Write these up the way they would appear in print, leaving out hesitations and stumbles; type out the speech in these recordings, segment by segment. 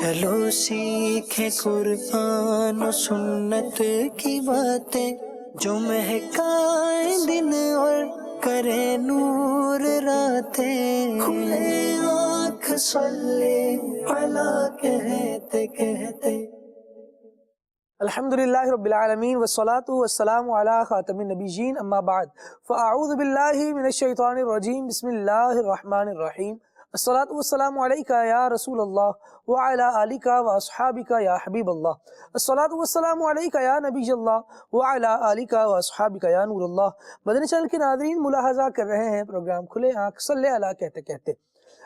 چلو سیکھیں قرآن و سنت کی باتیں جو مہکائیں دن اور کرے نور راتیں. کھلے آنکھ صلی علی کہتے کہتے. الحمدللہ رب العالمین والصلاة والسلام علی خاتم النبیین اما بعد فاعوذ باللہ من الشیطان الرجیم بسم اللہ الرحمن الرحیم. الصلاة والسلام علیکہ یا رسول اللہ وعلی آلکہ واصحابکہ یا حبیب اللہ. الصلاة والسلام علیکہ یا نبی اللہ وعلی آلکہ واصحابکہ یا نور اللہ. مدنی چینل کے ناظرین ملاحظہ کر رہے ہیں پروگرام کھلے آنکھ صلی علی کہتے کہتے.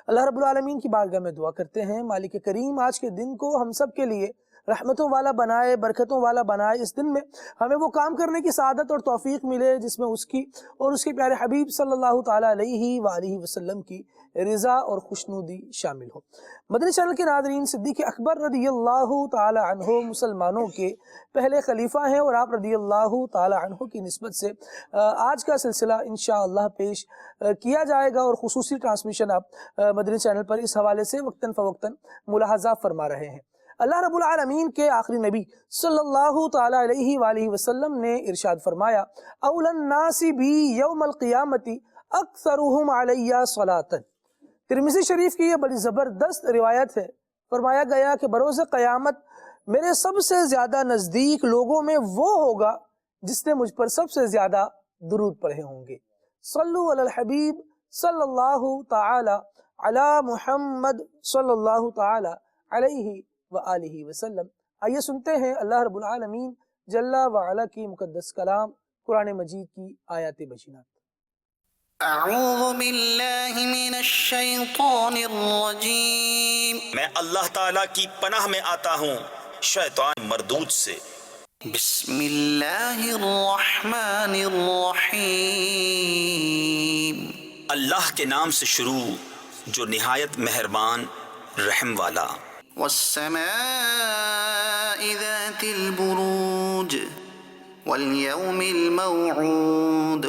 اللہ رب العالمین کی بارگاہ میں دعا کرتے ہیں مالک کریم آج کے دن کو ہم سب کے لیے رحمتوں والا بنائے، برکتوں والا بنائے. اس دن میں ہمیں وہ کام کرنے کی سعادت اور توفیق ملے جس میں اس کی اور اس کے پیارے حبیب صلی اللہ تعالیٰ علیہ وآلہ وسلم کی رضا اور خوشنودی شامل ہو. مدنی چینل کے ناظرین، صدیق اکبر رضی اللہ تعالیٰ عنہ مسلمانوں کے پہلے خلیفہ ہیں اور آپ رضی اللہ تعالیٰ عنہ کی نسبت سے آج کا سلسلہ انشاءاللہ پیش کیا جائے گا اور خصوصی ٹرانسمیشن آپ مدنی چینل پر اس حوالے سے وقتاً فوقتاً ملاحظہ فرما رہے ہیں. اللہ رب العالمین کے آخری نبی صلی اللہ تعالیٰ علیہ وآلہ وسلم نے ارشاد فرمایا اولا الناس بی یوم القیامت اکثرهم علی صلاۃ. ترمذی شریف کی یہ بڑی زبردست روایت ہے. فرمایا گیا کہ بروز قیامت میرے سب سے زیادہ نزدیک لوگوں میں وہ ہوگا جس نے مجھ پر سب سے زیادہ درود پڑھے ہوں گے. صلو علی الحبیب صلی اللہ تعالی علی محمد صلی اللہ تعالی علیہ وآلہ وسلم. آئیے سنتے ہیں اللہ رب العالمین جل وعلا کی مقدس کلام قرآن مجید کی آیات بشینات. اعوذ باللہ من الشیطان الرجیم. میں اللہ تعالیٰ کی پناہ میں آتا ہوں شیطان مردود سے. بسم اللہ الرحمن الرحیم. اللہ کے نام سے شروع جو نہایت مہربان رحم والا. والسماء ذات البروج واليوم الموعود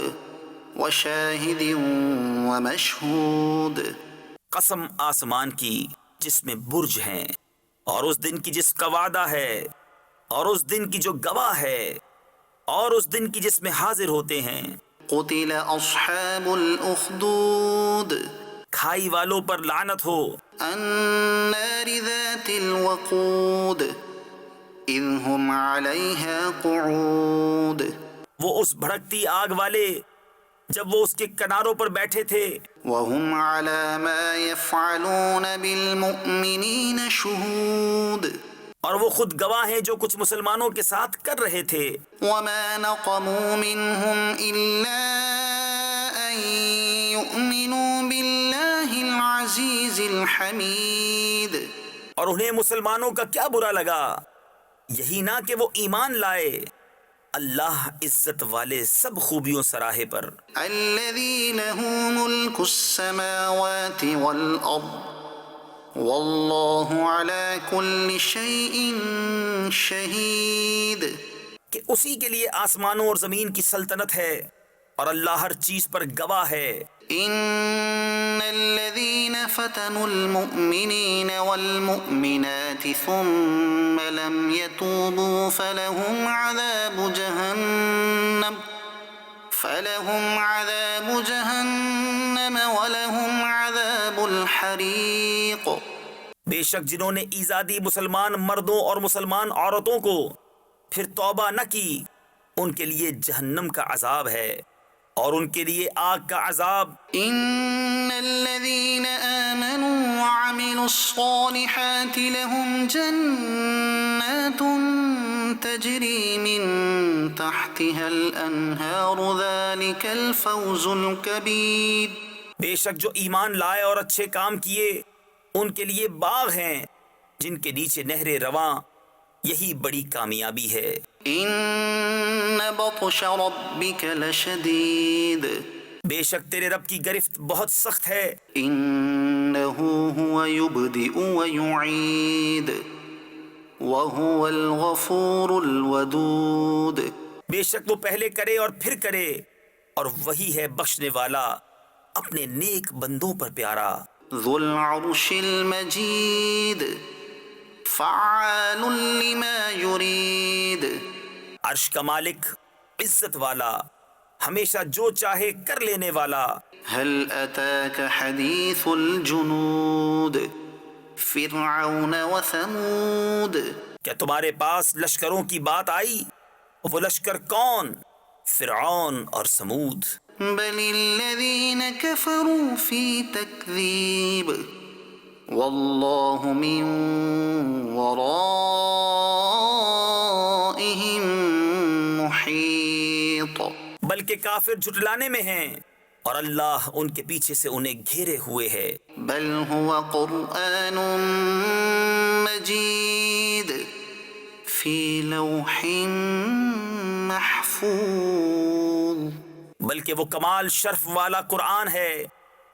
وشاہد ومشہود. قسم آسمان کی جس میں برج ہیں اور اس دن کی جس کا وعدہ ہے اور اس دن کی جو گواہ ہے اور اس دن کی جس میں حاضر ہوتے ہیں. قتل اصحاب الاخدود. کھائی والوں پر لعنت ہو. النار ذات الوقود اذ هم علیہا قعود. وہ اس بھڑکتی آگ والے جب وہ اس کے کناروں پر بیٹھے تھے. وهم على ما يفعلون بالمؤمنین شہود. اور وہ خود گواہ ہیں جو کچھ مسلمانوں کے ساتھ کر رہے تھے. وما نقموا منهم إلا أن يؤمنوا بالله العزيز الحميد. اور انہیں مسلمانوں کا کیا برا لگا یہی نہ کہ وہ ایمان لائے اللہ عزت والے سب خوبیوں سراہے پر. الذي له ملك السماوات والأرض والله على كل شيء شهيد. کہ اسی کے لیے آسمانوں اور زمین کی سلطنت ہے اور اللہ ہر چیز پر گواہ ہے. ان الذين فتنوا المؤمنين والمؤمنات ثم لم يتوبوا فلهم عذاب جهنم ولهم عذاب الحريق. بے شک جنہوں نے ایزادی مسلمان مردوں اور مسلمان عورتوں کو پھر توبہ نہ کی ان کے لیے جہنم کا عذاب ہے اور ان کے لیے آگ کا عذاب. ان الذين آمنوا وعملوا الصالحات لهم جنات تجري من تحتها الانهار ذلك الفوز الكبير. بے شک جو ایمان لائے اور اچھے کام کیے ان کے لیے باغ ہیں جن کے نیچے نہریں رواں یہی بڑی کامیابی ہے. ان بطش ربك لشدید. بے شک تیرے رب کی گرفت بہت سخت ہے. انه هو يبدئ ويعيد وهو الغفور الودود. بے شک وہ پہلے کرے اور پھر کرے اور وہی ہے بخشنے والا اپنے نیک بندوں پر پیارا. ذو العرش المجید فعال لما يريد. عرش کا مالک، عزت والا، ہمیشہ جو چاہے کر لینے والا. هل أتاك حديث الجنود فرعون وثمود. کیا تمہارے پاس لشکروں کی بات آئی؟ وہ لشکر کون؟ فرعون اور سمود. بل الذين كفروا في تكذيب والله من ورائهم محيط. بلکہ کافر جھٹلانے میں ہیں اور اللہ ان کے پیچھے سے انہیں گھیرے ہوئے ہے. بل هو قرآن مجيد في لوح محفوظ. بلکہ وہ کمال شرف والا قرآن ہے،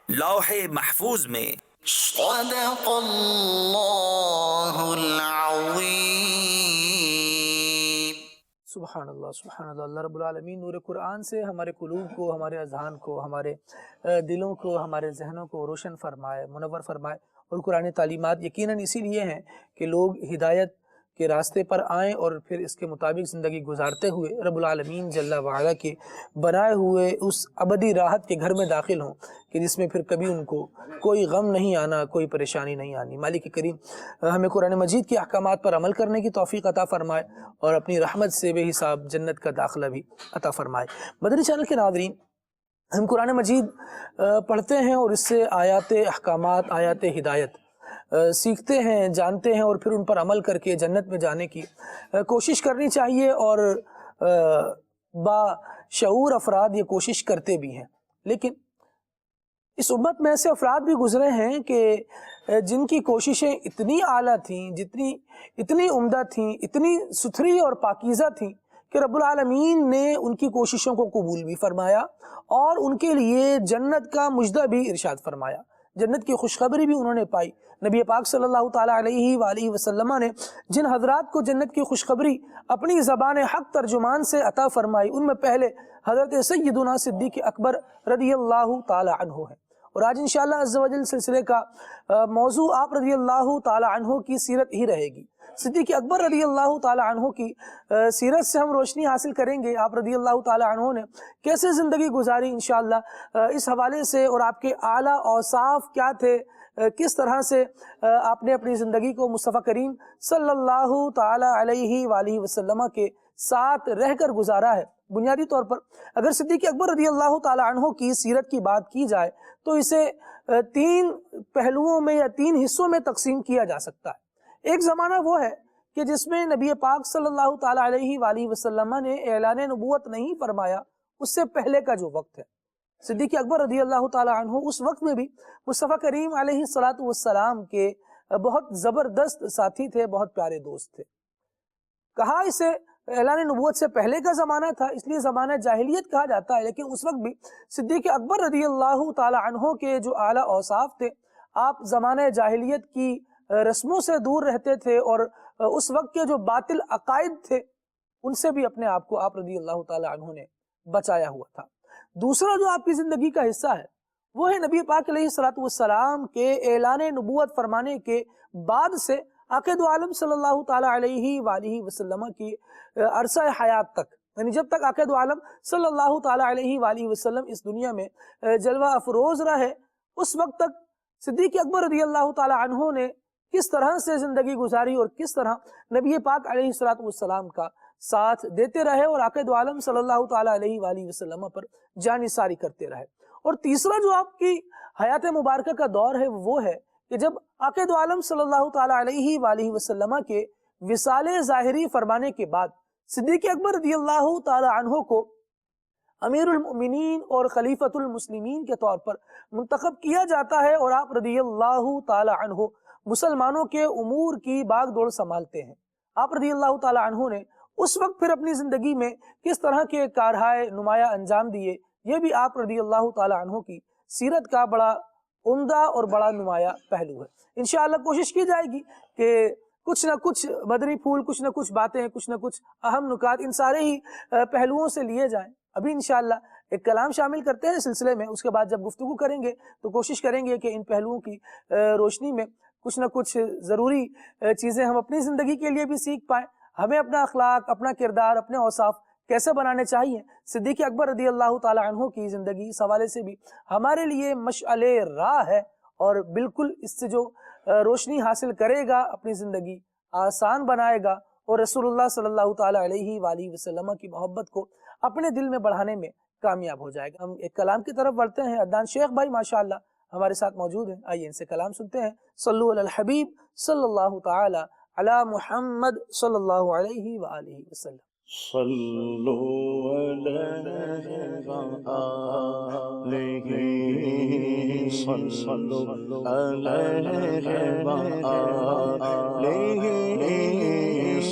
لوح محفوظ میں. صدق اللہ العظیم. سبحان اللہ سبحان اللہ. اللہ رب العالمین نور قرآن سے ہمارے قلوب کو، ہمارے اذہان کو، ہمارے دلوں کو، ہمارے ذہنوں کو روشن فرمائے، منور فرمائے. اور قرآن تعلیمات یقیناً اسی لیے ہیں کہ لوگ ہدایت کے راستے پر آئیں اور پھر اس کے مطابق زندگی گزارتے ہوئے رب العالمین جل وعلا کے بنائے ہوئے اس ابدی راحت کے گھر میں داخل ہوں کہ جس میں پھر کبھی ان کو کوئی غم نہیں آنا، کوئی پریشانی نہیں آنی. مالک کریم ہمیں قرآن مجید کے احکامات پر عمل کرنے کی توفیق عطا فرمائے اور اپنی رحمت سے بے حساب جنت کا داخلہ بھی عطا فرمائے. مدنی چینل کے ناظرین، ہم قرآن مجید پڑھتے ہیں اور اس سے آیات احکامات، آیات ہدایت سیکھتے ہیں، جانتے ہیں اور پھر ان پر عمل کر کے جنت میں جانے کی کوشش کرنی چاہیے. اور با شعور افراد یہ کوشش کرتے بھی ہیں. لیکن اس امت میں ایسے افراد بھی گزرے ہیں کہ جن کی کوششیں اتنی اعلیٰ تھیں، اتنی عمدہ تھیں، اتنی ستھری اور پاکیزہ تھیں کہ رب العالمین نے ان کی کوششوں کو قبول بھی فرمایا اور ان کے لیے جنت کا مجدہ بھی ارشاد فرمایا. جنت کی خوشخبری بھی انہوں نے پائی. نبی پاک صلی اللہ تعالیٰ علیہ وآلہ وسلم نے جن حضرات کو جنت کی خوشخبری اپنی زبان حق ترجمان سے عطا فرمائی، ان میں پہلے حضرت سیدنا صدیق اکبر رضی اللہ تعالیٰ عنہ ہے. اور آج انشاءاللہ عز و جل سلسلے کا موضوع آپ رضی اللہ تعالیٰ عنہ کی سیرت ہی رہے گی. صدیق اکبر رضی اللہ تعالیٰ عنہ کی سیرت سے ہم روشنی حاصل کریں گے. آپ رضی اللہ تعالیٰ عنہ نے کیسے زندگی گزاری انشاءاللہ اس حوالے سے، اور آپ کے اعلیٰ اوصاف کیا تھے، کس طرح سے آپ نے اپنی زندگی کو مصطفیٰ کریم صلی اللہ تعالیٰ علیہ وآلہ وسلم کے ساتھ رہ کر گزارا ہے. بنیادی طور پر اگر صدیق اکبر رضی اللہ تعالیٰ عنہ کی سیرت کی بات کی جائے تو اسے 3 پہلوؤں میں یا 3 حصوں میں تقسیم کیا جا سکتا ہے. ایک زمانہ وہ ہے کہ جس میں نبی پاک صلی اللہ تعالیٰ علیہ وآلہ وسلم نے اعلان نبوت نہیں فرمایا، اس سے پہلے کا جو وقت ہے. صدیق اکبر رضی اللہ تعالیٰ عنہ اس وقت میں بھی مصطفیٰ کریم علیہ السلام کے بہت زبردست ساتھی تھے، بہت پیارے دوست تھے. کہا اسے اعلان نبوت سے پہلے کا زمانہ تھا، اس لیے زمانہ جاہلیت کہا جاتا ہے. لیکن اس وقت بھی صدیق اکبر رضی اللہ تعالیٰ عنہ کے جو اعلیٰ اوصاف تھے، آپ زمانہ جاہلیت کی رسموں سے دور رہتے تھے اور اس وقت کے جو باطل عقائد تھے ان سے بھی اپنے آپ کو آپ رضی اللہ تعالیٰ عنہ نے بچایا ہوا تھا. دوسرا جو آپ کی زندگی کا حصہ ہے وہ ہے نبی پاک علیہ السلام کے اعلان نبوت فرمانے کے بعد سے آقا دو عالم صلی اللہ تعالیٰ علیہ وآلہ وسلم کی عرصہ حیات تک، یعنی جب تک آقا دو عالم صلی اللہ تعالیٰ علیہ وآلہ وسلم اس دنیا میں جلوہ افروز رہے، اس وقت تک صدیق اکبر رضی اللہ تعالیٰ عنہ نے کس طرح سے زندگی گزاری اور کس طرح نبی پاک علیہ السلام کا ساتھ دیتے رہے اور آقا دو عالم صلی اللہ تعالیٰ علیہ وآلہ وسلم پر جانثاری کرتے رہے. اور تیسرا جو آپ کی حیات مبارکہ کا دور ہے وہ ہے کہ جب آقا دو عالم صلی اللہ تعالیٰ علیہ وآلہ وسلم کے وصال ظاہری فرمانے کے بعد صدیق اکبر رضی اللہ تعالیٰ عنہ کو امیر المؤمنین اور خلیفۃ المسلمین کے طور پر منتخب کیا جاتا ہے اور آپ رضی اللہ تعالیٰ عنہ مسلمانوں کے امور کی باغ دوڑ سنبھالتے ہیں. آپ رضی اللہ تعالیٰ عنہ نے اس وقت پھر اپنی زندگی میں کس طرح کے کارہائے نمایاں انجام دیے، یہ بھی آپ رضی اللہ تعالیٰ عنہ کی سیرت کا بڑا عمدہ اور بڑا نمایاں پہلو ہے. انشاءاللہ کوشش کی جائے گی کہ کچھ نہ کچھ مدنی پھول، کچھ نہ کچھ باتیں، کچھ نہ کچھ اہم نکات ان سارے ہی پہلوؤں سے لیے جائیں. ابھی انشاءاللہ ایک کلام شامل کرتے ہیں سلسلے میں، اس کے بعد جب گفتگو کریں گے تو کوشش کریں گے کہ ان پہلوؤں کی روشنی میں کچھ نہ کچھ ضروری چیزیں ہم اپنی زندگی کے لیے بھی سیکھ پائیں. ہمیں اپنا اخلاق، اپنا کردار، اپنے اوصاف کیسے بنانے چاہیے. صدیق اکبر رضی اللہ تعالی عنہ کی زندگی اس حوالے سے بھی ہمارے لیے مشعل راہ ہے، اور بالکل اس سے جو روشنی حاصل کرے گا اپنی زندگی آسان بنائے گا، اور رسول اللہ صلی اللہ تعالی علیہ وآلہ وسلم کی محبت کو اپنے دل میں بڑھانے میں کامیاب ہو جائے گا. ہم ایک کلام کی طرف بڑھتے ہیں. عدنان شیخ بھائی ماشاءاللہ ہمارے ساتھ موجود ہیں، آئیے ان سے کلام سنتے ہیں. صلو علی الحبیب صلی اللہ تعالی علی محمد صلی اللہ علیہ وآلہ وسلم. صلو علیہ وآلہ صلو علیہ وآلہ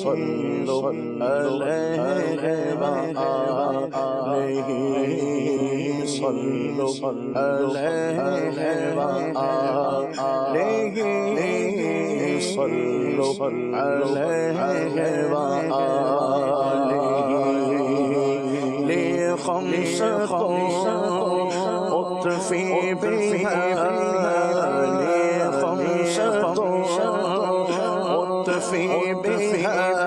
صلو علیہ وآلہ صلو علیہ وآلہ صلو علیہ وآلہ خمسة أطفي بها خمسة أطفي بها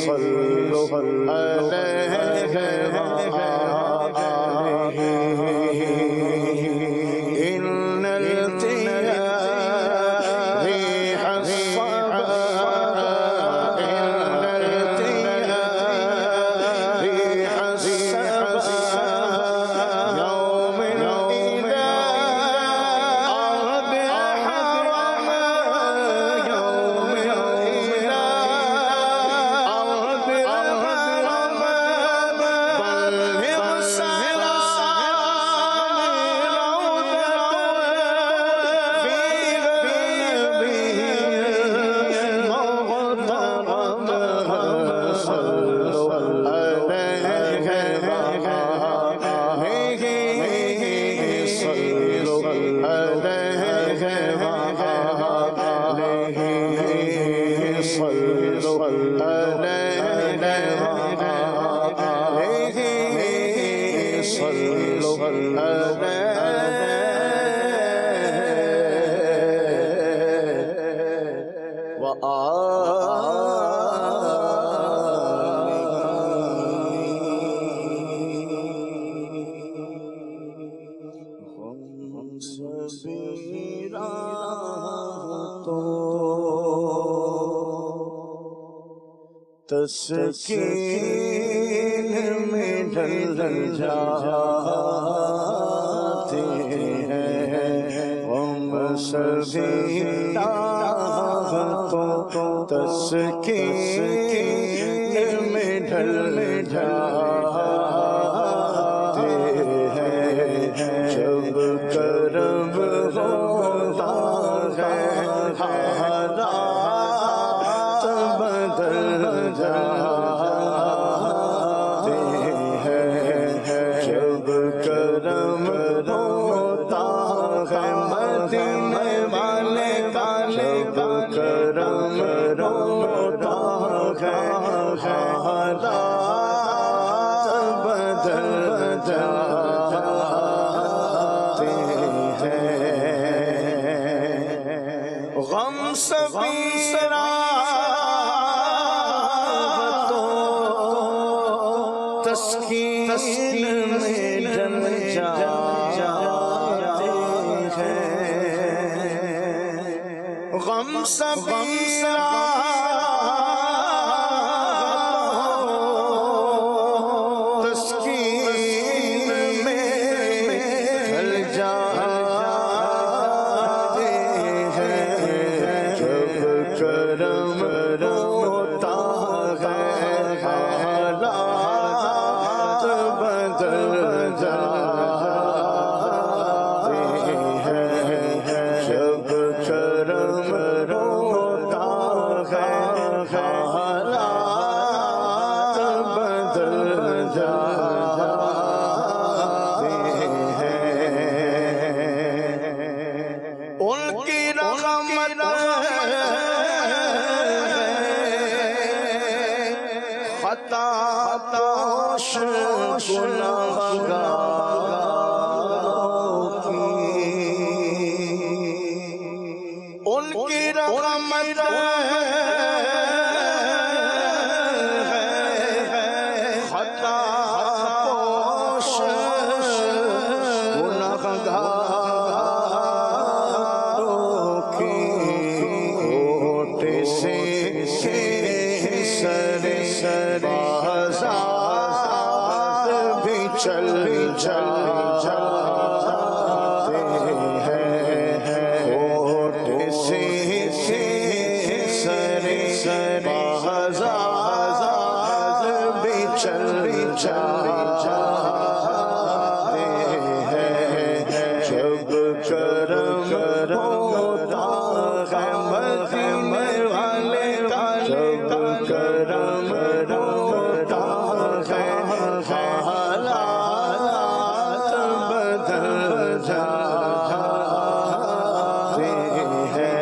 عر الوباء تسکین میں ڈھل جاتے ہیں ہم سبھی تو تسکین میں ڈھل جاتے ہیں جب کرم ہوتا ہے حالات بدل جاتے ہیں جب کرم ہوتا ہے مدینے والے کا جب کرم ہوتا ہے حالات بدل جاتے ہیں غم سبیرا تو تسکین میں ڈل جاتے ہیں غم سبیرا تسکین میں ڈل جاتے ہیں جب کرم ہوتا ہے حالات بدل جاتے ہیں جب کرم ہوتا ہے حالات بدل جاتے ہیں ان کی رحمت خطا پوش گناہگاروں کی ان کی رحمت خطا پوش گناہگاروں کی ہوٹے سے سر بازار بھی چل جاتے ہیں ہوٹے سے سر بازار بھی چل جاتے ہیں جب کرم ہوتا ہے مدینے والے کا جب کرم ہوتا ہے حالات بدل جاتے ہیں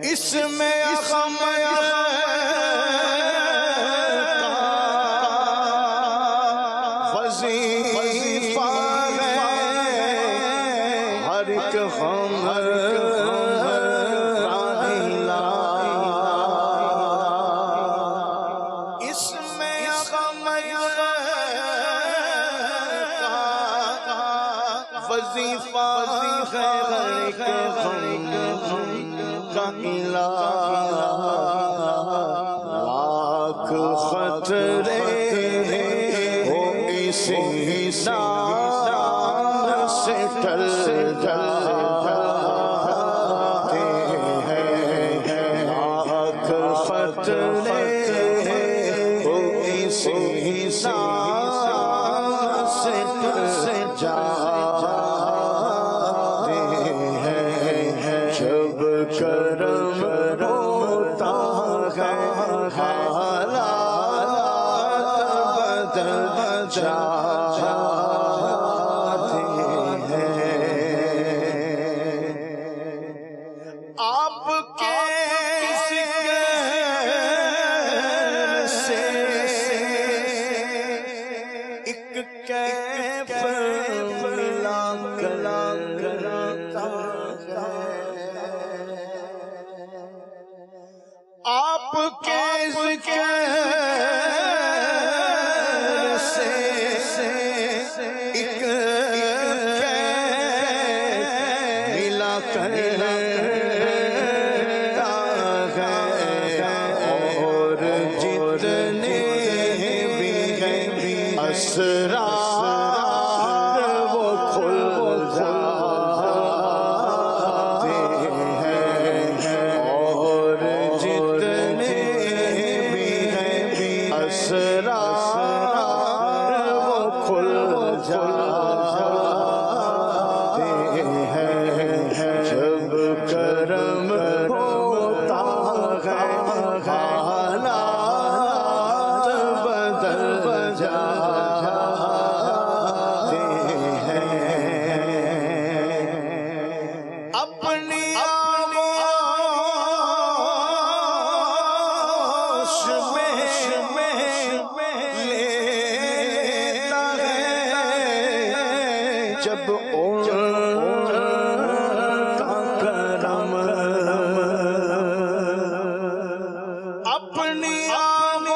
اس میں وظیفہ ہے ہر ایک غم اس میں غم کا وظیفہ ہے ہر ایک غم کا لاکھ خطرے ہو اسی نام سے ٹل جاتے ہیں لاکھ خطرے ہو اسی نام سے ٹل جاتے ہیں جب کرم ہوتا ہے حالات بدل جاتے ہیں آپ کے ذکر سے ایک کیف ملا کرتا ہے آپ کے ذکر سے ایک ملا کرتا ہے اور جتنے بھی ہیں اسرار وہ کھل جاتے ہوتا ہے حالات بدل جاتے ہیں اپنی آغوش میں لیتا ہے جب اپنی آغوش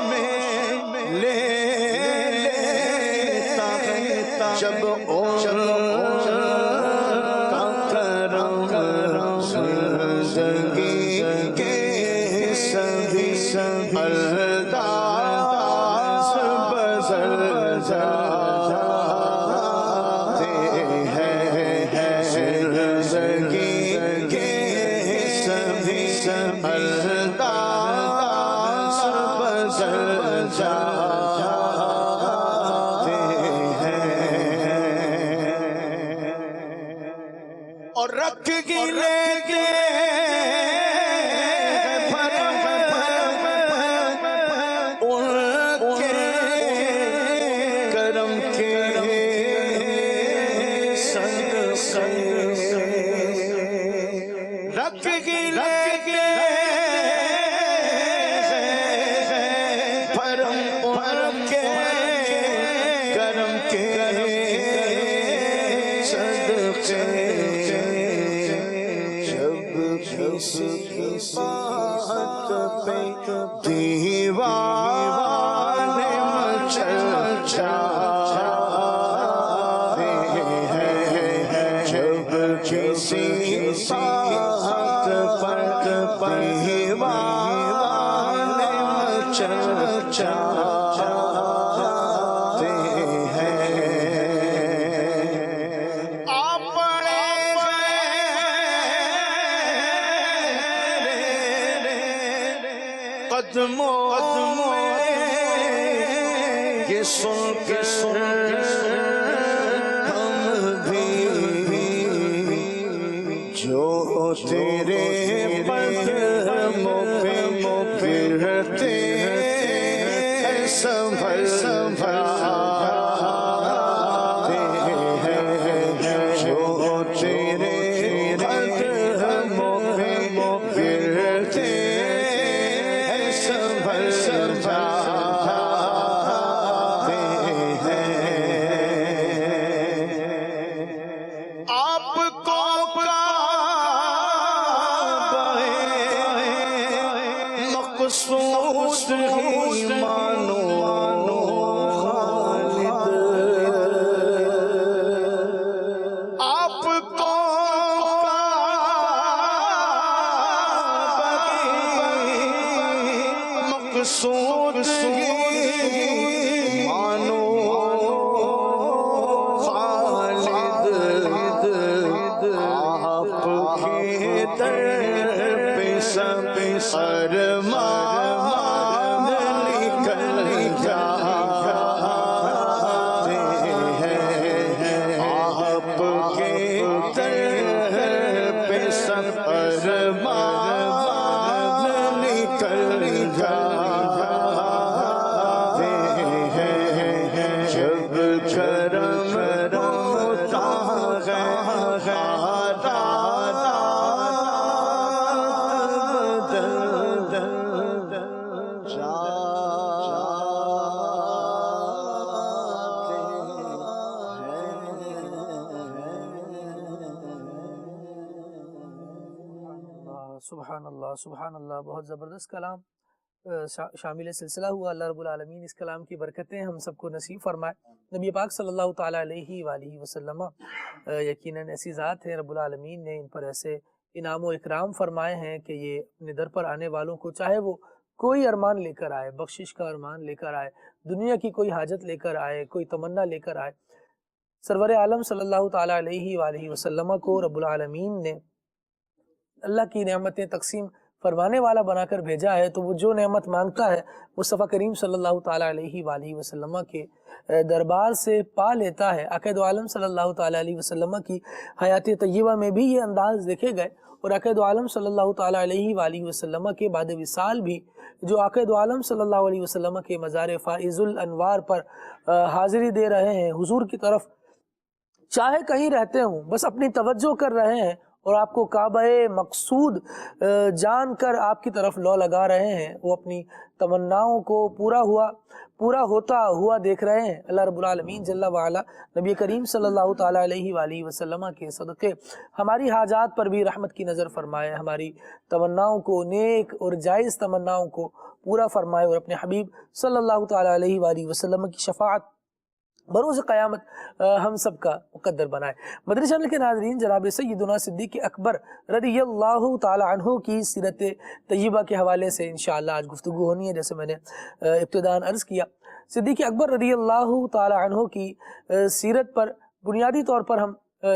میں لیتا ہے جب کا کرم زندگی کے سبھی انداز بدل جاتے ہیں زندگی کے سبھی انداز بدل جاتے ہیں اور رکھ گلے کے کرم کے رکھ گلے کے پرم کے کرم کے صدقے جب کسی کی بات پہ دیوانے مچل جاتے ہیں جب کسی بات پر دیوانے مچل جاتے ہیں آپ بڑے قدموں یہ سن کے ہم بھی جو تیرے قدموں پہ پھرتے سنبھل جاتے ہیں جو تیرے قدموں پہ پھرتے سنبھل جاتے ہیں آپ کو مقصود ہی مانو خالد آپ کو مقصود ہی مانو خالد آپ کے در پہ سب ارمان نکل جاتے ہیں آپ کے در پہ سب ارمان نکل جاتے ہیں جب کرم ہوتا ہے سبحان اللہ سبحان اللہ، بہت زبردست کلام شامل سلسلہ ہوا۔ اللہ رب العالمین اس کلام کی برکتیں ہم سب کو نصیب فرمائے۔ نبی پاک صلی اللہ تعالیٰ علیہ وآلہ وسلم یقیناً ایسی ذات ہے، رب العالمین نے ان پر ایسے انعام و اکرام فرمائے ہیں کہ یہ اپنے در پر آنے والوں کو، چاہے وہ کوئی ارمان لے کر آئے، بخشش کا ارمان لے کر آئے، دنیا کی کوئی حاجت لے کر آئے، کوئی تمنا لے کر آئے، سرور عالم صلی اللہ تعالیٰ علیہ وآلہ وسلم کو رب العالمین نے اللہ کی نعمتیں تقسیم فرمانے والا بنا کر بھیجا ہے، تو وہ جو نعمت مانگتا ہے مصطفیٰ کریم صلی اللہ تعالیٰ علیہ وآلہ وسلم کے دربار سے پا لیتا ہے۔ آقا دو عالم صلی اللہ تعالیٰ علیہ وسلم کی حیات طیبہ میں بھی یہ انداز دیکھے گئے، اور آقا دو عالم صلی اللہ تعالیٰ علیہ وآلہ وسلم کے بعد وصال بھی جو آقا دو عالم صلی اللہ علیہ وسلم کے مزار فائز الانوار پر حاضری دے رہے ہیں، حضور کی طرف چاہے کہیں رہتے ہوں بس اپنی توجہ کر رہے ہیں، اور آپ کو کعبہ مقصود جان کر آپ کی طرف لو لگا رہے ہیں، وہ اپنی تمناؤں کو پورا ہوتا ہوا دیکھ رہے ہیں۔ اللہ رب العالمین جل وعلا نبی کریم صلی اللہ تعالیٰ علیہ وآلہ وسلم کے صدقے ہماری حاجات پر بھی رحمت کی نظر فرمائے، ہماری تمناؤں کو، نیک اور جائز تمناؤں کو پورا فرمائے، اور اپنے حبیب صلی اللہ تعالیٰ علیہ وآلہ وسلم کی شفاعت بروز قیامت ہم سب کا مقدر بنائے۔ مدنی چینل کے ناظرین، جناب سیدنا صدیق اکبر رضی اللہ تعالی عنہ کی سیرت طیبہ کے حوالے سے انشاءاللہ آج گفتگو ہونی ہے۔ جیسے میں نے ابتداءً عرض کیا، صدیق اکبر رضی اللہ تعالی عنہ کی سیرت پر بنیادی طور پر ہم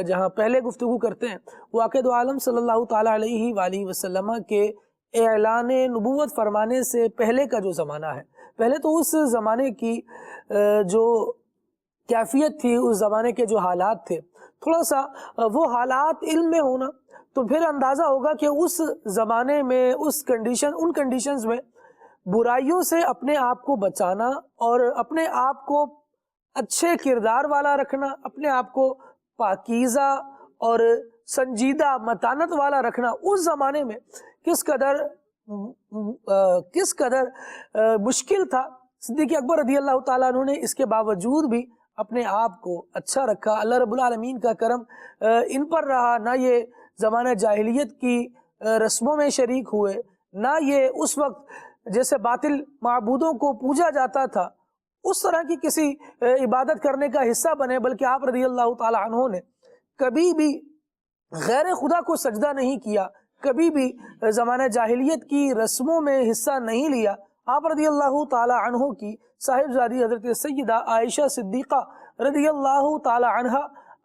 جہاں پہلے گفتگو کرتے ہیں وہ آقا دو عالم صلی اللہ تعالی علیہ وآلہ وسلم کے اعلان نبوت فرمانے سے پہلے کا جو زمانہ ہے، پہلے تو اس زمانے کی جو کیفیت تھی، اس زمانے کے جو حالات تھے، تھوڑا سا وہ حالات علم میں ہونا تو پھر اندازہ ہوگا کہ اس زمانے میں ان کنڈیشنز میں برائیوں سے اپنے آپ کو بچانا اور اپنے آپ کو اچھے کردار والا رکھنا، اپنے آپ کو پاکیزہ اور سنجیدہ متانت والا رکھنا اس زمانے میں کس قدر مشکل تھا۔ صدیق اکبر رضی اللہ تعالیٰ عنہ نے اس کے باوجود بھی اپنے آپ کو اچھا رکھا۔ اللہ رب العالمین کا کرم ان پر رہا، نہ یہ زمانہ جاہلیت کی رسموں میں شریک ہوئے، نہ یہ اس وقت جیسے باطل معبودوں کو پوجا جاتا تھا اس طرح کی کسی عبادت کرنے کا حصہ بنے، بلکہ آپ رضی اللہ تعالی عنہ نے کبھی بھی غیر خدا کو سجدہ نہیں کیا، کبھی بھی زمانہ جاہلیت کی رسموں میں حصہ نہیں لیا۔ آپ رضی اللہ تعالی عنہ کی صاحبزادی حضرت سیدہ عائشہ صدیقہ رضی اللہ تعالی عنہ،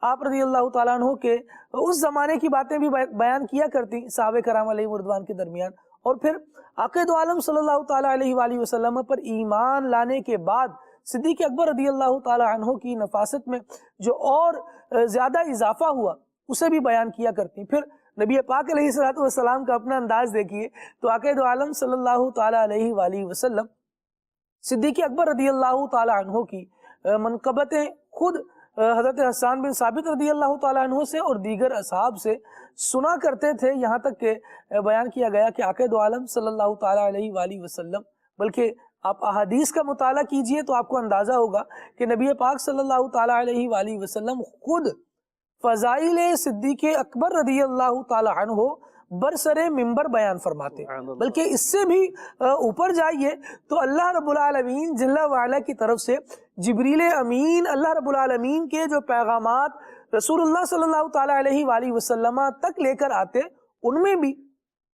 آپ رضی اللہ تعالی عنہ کے اس زمانے کی باتیں بھی بیان کیا کرتی صحابہ کرام علیہ رضوان کے درمیان، اور پھر آقا دو عالم صلی اللہ تعالی علیہ وآلہ وسلم پر ایمان لانے کے بعد صدیق اکبر رضی اللہ تعالی عنہ کی نفاست میں جو اور زیادہ اضافہ ہوا اسے بھی بیان کیا کرتی۔ پھر نبی پاک علیہ السلام کا اپنا انداز دیکھیے تو آقا دو عالم صلی اللہ تعالی علیہ وآلہ وسلم صدیق اکبر رضی اللہ تعالی عنہ کی منقبتیں خود حضرت حسان بن ثابت رضی اللہ تعالی عنہ سے اور دیگر اصحاب سے سنا کرتے تھے، یہاں تک کہ بیان کیا گیا کہ آقا دو عالم صلی اللہ تعالی علیہ وآلہ وسلم، بلکہ آپ احادیث کا مطالعہ کیجئے تو آپ کو اندازہ ہوگا کہ نبی پاک صلی اللہ تعالی علیہ وآلہ وسلم خود فضائل صدیق اکبر رضی اللہ تعالی عنہ برسر منبر بیان فرماتے، بلکہ اس سے بھی اوپر جائیے تو اللہ رب العالمین جل وعلا کی طرف سے جبریل امین اللہ رب العالمین کے جو پیغامات رسول اللہ صلی اللہ تعالی علیہ وآلہ وسلم تک لے کر آتے، ان میں بھی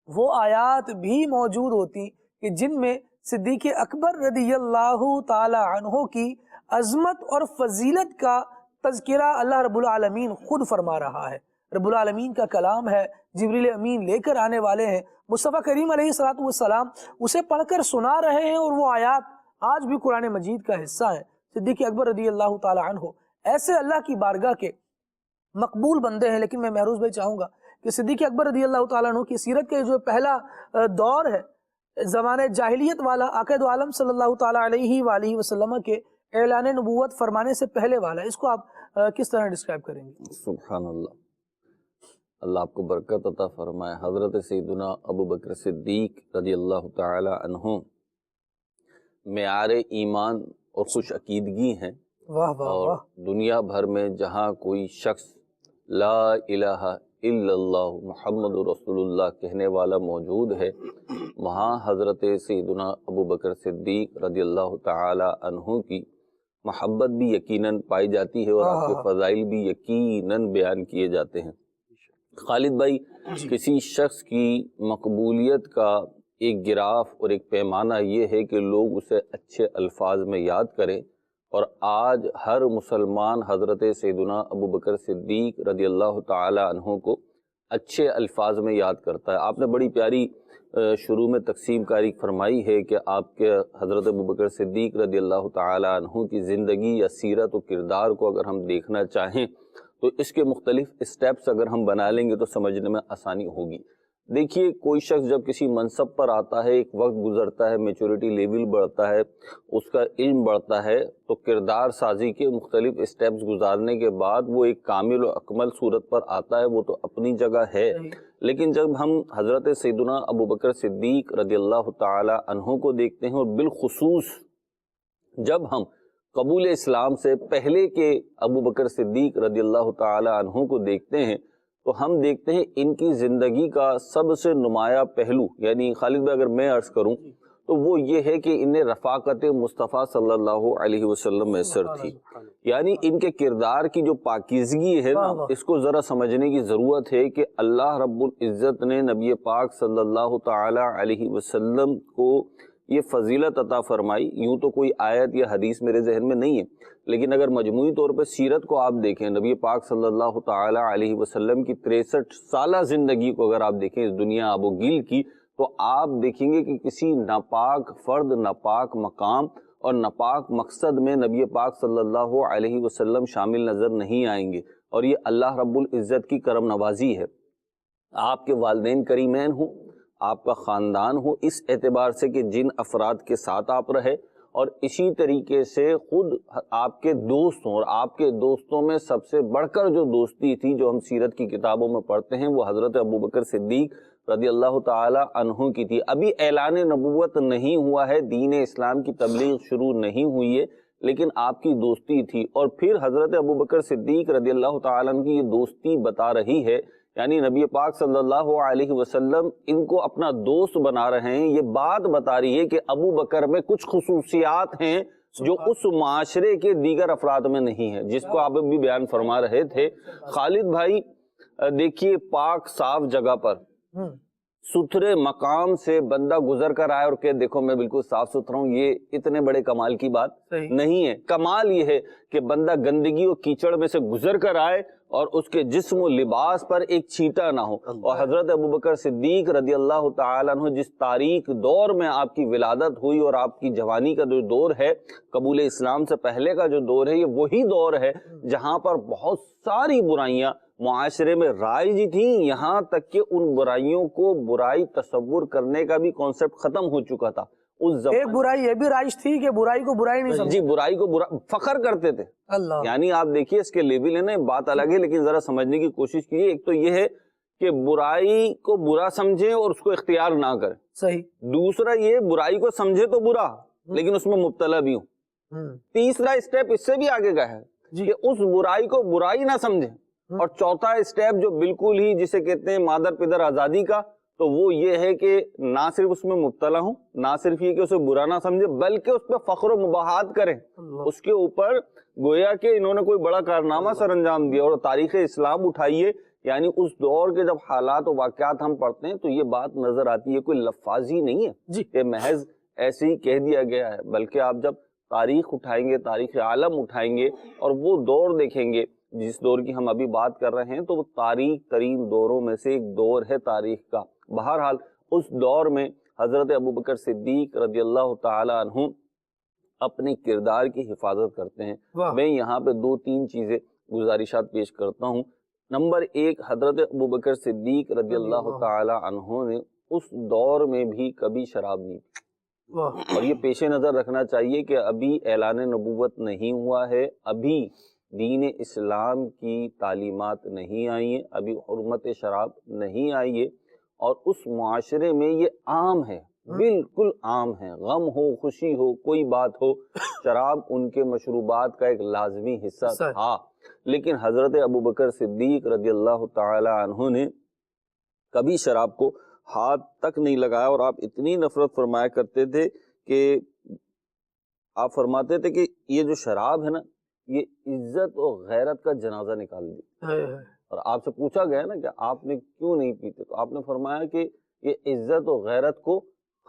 وہ آیات بھی موجود ہوتی کہ جن میں صدیق اکبر رضی اللہ تعالی عنہ کی عظمت اور فضیلت کا تذکرہ اللہ رب العالمین خود فرما رہا ہے۔ رب العالمین کا کلام ہے، جبریل امین لے کر آنے والے ہیں، مصطفیٰ کریم علیہ السلام اسے پڑھ کر سنا رہے ہیں، اور وہ آیات آج بھی قرآن مجید کا حصہ ہیں۔ صدیق اکبر رضی اللہ تعالی عنہ ایسے اللہ کی بارگاہ کے مقبول بندے ہیں، لیکن میں محروز بھائی چاہوں گا کہ صدیق اکبر رضی اللہ تعالی عنہ کی سیرت کے جو پہلا دور ہے زمانہ جاہلیت والا، آقا دو عالم صلی اللہ تعالی علیہ وآلہ وسلم کے اعلان نبوت فرمانے سے پہلے والا، اس کو آپ کس طرح ڈسکرائب کریں گے؟ سبحان اللہ، اللہ آپ کو برکت عطا فرمائے۔ حضرت سیدنا ابو بکر صدیق رضی اللہ تعالی عنہ معیار ایمان اور خوش عقیدگی ہیں، واہ واہ اور واہ، دنیا بھر میں جہاں کوئی شخص لا الہ الا اللہ محمد رسول اللہ کہنے والا موجود ہے، وہاں حضرت سیدنا ابو بکر صدیق رضی اللہ تعالی عنہ کی محبت بھی یقیناً پائی جاتی ہے، اور آپ کے فضائل بھی یقیناً بیان کیے جاتے ہیں۔ خالد بھائی، کسی شخص کی مقبولیت کا ایک گراف اور ایک پیمانہ یہ ہے کہ لوگ اسے اچھے الفاظ میں یاد کریں، اور آج ہر مسلمان حضرت سیدنا ابو بکر صدیق رضی اللہ تعالی عنہ کو اچھے الفاظ میں یاد کرتا ہے۔ آپ نے بڑی پیاری شروع میں تقسیم کاری فرمائی ہے کہ آپ کے حضرت ابوبکر صدیق رضی اللہ تعالی عنہ کی زندگی یا سیرت و کردار کو اگر ہم دیکھنا چاہیں تو اس کے مختلف اسٹیپس اگر ہم بنا لیں گے تو سمجھنے میں آسانی ہوگی۔ دیکھیے، کوئی شخص جب کسی منصب پر آتا ہے، ایک وقت گزرتا ہے، میچورٹی لیول بڑھتا ہے، اس کا علم بڑھتا ہے، تو کردار سازی کے مختلف اسٹیپس گزارنے کے بعد وہ ایک کامل و اکمل صورت پر آتا ہے، وہ تو اپنی جگہ ہے۔ لیکن جب ہم حضرت سیدنا ابوبکر صدیق رضی اللہ تعالی عنہ کو دیکھتے ہیں، اور بالخصوص جب ہم قبول اسلام سے پہلے کے ابوبکر صدیق رضی اللہ تعالی عنہ کو دیکھتے ہیں، تو ہم دیکھتے ہیں ان کی زندگی کا سب سے نمایاں پہلو، یعنی خالد بھائی اگر میں عرض کروں تو وہ یہ ہے کہ انہیں رفاقت مصطفیٰ صلی اللہ علیہ وسلم میسر تھی۔ یعنی ان کے کردار کی جو پاکیزگی ہے نا، اس کو ذرا سمجھنے کی ضرورت ہے کہ اللہ رب العزت نے نبی پاک صلی اللہ تعالی علیہ وسلم کو یہ فضیلت عطا فرمائی۔ یوں تو کوئی آیت یا حدیث میرے ذہن میں نہیں ہے، لیکن اگر مجموعی طور پہ سیرت کو آپ دیکھیں، نبی پاک صلی اللہ تعالی علیہ وسلم کی 63 سالہ زندگی کو اگر آپ دیکھیں اس دنیا آب و گل کی، تو آپ دیکھیں گے کہ کسی ناپاک فرد، ناپاک مقام اور ناپاک مقصد میں نبی پاک صلی اللہ علیہ وسلم شامل نظر نہیں آئیں گے، اور یہ اللہ رب العزت کی کرم نوازی ہے۔ آپ کے والدین کریمین ہوں، آپ کا خاندان ہو، اس اعتبار سے کہ جن افراد کے ساتھ آپ رہے، اور اسی طریقے سے خود آپ کے دوست ہوں، اور آپ کے دوستوں میں سب سے بڑھ کر جو دوستی تھی جو ہم سیرت کی کتابوں میں پڑھتے ہیں، وہ حضرت ابوبکر صدیق رضی اللہ تعالی عنہ کی تھی۔ ابھی اعلان نبوت نہیں ہوا ہے، دین اسلام کی تبلیغ شروع نہیں ہوئی ہے، لیکن آپ کی دوستی تھی۔ اور پھر حضرت ابوبکر صدیق رضی اللہ تعالی عنہ کی یہ دوستی بتا رہی ہے، یعنی نبی پاک صلی اللہ علیہ وسلم ان کو اپنا دوست بنا رہے ہیں، یہ بات بتا رہی ہے کہ ابو بکر میں کچھ خصوصیات ہیں جو اس معاشرے کے دیگر افراد میں نہیں ہیں، جس کو آپ بھی بیان فرما رہے تھے۔ خالد بھائی دیکھیے، پاک صاف جگہ پر ستھرے مقام سے بندہ گزر کر آئے اور کہ دیکھو میں بالکل صاف ستھرا ہوں، یہ اتنے بڑے کمال کی بات نہیں ہے۔ کمال یہ ہے کہ بندہ گندگی اور کیچڑ میں سے گزر کر آئے اور اس کے جسم و لباس پر ایک چھینٹا نہ ہو۔ اور حضرت ابوبکر صدیق رضی اللہ تعالیٰ عنہ جس تاریک دور میں آپ کی ولادت ہوئی، اور آپ کی جوانی کا جو دور ہے، قبول اسلام سے پہلے کا جو دور ہے، یہ وہی دور ہے جہاں پر بہت ساری برائیاں معاشرے میں رائج تھیں، یہاں تک کہ ان برائیوں کو برائی تصور کرنے کا بھی کانسیپٹ ختم ہو چکا تھا۔ اس ایک برائی یہ بھی رائج تھی کہ برائی کو برائی نہیں سمجھا، جی، برائی کو فخر کرتے تھے۔ اللہ، یعنی آپ دیکھیے اس کے لیبل ہے نا، بات الگ ہے لیکن ذرا سمجھنے کی کوشش کیجیے۔ ایک تو یہ ہے کہ برائی کو برا سمجھیں اور اس کو اختیار نہ کریں، صحیح۔ دوسرا یہ برائی کو سمجھے تو برا لیکن اس میں مبتلا بھی ہوں۔ تیسرا اسٹیپ اس سے بھی آگے کا ہے کہ اس برائی کو برائی نہ سمجھیں، اور چوتھا اسٹیپ جو بالکل ہی جسے کہتے ہیں مادر پدر آزادی کا، تو وہ یہ ہے کہ نہ صرف اس میں مبتلا ہوں، نہ صرف یہ کہ اسے برا نہ سمجھے، بلکہ اس پہ فخر و مباحات کریں، اس کے اوپر گویا کہ انہوں نے کوئی بڑا کارنامہ سر انجام دیا۔ اور تاریخ اسلام اٹھائیے، یعنی اس دور کے جب حالات و واقعات ہم پڑھتے ہیں تو یہ بات نظر آتی ہے، کوئی لفاظی نہیں ہے کہ محض ایسے ہی کہہ دیا گیا ہے، بلکہ آپ جب تاریخ اٹھائیں گے، تاریخ عالم اٹھائیں گے اور وہ دور دیکھیں گے جس دور کی ہم ابھی بات کر رہے ہیں، تو وہ تاریخ ترین دوروں میں سے ایک دور ہے تاریخ کا۔ بہرحال اس دور میں حضرت ابوبکر صدیق رضی اللہ تعالی عنہ اپنے کردار کی حفاظت کرتے ہیں۔ میں یہاں پہ 2-3 چیزیں گزارشات پیش کرتا ہوں۔ نمبر 1، حضرت ابوبکر صدیق رضی اللہ تعالی عنہ نے اس دور میں بھی کبھی شراب نہیں پی، اور یہ پیش نظر رکھنا چاہیے کہ ابھی اعلان نبوت نہیں ہوا ہے، ابھی دین اسلام کی تعلیمات نہیں آئی ہیں، ابھی حرمت شراب نہیں آئی ہے، اور اس معاشرے میں یہ عام ہے، بالکل عام ہے، غم ہو خوشی ہو کوئی بات ہو، شراب ان کے مشروبات کا ایک لازمی حصہ تھا۔ لیکن حضرت ابوبکر صدیق رضی اللہ تعالی عنہ نے کبھی شراب کو ہاتھ تک نہیں لگایا، اور آپ اتنی نفرت فرمایا کرتے تھے کہ آپ فرماتے تھے کہ یہ جو شراب ہے نا، یہ عزت و غیرت کا جنازہ نکال دی۔ اور آپ سے پوچھا گیا نا کہ آپ نے کیوں نہیں پیتے، تو آپ نے فرمایا کہ یہ عزت و غیرت کو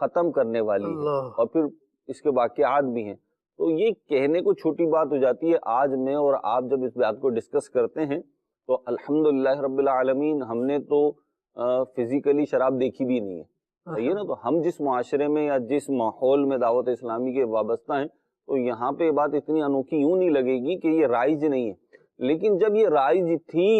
ختم کرنے والی ہے، اور پھر اس کے واقعات بھی ہیں۔ تو یہ کہنے کو چھوٹی بات ہو جاتی ہے، آج میں اور آپ جب اس بات کو ڈسکس کرتے ہیں تو الحمدللہ رب العالمین ہم نے تو فزیکلی شراب دیکھی بھی نہیں ہے، صحیح ہے نا؟ تو ہم جس معاشرے میں یا جس ماحول میں دعوت اسلامی کے وابستہ ہیں تو یہاں پہ یہ بات اتنی انوکھی یوں نہیں لگے گی کہ یہ رائج نہیں ہے، لیکن جب یہ رائج تھی،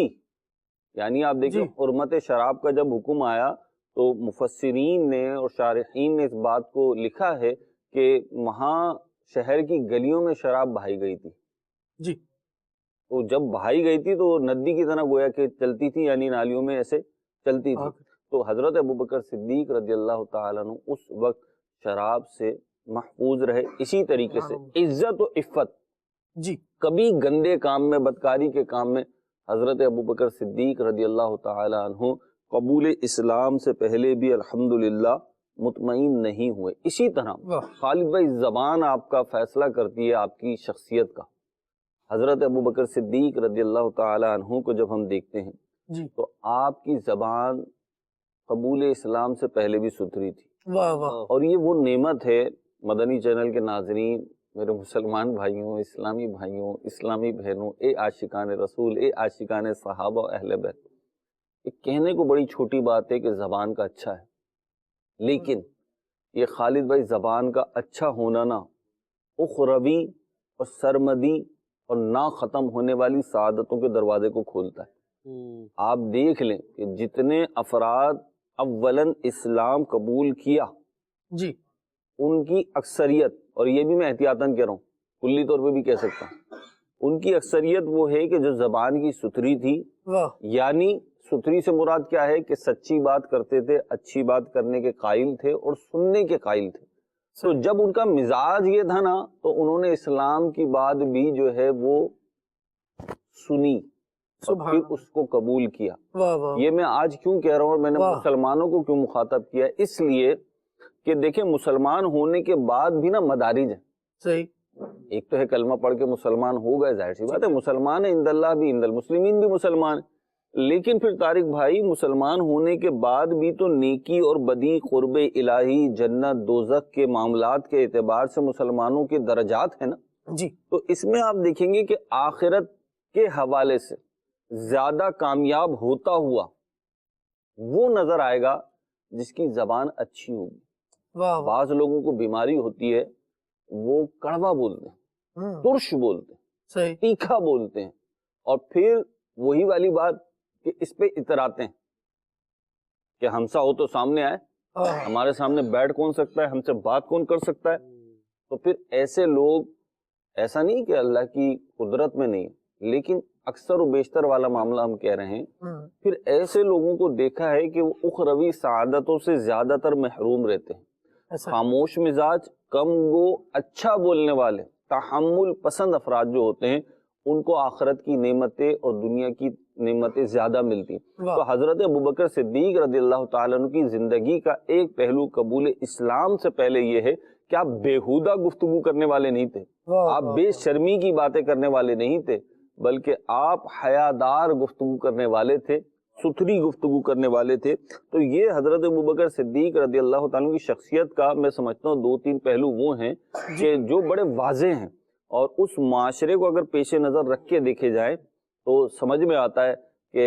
یعنی آپ دیکھیں حرمت شراب کا جب حکم آیا تو مفسرین نے اور شارحین نے اس بات کو لکھا ہے کہ وہاں شہر کی گلیوں میں شراب بہائی گئی تھی جی، تو جب بہائی گئی تھی تو ندی کی طرح گویا کہ چلتی تھی، یعنی نالیوں میں ایسے چلتی تھی. تو حضرت ابوبکر صدیق رضی اللہ تعالیٰ عنہ اس وقت شراب سے محفوظ رہے. اسی طریقے سے عزت و عفت، جی کبھی گندے کام میں، بدکاری کے کام میں حضرت ابوبکر صدیق رضی اللہ تعالیٰ عنہ قبول اسلام سے پہلے بھی الحمدللہ مطمئن نہیں ہوئے. اسی طرح خالد بھائی زبان آپ کا فیصلہ کرتی ہے آپ کی شخصیت کا. حضرت ابوبکر صدیق رضی اللہ تعالیٰ عنہ کو جب ہم دیکھتے ہیں جی تو آپ کی زبان قبول اسلام سے پہلے بھی ستھری تھی. واہ واہ. اور یہ وہ نعمت ہے مدنی چینل کے ناظرین، میرے مسلمان بھائیوں، اسلامی بھائیوں، اسلامی بہنوں، اے عاشقان رسول، اے عاشقان صحابہ و اہل بیت. یہ کہنے کو بڑی چھوٹی بات ہے کہ زبان کا اچھا ہے، لیکن یہ خالد بھائی زبان کا اچھا ہونا نا اخروی اور سرمدی اور نہ ختم ہونے والی سعادتوں کے دروازے کو کھولتا ہے. آپ دیکھ لیں کہ جتنے افراد اولاً اسلام قبول کیا جی، ان کی اکثریت، اور یہ بھی میں احتیاطاً کہہ رہا ہوں، کلی طور پہ بھی کہہ سکتا ہوں، ان کی اکثریت وہ ہے کہ جو زبان کی ستھری تھی. یعنی ستھری سے مراد کیا ہے کہ سچی بات کرتے تھے، اچھی بات کرنے کے قائل تھے اور سننے کے قائل تھے. تو جب ان کا مزاج یہ تھا نا تو انہوں نے اسلام کی بات بھی جو ہے وہ سنی اور پھر اس کو قبول کیا. یہ میں آج کیوں کہہ رہا ہوں اور میں نے مسلمانوں کو کیوں مخاطب کیا، اس لیے کہ دیکھیں مسلمان ہونے کے بعد بھی نا مدارج ہیں. صحیح. ایک تو ہے کلمہ پڑھ کے مسلمان ہو گئے، ظاہر سی بات ہے مسلمان ہے، عند اللہ بھی عند المسلمین بھی مسلمان، لیکن پھر طارق بھائی مسلمان ہونے کے بعد بھی تو نیکی اور بدی، قرب الہی، جنت دوزخ کے معاملات کے اعتبار سے مسلمانوں کے درجات ہیں نا جی. تو اس میں آپ دیکھیں گے کہ آخرت کے حوالے سے زیادہ کامیاب ہوتا ہوا وہ نظر آئے گا جس کی زبان اچھی ہوگی. بعض لوگوں کو بیماری ہوتی ہے، وہ کڑوا بولتے ہیں، ترش بولتے ہیں، تیکھا بولتے ہیں، اور پھر وہی والی بات کہ اس پہ اتراتے ہیں کہ ہمسا ہو تو سامنے آئے، ہمارے سامنے بیٹھ کون سکتا ہے، ہم سے بات کون کر سکتا ہے. تو پھر ایسے لوگ، ایسا نہیں کہ اللہ کی قدرت میں نہیں، لیکن اکثر و بیشتر والا معاملہ ہم کہہ رہے ہیں، پھر ایسے لوگوں کو دیکھا ہے کہ وہ اخروی سعادتوں سے زیادہ تر محروم رہتے ہیں. خاموش مزاج، کم گو، اچھا بولنے والے، تحمل پسند افراد جو ہوتے ہیں ان کو آخرت کی نعمتیں اور دنیا کی نعمتیں زیادہ ملتی. تو حضرت ابوبکر صدیق رضی اللہ تعالیٰ عنہ کی زندگی کا ایک پہلو قبول اسلام سے پہلے یہ ہے کہ آپ بیہودہ گفتگو کرنے والے نہیں تھے، آپ بے شرمی کی باتیں کرنے والے نہیں تھے، بلکہ آپ حیادار گفتگو کرنے والے تھے، ستھری گفتگو کرنے والے تھے. تو یہ حضرت ابوبکر صدیق رضی اللہ تعالیٰ کی شخصیت کا میں سمجھتا ہوں دو تین پہلو وہ ہیں کہ جو بڑے واضح ہیں، اور اس معاشرے کو اگر پیش نظر رکھ کے دیکھے جائیں تو سمجھ میں آتا ہے کہ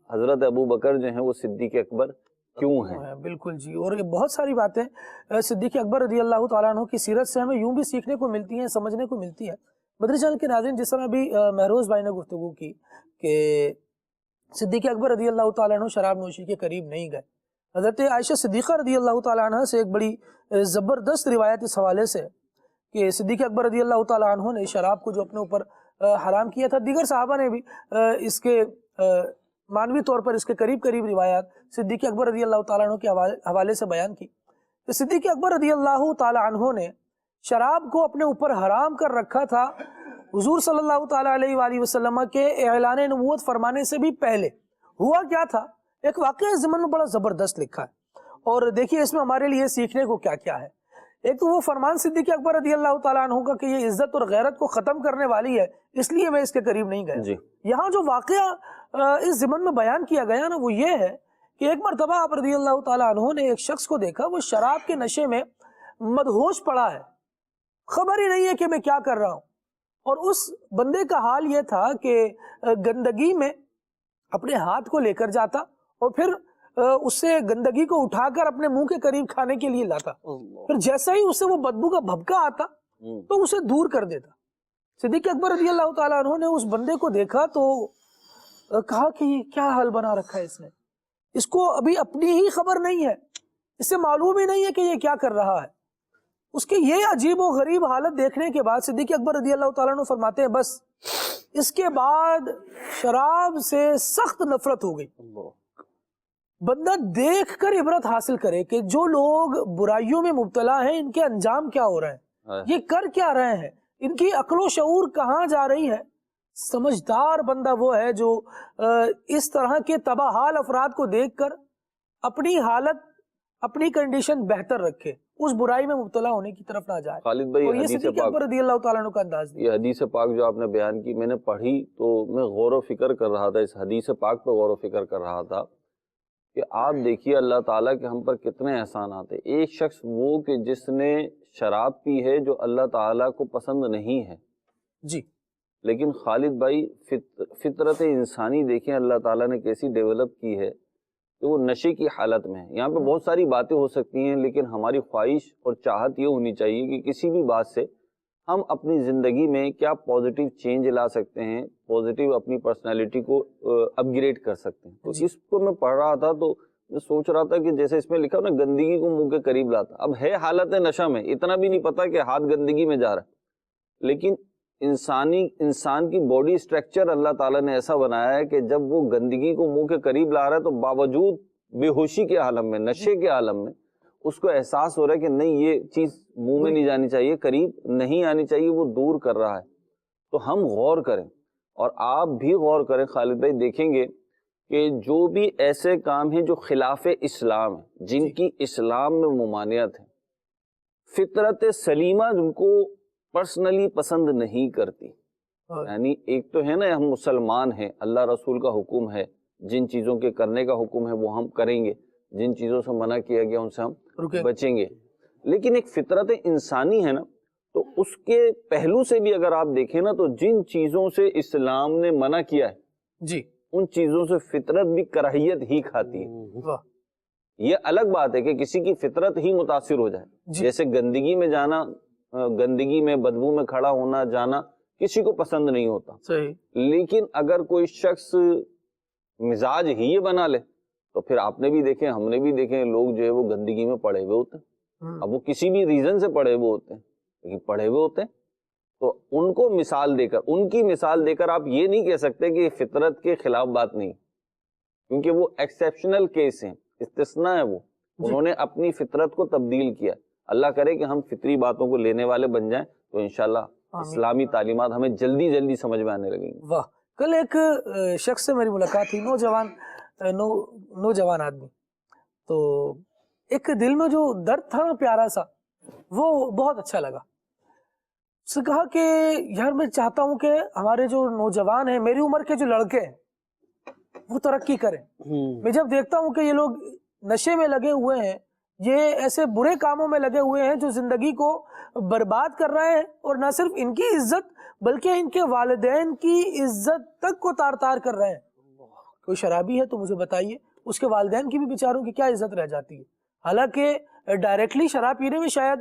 حضرت ابوبکر جو ہیں وہ صدیق اکبر کیوں ہیں. بالکل جی. اور یہ بہت ساری باتیں صدیق اکبر رضی اللہ تعالیٰ عنہ کی سیرت سے ہمیں یوں بھی سیکھنے کو ملتی ہیں، سمجھنے کو ملتی ہے. مدنی چینل کے ناظرین، جس طرح ابھی مہروز بھائی نے گفتگو کی کہ صدیق اکبر رضی اللہ تعالیٰ عنہ شراب نوشی کے قریب نہیں گئے، حضرت عائشہ صدیقہ رضی اللہ تعالیٰ عنہ سے ایک بڑی زبردست روایت اس حوالے سے کہ صدیق اکبر رضی اللہ تعالیٰ عنہ نے شراب کو جو اپنے اوپر حرام کیا تھا، دیگر صحابہ نے بھی اس کے معنوی طور پر اس کے قریب روایات صدیق اکبر رضی اللہ تعالیٰ عنہ کے حوالے سے بیان کی. کہ صدیق اکبر رضی اللہ تعالیٰ عنہ نے شراب کو اپنے اوپر حرام کر رکھا تھا حضور صلی اللہ تعالیٰ علیہ وآلہ وسلم کے اعلان نبوت فرمانے سے بھی پہلے. ہوا کیا تھا، ایک واقعہ ضمن میں بڑا زبردست لکھا ہے، اور دیکھیے اس میں ہمارے لیے سیکھنے کو کیا کیا ہے. ایک تو وہ فرمان صدیق اکبر رضی اللہ تعالیٰ عنہ کا کہ یہ عزت اور غیرت کو ختم کرنے والی ہے، اس لیے میں اس کے قریب نہیں گیا. یہاں جو واقعہ اس ضمن میں بیان کیا گیا نا وہ یہ ہے کہ ایک مرتبہ آپ رضی اللہ تعالیٰ عنہ نے ایک شخص کو دیکھا، وہ شراب کے نشے میں مدہوش پڑا ہے، خبر ہی نہیں ہے کہ میں کیا کر رہا ہوں. اور اس بندے کا حال یہ تھا کہ گندگی میں اپنے ہاتھ کو لے کر جاتا اور پھر اس سے گندگی کو اٹھا کر اپنے منہ کے قریب کھانے کے لیے لاتا. پھر جیسا ہی اس سے وہ بدبو کا بھبکا آتا تو اسے دور کر دیتا. صدیق اکبر رضی اللہ تعالیٰ عنہ نے اس بندے کو دیکھا تو کہا کہ یہ کیا حال بنا رکھا ہے اس نے, اس کو ابھی اپنی ہی خبر نہیں ہے, اس سے معلوم ہی نہیں ہے کہ یہ کیا کر رہا ہے. اس کی یہ عجیب و غریب حالت دیکھنے کے بعد صدیق اکبر رضی اللہ تعالیٰ عنہ فرماتے ہیں بس اس کے بعد شراب سے سخت نفرت ہو گئی. بندہ دیکھ کر عبرت حاصل کرے کہ جو لوگ برائیوں میں مبتلا ہیں ان کے انجام کیا ہو رہے ہیں, یہ کر کیا رہے ہیں, ان کی عقل و شعور کہاں جا رہی ہے. سمجھدار بندہ وہ ہے جو اس طرح کے تباہ حال افراد کو دیکھ کر اپنی حالت, اپنی کنڈیشن بہتر رکھے, اس برائی میں مبتلا ہونے کی طرف نہ جائے. خالد بھائی, اور یہ صدیق اکبر رضی اللہ تعالیٰ عنہ کا انداز دیا. یہ حدیث پاک جو آپ نے بیان کی, میں نے پڑھی تو میں غور و فکر کر رہا تھا, اس حدیث پاک پہ غور و فکر کر رہا تھا کہ آپ دیکھیے اللہ تعالیٰ کے ہم پر کتنے احسانات ہیں. ایک شخص وہ کہ جس نے شراب پی ہے جو اللہ تعالیٰ کو پسند نہیں ہے جی, لیکن خالد بھائی فطرت انسانی دیکھیں اللہ تعالیٰ نے کیسی ڈیولپ کی ہے کہ وہ نشے کی حالت میں ہے. یہاں پہ بہت ساری باتیں ہو سکتی ہیں لیکن ہماری خواہش اور چاہت یہ ہونی چاہیے کہ کسی بھی بات سے ہم اپنی زندگی میں کیا پازیٹیو چینج لا سکتے ہیں, پازیٹیو اپنی پرسنالٹی کو اپ گریڈ کر سکتے ہیں. تو اس کو میں پڑھ رہا تھا تو میں سوچ رہا تھا کہ جیسے اس میں لکھا نا گندگی کو منہ کے قریب لاتا. اب ہے حالت نشہ میں, اتنا بھی نہیں پتا کہ ہاتھ گندگی میں جا رہا ہے, لیکن انسان کی باڈی اسٹرکچر اللہ تعالیٰ نے ایسا بنایا ہے کہ جب وہ گندگی کو منہ کے قریب لا رہا ہے تو باوجود بے ہوشی کے عالم میں, نشے کے عالم میں اس کو احساس ہو رہا ہے کہ نہیں یہ چیز منہ میں نہیں جانی چاہیے, قریب نہیں آنی چاہیے, وہ دور کر رہا ہے. تو ہم غور کریں اور آپ بھی غور کریں خالد بھائی, دیکھیں گے کہ جو بھی ایسے کام ہیں جو خلاف اسلام ہیں, جن کی اسلام میں ممانعت ہے, فطرت سلیمہ ان کو پرسنلی پسند نہیں کرتی. یعنی ایک تو ہے نا ہم مسلمان ہیں, اللہ رسول کا حکم ہے, جن چیزوں کے کرنے کا حکم ہے وہ ہم کریں گے, جن چیزوں سے منع کیا گیا ان سے ہم بچیں گے. لیکن ایک فطرت انسانی ہے نا, تو اس کے پہلو سے بھی اگر آپ دیکھیں نا تو جن چیزوں سے اسلام نے منع کیا ہے جی, ان چیزوں سے فطرت بھی کراہیت ہی کھاتی ہے. یہ الگ بات ہے کہ کسی کی فطرت ہی متاثر ہو جائے, جیسے گندگی میں جانا, گندگی میں بدبو میں کھڑا ہونا جانا کسی کو پسند نہیں ہوتا. صحیح. لیکن اگر کوئی شخص مزاج ہی یہ بنا لے تو پھر آپ نے بھی دیکھیں, ہم نے بھی دیکھیں, لوگ جو ہے وہ گندگی میں پڑے ہوئے ہوتے ہیں. اب وہ کسی بھی ریزن سے پڑے ہوئے ہوتے ہیں, لیکن پڑے ہوئے ہوتے ہیں. تو ان کو مثال دے کر, ان کی مثال دے کر آپ یہ نہیں کہہ سکتے کہ فطرت کے خلاف بات نہیں, کیونکہ وہ ایکسیپشنل کیس ہیں, استثناء ہے. وہ انہوں نے اپنی فطرت کو تبدیل کیا. اللہ کرے کہ ہم فطری باتوں کو لینے والے بن جائیں تو انشاءاللہ اسلامی تعلیمات ہمیں جلدی سمجھ میں آنے لگیں گی. واہ. کل ایک شخص سے میری ملاقات تھی, نوجوان آدمی, تو ایک دل میں جو درد تھا نا پیارا سا, وہ بہت اچھا لگا. اس سے کہا کہ یار میں چاہتا ہوں کہ ہمارے جو نوجوان ہیں, میری عمر کے جو لڑکے ہیں, وہ ترقی کریں. میں جب دیکھتا ہوں کہ یہ لوگ نشے میں لگے ہوئے ہیں, یہ ایسے برے کاموں میں لگے ہوئے ہیں جو زندگی کو برباد کر رہے ہیں, اور نہ صرف ان کی عزت بلکہ ان کے والدین کی عزت تک کو تار تار کر رہے ہیں. کوئی شرابی ہے تو مجھے بتائیے اس کے والدین کی بھی بیچاروں کی کیا عزت رہ جاتی ہے. حالانکہ ڈائریکٹلی شراب پینے میں شاید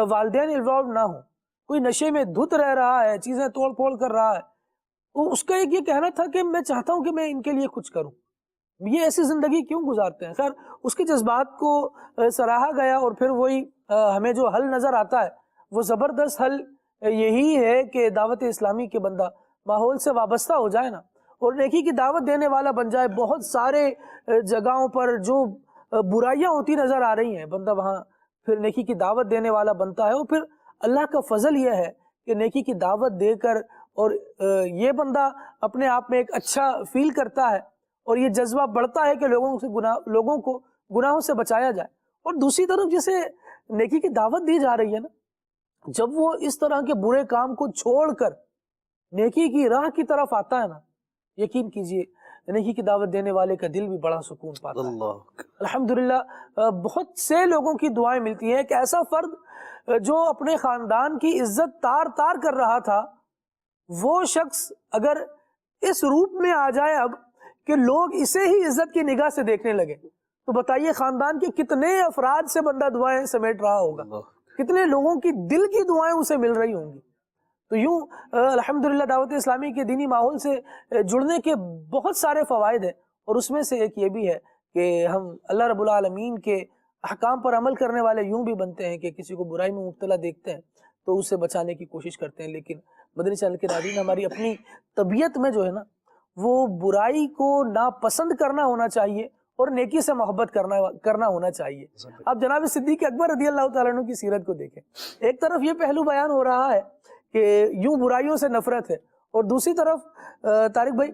والدین انوالو نہ ہوں, کوئی نشے میں دھت رہ رہا ہے, چیزیں توڑ پھوڑ کر رہا ہے, اس کا ایک یہ کہنا تھا کہ میں چاہتا ہوں کہ میں ان کے لیے کچھ کروں, یہ ایسی زندگی کیوں گزارتے ہیں. خیر, اس کے جذبات کو سراہا گیا, اور پھر وہی ہمیں جو حل نظر آتا ہے وہ زبردست حل یہی ہے کہ دعوت اسلامی کے بندہ ماحول سے وابستہ ہو جائے نا, اور نیکی کی دعوت دینے والا بن جائے. بہت سارے جگہوں پر جو برائیاں ہوتی نظر آ رہی ہیں, بندہ وہاں پھر نیکی کی دعوت دینے والا بنتا ہے, اور پھر اللہ کا فضل یہ ہے کہ نیکی کی دعوت دے کر اور یہ بندہ اپنے آپ میں ایک اچھا فیل کرتا ہے, اور یہ جذبہ بڑھتا ہے کہ لوگوں کو گناہوں سے بچایا جائے. اور دوسری طرف جسے نیکی کی دعوت دی جا رہی ہے نا, جب وہ اس طرح کے برے کام کو چھوڑ کر نیکی کی راہ کی طرف آتا ہے نا, یقین کیجئے نیکی کی دعوت دینے والے کا دل بھی بڑا سکون پاتا ہے. الحمدللہ بہت سے لوگوں کی دعائیں ملتی ہیں. ایک ایسا فرد جو اپنے خاندان کی عزت تار تار کر رہا تھا, وہ شخص اگر اس روپ میں آ جائے اب کہ لوگ اسے ہی عزت کی نگاہ سے دیکھنے لگے، تو بتائیے خاندان کے کتنے افراد سے بندہ دعائیں سمیٹ رہا ہوگا، کتنے لوگوں کی دل کی دعائیں اسے مل رہی ہوں گی۔ تو یوں الحمدللہ دعوت اسلامی کے دینی ماحول سے جڑنے کے بہت سارے فوائد ہیں، اور اس میں سے ایک یہ بھی ہے کہ ہم اللہ رب العالمین کے احکام پر عمل کرنے والے یوں بھی بنتے ہیں کہ کسی کو برائی میں مبتلا دیکھتے ہیں تو اسے بچانے کی کوشش کرتے ہیں، لیکن مدنی چینل کے ناظرین ہماری اپنی طبیعت میں جو ہے نا وہ برائی کو ناپسند کرنا ہونا چاہیے اور نیکی سے محبت کرنا ہونا چاہیے۔ اب جناب صدیق اکبر رضی اللہ تعالیٰ عنہ کی سیرت کو دیکھیں، ایک طرف یہ پہلو بیان ہو رہا ہے کہ یوں برائیوں سے نفرت ہے، اور دوسری طرف طارق بھائی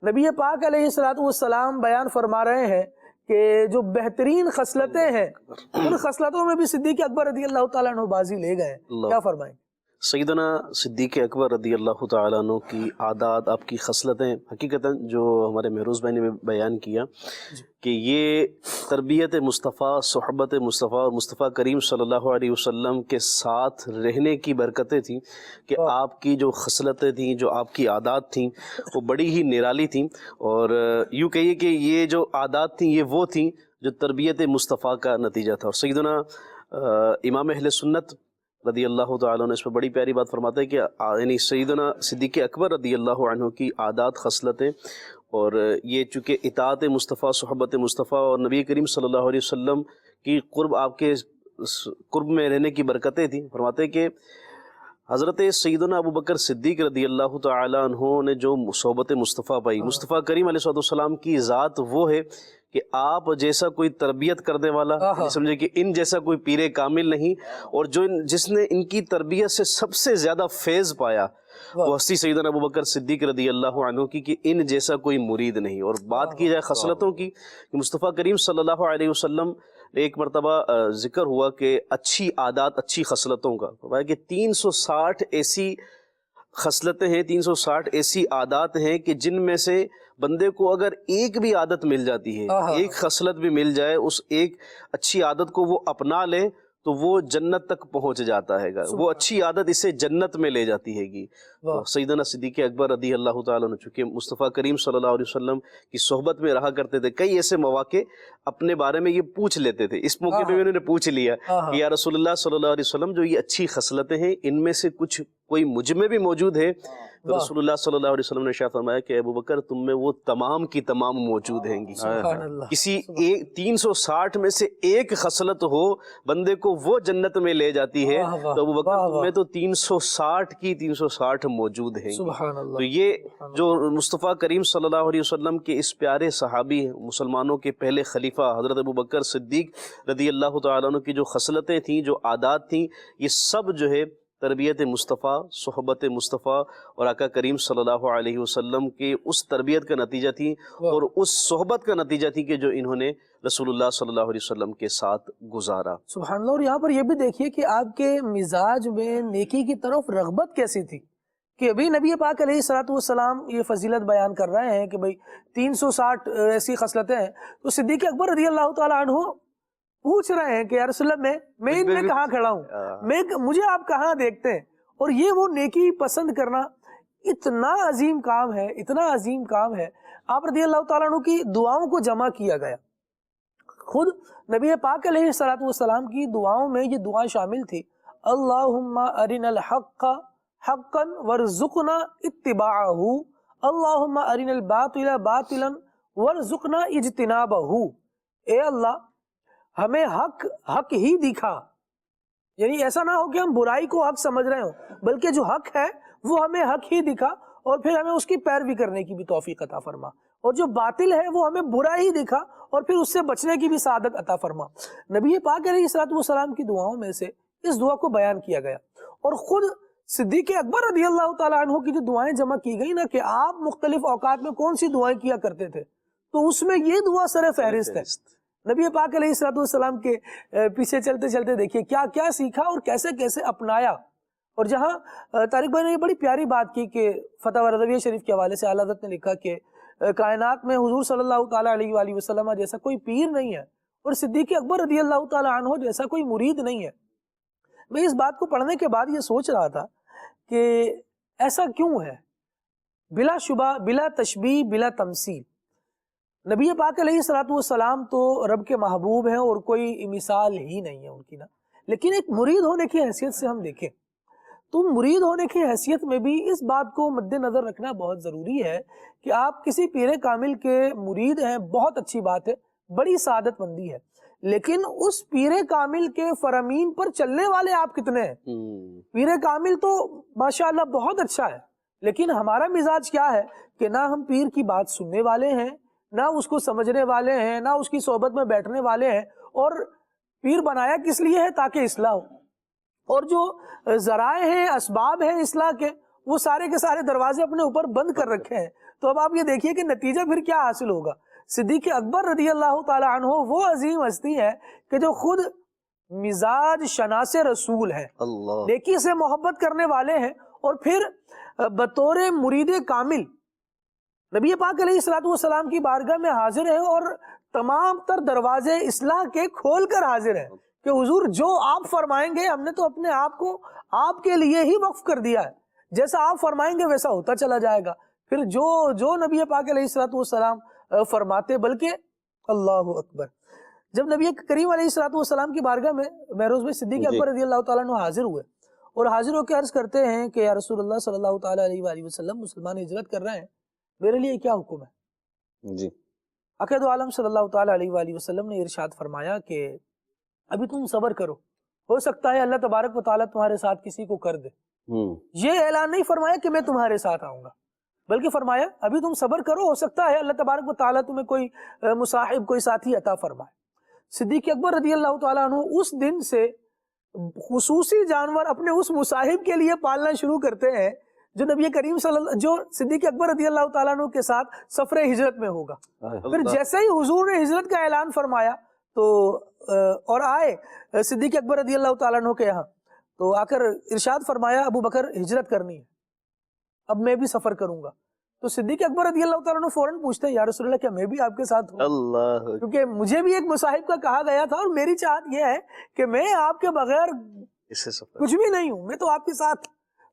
نبی پاک علیہ الصلوۃ والسلام بیان فرما رہے ہیں کہ جو بہترین خصلتیں ہیں ان خصلتوں میں بھی صدیق اکبر رضی اللہ تعالیٰ عنہ بازی لے گئے ہیں، کیا فرمائیں؟ سیدنا صدیق اکبر رضی اللہ تعالیٰ عنہ کی عادات، آپ کی خصلتیں، حقیقتاً جو ہمارے مہروز بھائی نے بیان کیا کہ یہ تربیت مصطفیٰ، صحبت مصطفیٰ اور مصطفیٰ کریم صلی اللہ علیہ وسلم کے ساتھ رہنے کی برکتیں تھیں کہ آپ کی جو خصلتیں تھیں، جو آپ کی عادات تھیں وہ بڑی ہی نرالی تھیں، اور یوں کہیے کہ یہ جو عادات تھیں یہ وہ تھیں جو تربیت مصطفیٰ کا نتیجہ تھا۔ اور سیدنا امام اہل سنت رضی اللہ تعالیٰ عنہ اس پہ بڑی پیاری بات فرماتے ہیں کہ یعنی سیدنا صدیق اکبر رضی اللہ عنہ کی عادات، خصلتیں، اور یہ چونکہ اطاعت مصطفیٰ، صحبت مصطفیٰ اور نبی کریم صلی اللہ علیہ وسلم کی قرب، آپ کے قرب میں رہنے کی برکتیں تھیں۔ فرماتے ہیں کہ حضرت سیدنا ابو بکر صدیق رضی اللہ تعالیٰ عنہ نے جو صحبت مصطفیٰ پائی، مصطفیٰ کریم علیہ السلام کی ذات وہ ہے کہ آپ جیسا کوئی تربیت کرنے والا، سمجھے کہ ان جیسا کوئی پیر کامل نہیں، اور جس نے ان کی تربیت سے سب سے زیادہ فیض پایا وہ ہستی سیدنا ابو بکر صدیق رضی اللہ عنہ کی، کہ ان جیسا کوئی مرید نہیں۔ اور بات کی جائے خصلتوں کی، کہ مصطفیٰ کریم صلی اللہ علیہ وسلم ایک مرتبہ ذکر ہوا کہ اچھی عادات، اچھی خصلتوں کا، فرمایا کہ 360 ایسی خصلتیں ہیں، 360 ایسی عادات ہیں کہ جن میں سے بندے کو اگر ایک بھی عادت مل جاتی ہے، ایک خصلت بھی مل جائے، اس ایک اچھی عادت کو وہ اپنا لے تو وہ جنت تک پہنچ جاتا ہے گا، وہ اچھی عادت اسے جنت میں لے جاتی ہے گی۔ سیدنا صدیق اکبر رضی اللہ تعالیٰ عنہ چونکہ مصطفیٰ کریم صلی اللہ علیہ وسلم کی صحبت میں رہا کرتے تھے، کئی ایسے مواقع اپنے بارے میں یہ پوچھ لیتے تھے، اس موقع پہ انہوں نے پوچھ لیا کہ یا رسول اللہ صلی اللہ علیہ وسلم جو یہ اچھی خصلتیں ہیں ان میں سے کچھ کوئی مجھ میں بھی موجود ہے؟ تو رسول اللہ صلی اللہ علیہ وسلم نے ارشاد فرمایا کہ ابو بکر تم میں وہ تمام کی تمام موجود ہیں گی۔ کسی 360 میں سے ایک خصلت ہو بندے کو وہ جنت میں لے جاتی ہے، تو ابو بکر تم میں تو 360 کی 360 موجود ہیں گی۔ تو یہ جو مصطفیٰ کریم صلی اللہ علیہ وسلم کے اس پیارے صحابی، مسلمانوں کے پہلے خلیفہ حضرت ابو بکر صدیق رضی اللہ تعالیٰ عنہ کی جو خصلتیں تھیں، جو عادات تھیں، یہ سب جو ہے تربیت مصطفیٰ، صحبت مصطفیٰ اور آقا کریم صلی اللہ علیہ وسلم کے اس تربیت کا نتیجہ تھی، اور اس صحبت کا نتیجہ تھی کہ جو انہوں نے رسول اللہ صلی اللہ علیہ وسلم کے ساتھ گزارا۔ سبحان اللہ۔ اور یہاں پر یہ بھی دیکھیے کہ آپ کے مزاج میں نیکی کی طرف رغبت کیسی تھی، کہ ابھی نبی پاک علیہ الصلوۃ والسلام یہ فضیلت بیان کر رہے ہیں کہ بھئی 360 ایسی خصلتیں ہیں، تو صدیق اکبر رضی اللہ تعالیٰ عنہ پوچھ رہے ہیں کہ یا رسول اللہ میں ان میں کہاں کھڑا ہوں، مجھے آپ کہاں دیکھتے ہیں؟ اور یہ وہ نیکی پسند کرنا اتنا عظیم کام ہے، اتنا عظیم کام ہے۔ آپ رضی اللہ تعالیٰ عنہ کی دعاؤں کو جمع کیا گیا، خود نبی پاک علیہ الصلوۃ والسلام کی دعاؤں میں یہ دعا شامل تھی، اللہم ارنا الحق حقا وارزقنا اتباعہ، اللہم ارنا الباطل باطلا وارزقنا اجتنابہ۔ اے اللہ ہمیں حق ہی دکھا، یعنی ایسا نہ ہو کہ ہم برائی کو حق سمجھ رہے ہوں، بلکہ جو حق ہے وہ ہمیں حق ہی دکھا، اور پھر ہمیں اس کی پیروی کرنے کی بھی توفیق عطا فرما، اور جو باطل ہے وہ ہمیں برا ہی دکھا اور پھر اس سے بچنے کی بھی سعادت عطا فرما۔ نبی پاک علیہ الصلوۃ والسلام کی دعاؤں میں سے اس دعا کو بیان کیا گیا، اور خود صدیق اکبر رضی اللہ تعالیٰ عنہ کی جو دعائیں جمع کی گئی نا کہ آپ مختلف اوقات میں کون سی دعائیں کیا کرتے تھے، تو اس میں یہ دعا سر فہرست ہے۔ نبی پاک علیہ الصلوۃ والسلام کے پیچھے چلتے چلتے دیکھیے کیا کیا سیکھا اور کیسے کیسے اپنایا۔ اور جہاں طارق بھائی نے یہ بڑی پیاری بات کی کہ فتح رضویہ شریف کے حوالے سے اعلیٰ حضرت نے لکھا کہ کائنات میں حضور صلی اللہ تعالیٰ علیہ وآلہ وسلم جیسا کوئی پیر نہیں ہے، اور صدیق اکبر رضی اللہ تعالیٰ عنہ جیسا کوئی مرید نہیں ہے۔ میں اس بات کو پڑھنے کے بعد یہ سوچ رہا تھا کہ ایسا کیوں ہے؟ بلا شبہ، بلا تشبیہ، بلا تمثیل، نبی پاک علیہ الصلوۃ والسلام تو رب کے محبوب ہیں اور کوئی مثال ہی نہیں ہے ان کی نا، لیکن ایک مرید ہونے کی حیثیت سے ہم دیکھیں تو مرید ہونے کی حیثیت میں بھی اس بات کو مد نظر رکھنا بہت ضروری ہے کہ آپ کسی پیر کامل کے مرید ہیں، بہت اچھی بات ہے، بڑی سعادت مندی ہے، لیکن اس پیر کامل کے فرامین پر چلنے والے آپ کتنے ہیں؟ پیر کامل تو ماشاءاللہ بہت اچھا ہے، لیکن ہمارا مزاج کیا ہے کہ نہ ہم پیر کی بات سننے والے ہیں، نہ اس کو سمجھنے والے ہیں، نہ اس کی صحبت میں بیٹھنے والے ہیں، اور پیر بنایا کس لیے ہے؟ تاکہ اصلاح ہو، اور جو ذرائع ہیں، اسباب ہیں اصلاح کے، وہ سارے کے سارے دروازے اپنے اوپر بند کر رکھے ہیں۔ تو اب آپ یہ دیکھیے کہ نتیجہ پھر کیا حاصل ہوگا۔ صدیق اکبر رضی اللہ تعالی عنہ وہ عظیم ہستی ہے کہ جو خود مزاج شناس رسول ہیں، اللہ، نیکی سے محبت کرنے والے ہیں، اور پھر بطور مرید کامل نبی پاک علیہ الصلوۃ والسلام کی بارگاہ میں حاضر ہیں اور تمام تر دروازے اصلاح کے کھول کر حاضر ہیں کہ حضور جو آپ فرمائیں گے ہم نے تو اپنے آپ کو آپ کے لیے ہی وقف کر دیا ہے، جیسا آپ فرمائیں گے ویسا ہوتا چلا جائے گا، پھر جو نبی پاک علیہ الصلوۃ والسلام فرماتے، بلکہ اللہ اکبر جب نبی کریم علیہ الصلوۃ والسلام کی بارگاہ میں مہروز بھائی صدیق اکبر رضی اللہ تعالیٰ عنہ حاضر ہوئے اور حاضر ہو کے عرض کرتے ہیں کہ یا رسول اللہ صلی اللہ تعالیٰ علیہ وآلہ وسلم، مسلمان ہجرت کر رہے ہیں، میرے لیے کیا حکم ہے؟ جی عقید عالم صلی اللہ تعالیٰ علیہ وآلہ وسلم نے ارشاد فرمایا کہ ابھی تم صبر کرو، ہو سکتا ہے اللہ تبارک و تعالیٰ تمہارے ساتھ کسی کو کر دے۔ یہ اعلان نہیں فرمایا کہ میں تمہارے ساتھ آؤں گا، بلکہ فرمایا ابھی تم صبر کرو، ہو سکتا ہے اللہ تبارک و تعالیٰ تمہیں کوئی مصاحب، کوئی ساتھی عطا فرمائے۔ صدیق اکبر رضی اللہ تعالیٰ عنہ اس دن سے خصوصی جانور اپنے اس مصاحب کے لیے پالنا شروع کرتے ہیں جو نبی کریم جو صدیق اکبر رضی اللہ تعالیٰ عنہ کے ساتھ سفر ہجرت میں ہوگا۔ پھر جیسے ہی حضور نے ہجرت کا اعلان فرمایا تو اور آئے صدیق اکبر رضی اللہ تعالیٰ عنہ کے یہاں، تو آ کر ارشاد فرمایا ابو بکر ہجرت کرنی ہے، اب میں بھی سفر کروں گا۔ تو صدیق اکبر رضی اللہ تعالیٰ عنہ فوراً پوچھتے ہیں یا رسول اللہ کیا میں بھی آپ کے ساتھ ہوں؟ اللہ، کیونکہ مجھے بھی ایک مصاحب کا کہا گیا تھا اور میری چاہت یہ ہے کہ میں آپ کے بغیر اسے سفر کچھ بھی نہیں ہوں، میں تو آپ کے ساتھ۔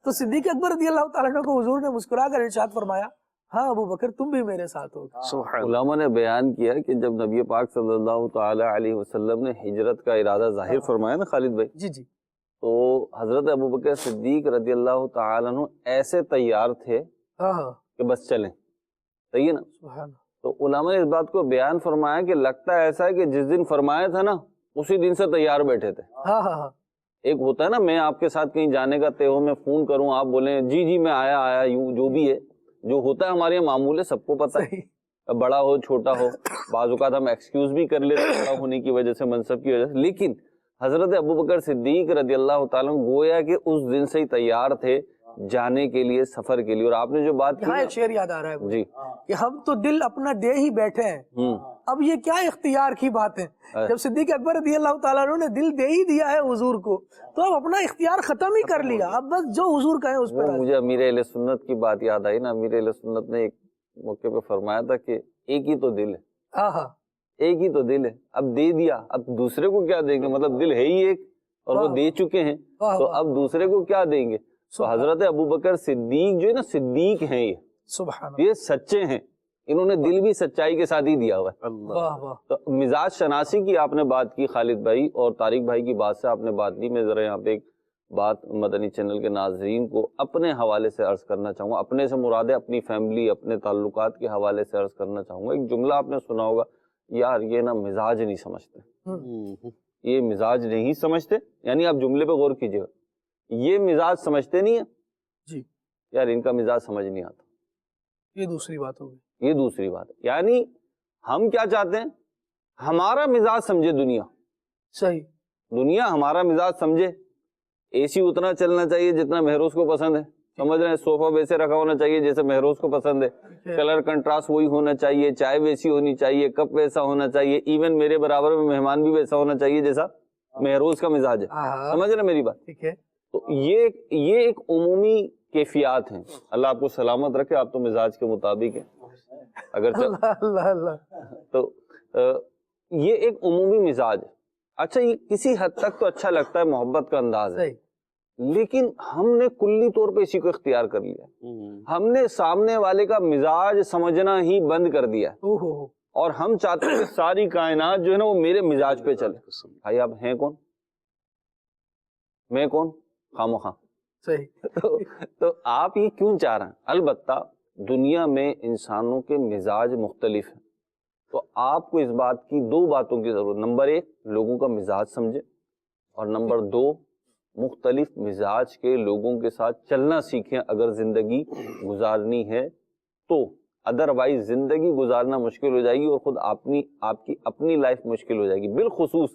تو صدیق اکبر رضی اللہ تعالیٰ عنہ کو حضور نے مسکرا کر ارشاد فرمایا ہاں ابو بکر تم بھی میرے ساتھ ہو۔ سبحان اللہ۔ علماء نے بیان کیا کہ جب نبی پاک صلی اللہ تعالی علیہ وسلم نے ہجرت کا ارادہ ظاہر فرمایا نا خالد بھائی، جی جی تو حضرت ابو بکر صدیق رضی اللہ تعالی عنہ ایسے تیار تھے ہاں کہ بس چلیں، صحیح ہے نا؟ سبحان اللہ۔ تو علماء نے اس بات کو بیان فرمایا کہ لگتا ہے ایسا ہے کہ جس دن فرمایا تھا نا اسی دن سے تیار بیٹھے تھے۔ ہاں ہاں ہاں ایک ہوتا ہے نا میں آپ کے ساتھ کہیں جانے کا طے ہو، میں فون کروں آپ بولیں جی جی میں آیا یوں جو بھی ہے، جو ہوتا ہے ہمارے یہاں معمول ہے، سب کو پتہ ہے، اب بڑا ہو چھوٹا ہو، بعض اوقات ہم ایکسکیوز بھی کر لیتے ہیں بڑا ہونے کی وجہ سے، منصب کی وجہ سے، لیکن حضرت ابو بکر صدیق رضی اللہ تعالیٰ عنہ گویا کہ اس دن سے ہی تیار تھے جانے کے لیے، سفر کے لیے۔ اور آپ نے جو بات کی یہاں ایک شعر یاد آ رہا ہے مجھے جی کہ ہم تو دل اپنا دے ہی بیٹھے ہیں، اب یہ کیا اختیار کی بات ہے؟ جب صدیق اکبر رضی اللہ تعالیٰ عنہ نے دل دے ہی دیا ہے حضور کو تو اب اپنا اختیار ختم ہی کر لیا، اب بس جو حضور کہیں اس پر۔ مجھے امیر اہل سنت کی بات یاد آئی نا، امیر اہل سنت نے ایک موقع پہ فرمایا تھا کہ ایک ہی تو دل ہے، ہاں ہاں ایک ہی تو دل ہے، اب دے دیا، اب دوسرے کو کیا دیں گے؟ مطلب دل ہے ہی ایک اور وہ دے چکے ہیں تو اب دوسرے کو کیا دیں گے؟ تو حضرت ابو بکر صدیق جو ہے نا، صدیق ہیں، سبحان یہ سچے ہیں، انہوں نے دل بھی سچائی کے ساتھ ہی دیا ہوا ہے۔ اللہ، واہ واہ، تو مزاج شناسی کی آپ نے بات کی خالد بھائی، اور طارق بھائی کی بات سے آپ نے بات دی، میں ذرا یہاں پہ ایک بات مدنی چینل کے ناظرین کو اپنے حوالے سے عرض کرنا چاہوں گا، اپنے سے مراد ہے اپنی فیملی، اپنے تعلقات کے حوالے سے عرض کرنا چاہوں گا۔ ایک جملہ آپ نے سنا ہوگا، یار یہ نا مزاج نہیں سمجھتے، یہ مزاج نہیں سمجھتے، یعنی آپ جملے پہ غور کیجیے گا، یہ مزاج سمجھتے نہیں ہیں جی یار، ان کا مزاج سمجھ نہیں آتا، یہ دوسری بات ہوگی۔ یہ دوسری بات ہے۔ یعنی ہم کیا چاہتے ہیں؟ ہمارا مزاج سمجھے دنیا، صحیح، دنیا ہمارا مزاج سمجھے، اے سی اتنا چلنا چاہیے جتنا مہروز کو پسند ہے، سمجھ رہے ہیں، صوفہ ویسے رکھا ہونا چاہیے جیسے مہروز کو پسند ہے، کلر کنٹراسٹ وہی ہونا چاہیے، چائے ویسی ہونی چاہیے، کپ ویسا ہونا چاہیے، ایون میرے برابر میں مہمان بھی ویسا ہونا چاہیے جیسا مہروز کا مزاج ہے، سمجھ رہے ہیں میری بات؟ ٹھیک ہے، تو یہ ایک عمومی کیفیات ہیں۔ اللہ آپ کو سلامت رکھے، آپ تو مزاج کے مطابق ہیں، اگر اللہ اللہ، تو یہ ایک عمومی مزاج ہے۔ اچھا، یہ کسی حد تک تو اچھا لگتا ہے، محبت کا انداز ہے، صحیح، لیکن ہم نے کلی طور پہ اسی کو اختیار کر لیا، ہم نے سامنے والے کا مزاج سمجھنا ہی بند کر دیا ہے۔ اور ہم چاہتے ہیں کہ ساری کائنات جو ہے نا وہ میرے مزاج پہ چلے. بھائی آپ ہیں کون؟ میں کون؟ خامخواہ. صحیح. تو آپ یہ کیوں چاہ رہے ہیں؟ البتہ دنیا میں انسانوں کے مزاج مختلف ہیں، تو آپ کو اس بات کی دو باتوں کی ضرورت. نمبر ایک، لوگوں کا مزاج سمجھے، اور نمبر دو، مختلف مزاج کے لوگوں کے ساتھ چلنا سیکھیں اگر زندگی گزارنی ہے تو. ادروائز زندگی گزارنا مشکل ہو جائے گی اور خود آپ کی اپنی لائف مشکل ہو جائے گی. بالخصوص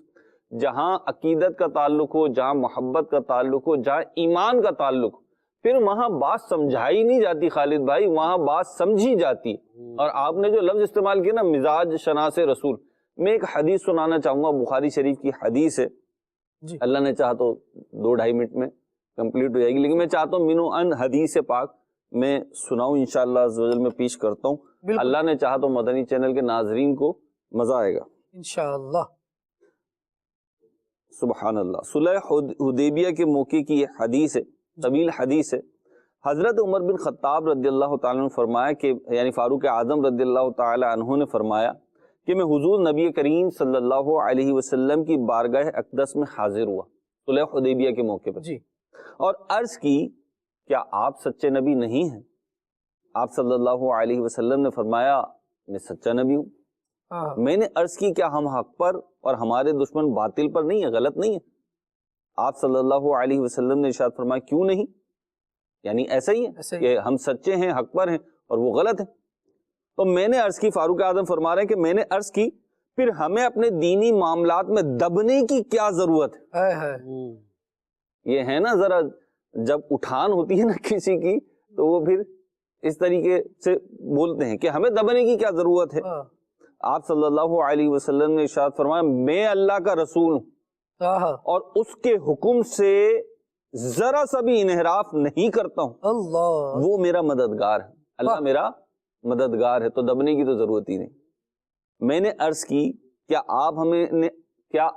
جہاں عقیدت کا تعلق ہو، جہاں محبت کا تعلق ہو، جہاں ایمان کا تعلق ہو، پھر وہاں بات سمجھائی نہیں جاتی خالد بھائی، وہاں بات سمجھی جاتی. اور آپ نے جو لفظ استعمال کیا نا مزاج شناس رسول، میں ایک حدیث سنانا چاہوں گا، بخاری شریف کی حدیث ہے. اللہ نے چاہا تو 2-2.5 منٹ میں کمپلیٹ ہو جائے گی، لیکن میں چاہتا ہوں منو ان حدیث پاک میں سناؤں انشاءاللہ عز و جل. میں پیش کرتا ہوں. اللہ نے چاہا تو مدنی چینل کے ناظرین کو مزہ آئے گا انشاءاللہ. سبحان اللہ. صلح حدیبیہ کے موقع کی یہ حدیث ہے، طویل حدیث ہے. حضرت عمر بن خطاب رضی اللہ تعالیٰ عنہ فرمایا کہ یعنی فاروق اعظم رضی اللہ تعالیٰ عنہ نے فرمایا کہ میں حضور نبی کریم صلی اللہ علیہ وسلم کی بارگاہ اقدس میں حاضر ہوا صلح حدیبیہ کے موقع پر، اور عرض کی کیا آپ سچے نبی نہیں ہیں؟ آپ صلی اللہ علیہ وسلم نے فرمایا میں سچا نبی ہوں. میں نے عرض کی کیا ہم حق پر اور ہمارے دشمن باطل پر نہیں ہے، غلط نہیں ہے؟ آپ صلی اللہ علیہ وسلم نے ارشاد فرمایا کیوں نہیں، یعنی ایسا ہی ہے کہ ہم سچے ہیں، حق پر ہیں اور وہ غلط ہیں. تو میں نے عرض کی، فاروق اعظم فرما رہے ہیں کہ میں نے عرض کی پھر ہمیں اپنے دینی معاملات میں دبنے کی کیا ضرورت ہے؟ یہ ہے نا ذرا جب اٹھان ہوتی ہے نا کسی کی تو وہ پھر اس طریقے سے بولتے ہیں کہ ہمیں دبنے کی کیا ضرورت ہے. آپ صلی اللہ علیہ وسلم نے ارشاد فرمایا میں اللہ کا رسول ہوں اور اس کے حکم سے ذرا سا بھی انحراف نہیں کرتا ہوں. اللہ، وہ میرا مددگار ہے، اللہ میرا مددگار ہے، تو دبنے کی تو ضرورت ہی نہیں. میں نے عرض کی کیا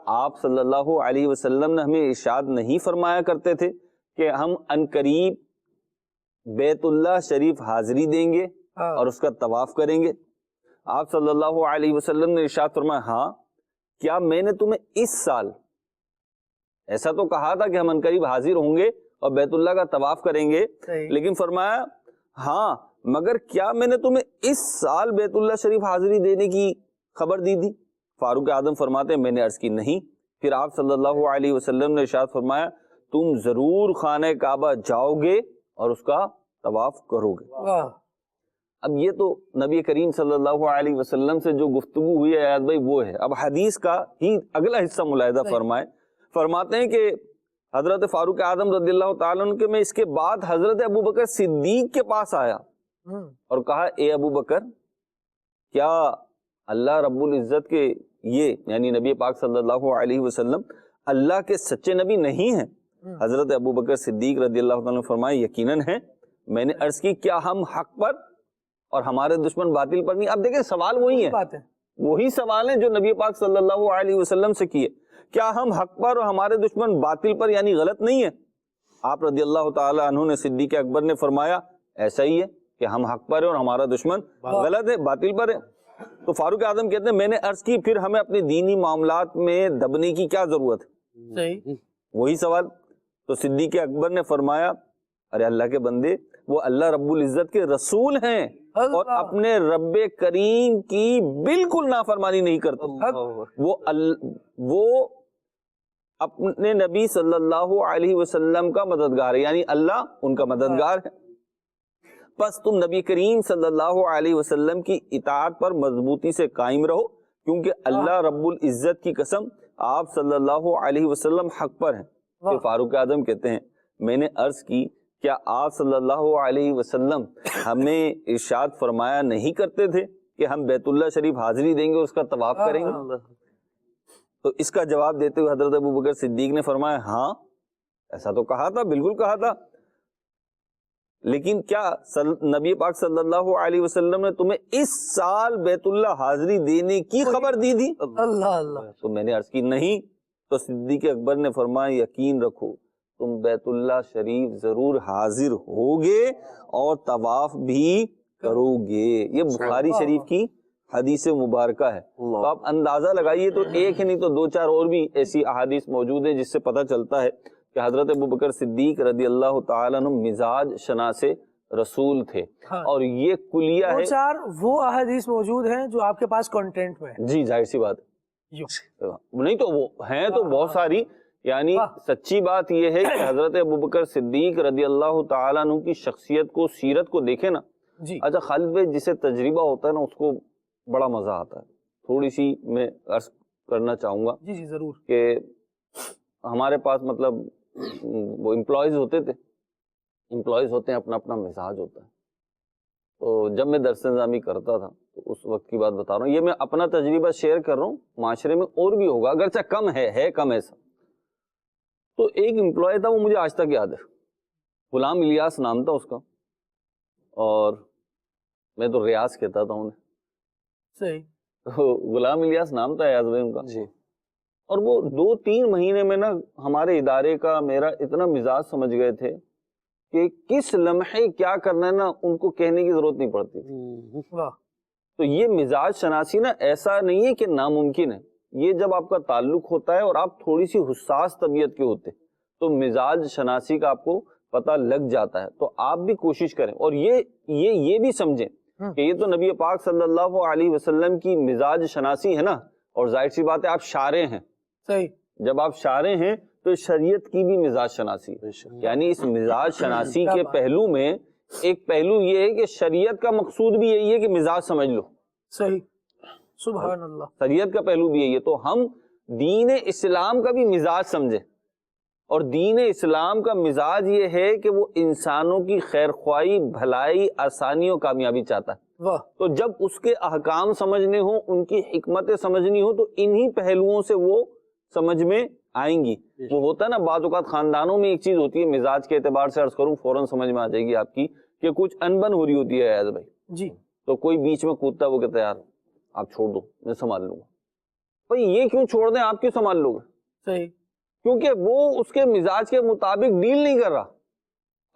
آپ صلی اللہ علیہ وسلم نے ہمیں ارشاد نہیں فرمایا کرتے تھے کہ ہم عنقریب بیت اللہ شریف حاضری دیں گے اور اس کا طواف کریں گے؟ آپ صلی اللہ علیہ وسلم نے ارشاد فرمایا ہاں. کیا میں نے تمہیں اس سال ایسا تو کہا تھا کہ ہم عنقریب حاضر ہوں گے اور بیت اللہ کا طواف کریں گے، لیکن فرمایا ہاں مگر کیا میں نے تمہیں اس سال بیت اللہ شریف حاضری دینے کی خبر دی تھی؟ فاروق اعظم فرماتے ہیں میں نے عرض کی نہیں. پھر آپ صلی اللہ علیہ وسلم نے ارشاد فرمایا تم ضرور خانہ کعبہ جاؤ گے اور اس کا طواف کرو گے. اب یہ تو نبی کریم صلی اللہ علیہ وسلم سے جو گفتگو ہوئی ہے ایاز بھائی وہ ہے. اب حدیث کا ہی اگلا حصہ ملاحظہ فرمائے. فرماتے ہیں کہ حضرت فاروق اعظم رضی اللہ تعالیٰ عنہ کے میں اس کے بعد حضرت ابو بکر صدیق کے پاس آیا اور کہا اے ابو بکر کیا اللہ رب العزت کے یہ یعنی نبی پاک صلی اللہ علیہ وسلم اللہ کے سچے نبی نہیں ہیں؟ حضرت ابو بکر صدیق رضی اللہ تعالیٰ عنہ فرمائے یقیناً ہیں. میں نے عرض کی کیا ہم حق پر اور ہمارے دشمن باطل پر نہیں؟ اب دیکھیں سوال وہی ہے، وہی سوال ہیں جو نبی پاک صلی اللہ علیہ وسلم سے کیے. کیا ہم حق پر اور ہمارے دشمن باطل پر یعنی غلط نہیں ہے؟ آپ رضی اللہ تعالی عنہ نے صدیق اکبر نے فرمایا ایسا ہی ہے کہ ہم حق پر ہیں اور ہمارا دشمن غلط ہے، باطل پر ہے. تو فاروق اعظم کہتے ہیں میں نے عرض کی پھر ہمیں اپنے دینی معاملات میں دبنے کی کیا ضرورت ہے؟ وہی سوال. تو صدیق اکبر نے فرمایا ارے اللہ کے بندے وہ اللہ رب العزت کے رسول ہیں اور اپنے رب کریم کی بالکل نافرمانی نہیں کرتے. وہ اپنے نبی صلی اللہ علیہ وسلم کا مددگار ہے، یعنی اللہ ان کا مددگار ہے. بس تم نبی کریم صلی اللہ علیہ وسلم کی اطاعت پر مضبوطی سے قائم رہو کیونکہ اللہ رب العزت کی قسم آپ صلی اللہ علیہ وسلم حق پر ہیں. پھر فاروق اعظم کہتے ہیں میں نے عرض کی کیا آپ صلی اللہ علیہ وسلم ہمیں ارشاد فرمایا نہیں کرتے تھے کہ ہم بیت اللہ شریف حاضری دیں گے اس کا طواف کریں گے؟ تو اس کا جواب دیتے ہوئے حضرت ابو بکر صدیق نے فرمایا ہاں ایسا تو کہا تھا، بالکل کہا تھا، لیکن کیا نبی پاک صلی اللہ علیہ وسلم نے تمہیں اس سال بیت اللہ حاضری دینے کی خبر دی تھی؟ اللہ اللہ. تو میں نے عرض کی نہیں. تو صدیق اکبر نے فرمایا یقین رکھو تم بیت اللہ شریف ضرور حاضر ہوگے اور طواف بھی کرو گے. یہ بخاری شریف کی حدیث مبارکہ ہے. تو آپ اندازہ لگائیے تو ایک ہی نہیں تو دو چار اور بھی ایسی احادیث موجود ہیں جس سے پتہ چلتا ہے کہ حضرت ابوبکر صدیق رضی اللہ تعالیٰ عنہ مزاج شناس رسول تھے. اور یہ کلیہ ہے. دو چار وہ احادیث موجود ہیں جو آپ کے پاس کنٹینٹ میں ہے. جی ظاہر سی بات ہے. نہیں تو وہ ہیں تو بہت ساری. یعنی سچی بات یہ ہے کہ حضرت ابوبکر صدیق رضی اللہ تعالیٰ عنہ کی شخصیت کو سیرت کو دیکھیں نا. اچھا خالد بھائی جسے تجربہ ہوتا ہے نا اس کو بڑا مزہ آتا ہے. تھوڑی سی میں عرض کرنا چاہوں گا. جی ضرور. کہ ہمارے پاس مطلب وہ امپلائیز ہوتے تھے. امپلائیز ہوتے ہیں اپنا اپنا مزاج ہوتا ہے. تو جب میں درس نظامی کرتا تھا تو اس وقت کی بات بتا رہا ہوں. یہ میں اپنا تجربہ شیئر کر رہا ہوں. معاشرے میں اور بھی ہوگا اگرچہ کم ہے کم ایسا. تو ایک امپلائی تھا وہ مجھے آج تک یاد ہے. غلام الیاس نام تھا اس کا. اور میں تو ریاض کہتا تھا انہیں. صحیح. تو غلام الیاس نام تھا ایاز بھائی ان کا. جی. اور وہ 2-3 مہینے میں نا ہمارے ادارے کا میرا اتنا مزاج سمجھ گئے تھے کہ کس لمحے کیا کرنا ہے نا ان کو کہنے کی ضرورت نہیں پڑتی تھی. تو یہ مزاج شناسی نا ایسا نہیں ہے کہ ناممکن ہے. یہ جب آپ کا تعلق ہوتا ہے اور آپ تھوڑی سی حساس طبیعت کے ہوتے تو مزاج شناسی کا آپ کو پتہ لگ جاتا ہے. تو آپ بھی کوشش کریں اور یہ بھی سمجھیں کہ یہ تو نبی پاک صلی اللہ علیہ وسلم کی مزاج شناسی ہے نا. اور ظاہر سی بات ہے آپ شارع ہیں. صحیح. جب آپ شارع ہیں تو شریعت کی بھی مزاج شناسی ہے. یعنی اس مزاج شناسی کے پہلو میں ایک پہلو یہ ہے کہ شریعت کا مقصود بھی یہی ہے کہ مزاج سمجھ لو. صحیح. سبحان اللہ. شریعت کا پہلو بھی یہی ہے. تو ہم دین اسلام کا بھی مزاج سمجھیں. اور دین اسلام کا مزاج یہ ہے کہ وہ انسانوں کی خیر خواہی بھلائی آسانی اور کامیابی چاہتا ہے. تو جب اس کے احکام سمجھنے ہوں ان کی حکمتیں سمجھنی ہوں تو انہی پہلوؤں سے وہ سمجھ میں آئیں گی. وہ ہوتا ہے نا بعض اوقات خاندانوں میں ایک چیز ہوتی ہے مزاج کے اعتبار سے عرض کروں فوراً سمجھ میں آ جائے گی آپ کی کہ کچھ انبن ہو رہی ہوتی ہے ایاز بھائی. جی. تو کوئی بیچ میں کودتا ہے وہ کہتا ہے یار آپ چھوڑ دو میں سنبھال لوں گا. بھائی یہ کیوں چھوڑ دیں آپ کیوں سنبھال لو گے. صحیح. کیونکہ وہ اس کے مزاج کے مطابق ڈیل نہیں کر رہا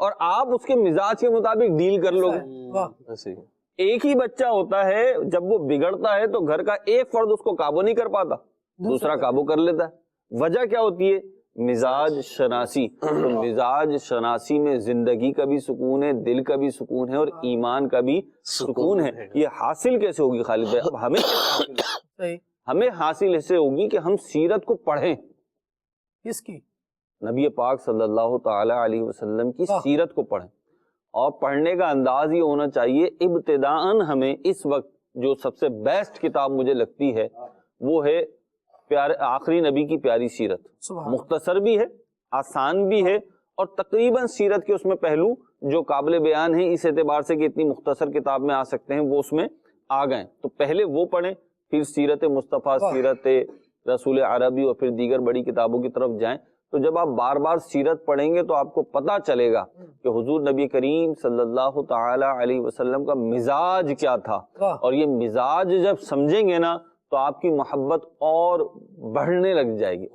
اور آپ اس کے مزاج کے مطابق ڈیل کر لو گے. ایک ہی بچہ ہوتا ہے جب وہ بگڑتا ہے تو گھر کا ایک فرد اس کو قابو نہیں کر پاتا دوسرا قابو کر لیتا ہے. وجہ کیا ہوتی ہے؟ مزاج شناسی. تو مزاج شناسی میں زندگی کا بھی سکون ہے دل کا بھی سکون ہے اور ایمان کا بھی سکون ہے. یہ حاصل کیسے ہوگی خالد بھائی؟ اب ہمیں حاصل ایسے ہوگی کہ ہم سیرت کو پڑھیں. کس کی؟ نبی پاک صلی اللہ تعالی علیہ وسلم کی سیرت کو پڑھیں. اور پڑھنے کا انداز یہ ہونا چاہیے ابتداءً ہمیں اس وقت جو سب سے بیسٹ کتاب مجھے لگتی ہے وہ ہے آخری نبی کی پیاری سیرت. مختصر بھی ہے آسان بھی ہے اور تقریباً سیرت کے اس میں پہلو جو قابل بیان ہیں اس اعتبار سے کہ اتنی مختصر کتاب میں آ سکتے ہیں وہ اس میں آ گئے. تو پہلے وہ پڑھیں پھر سیرت مصطفیٰ سیرت رسول عربی اور پھر دیگر بڑی کتابوں کی طرف جائیں. تو جب آپ بار بار سیرت پڑھیں گے تو آپ کو پتہ چلے گا کہ حضور نبی کریم صلی اللہ تعالی علیہ وسلم کا مزاج کیا تھا. اور یہ مزاج جب سمجھیں گے نا تو آپ کی محبت اور بڑھنے لگ جائے گی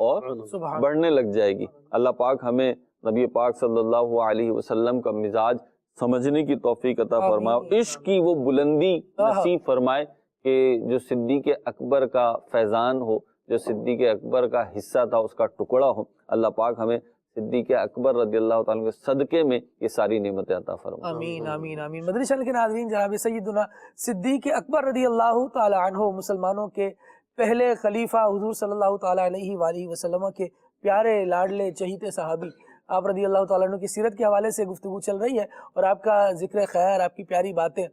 بڑھنے لگ جائے گی. اللہ پاک ہمیں نبی پاک صلی اللہ علیہ وسلم کا مزاج سمجھنے کی توفیق عطا فرمائے. عشق کی وہ بلندی نصیب فرمائے کہ جو صدیق اکبر کا فیضان ہو جو صدیق اکبر کا حصہ تھا اس کا ٹکڑا ہو. اللہ پاک ہمیں صدیق اکبر رضی اللہ تعالیٰ کے صدقے میں یہ ساری نعمتیں عطا فرمائے. آمین آمین آمین. مدنی چینل کے ناظرین جناب سیدنا صدیق اکبر رضی اللہ تعالی عنہ مسلمانوں کے پہلے خلیفہ حضور صلی اللہ تعالی علیہ وآلہ وسلم کے پیارے لاڈلے چہیتے صحابی آپ رضی اللہ تعالیٰ عنہ کی سیرت کے حوالے سے گفتگو چل رہی ہے اور آپ کا ذکر خیر آپ کی پیاری باتیں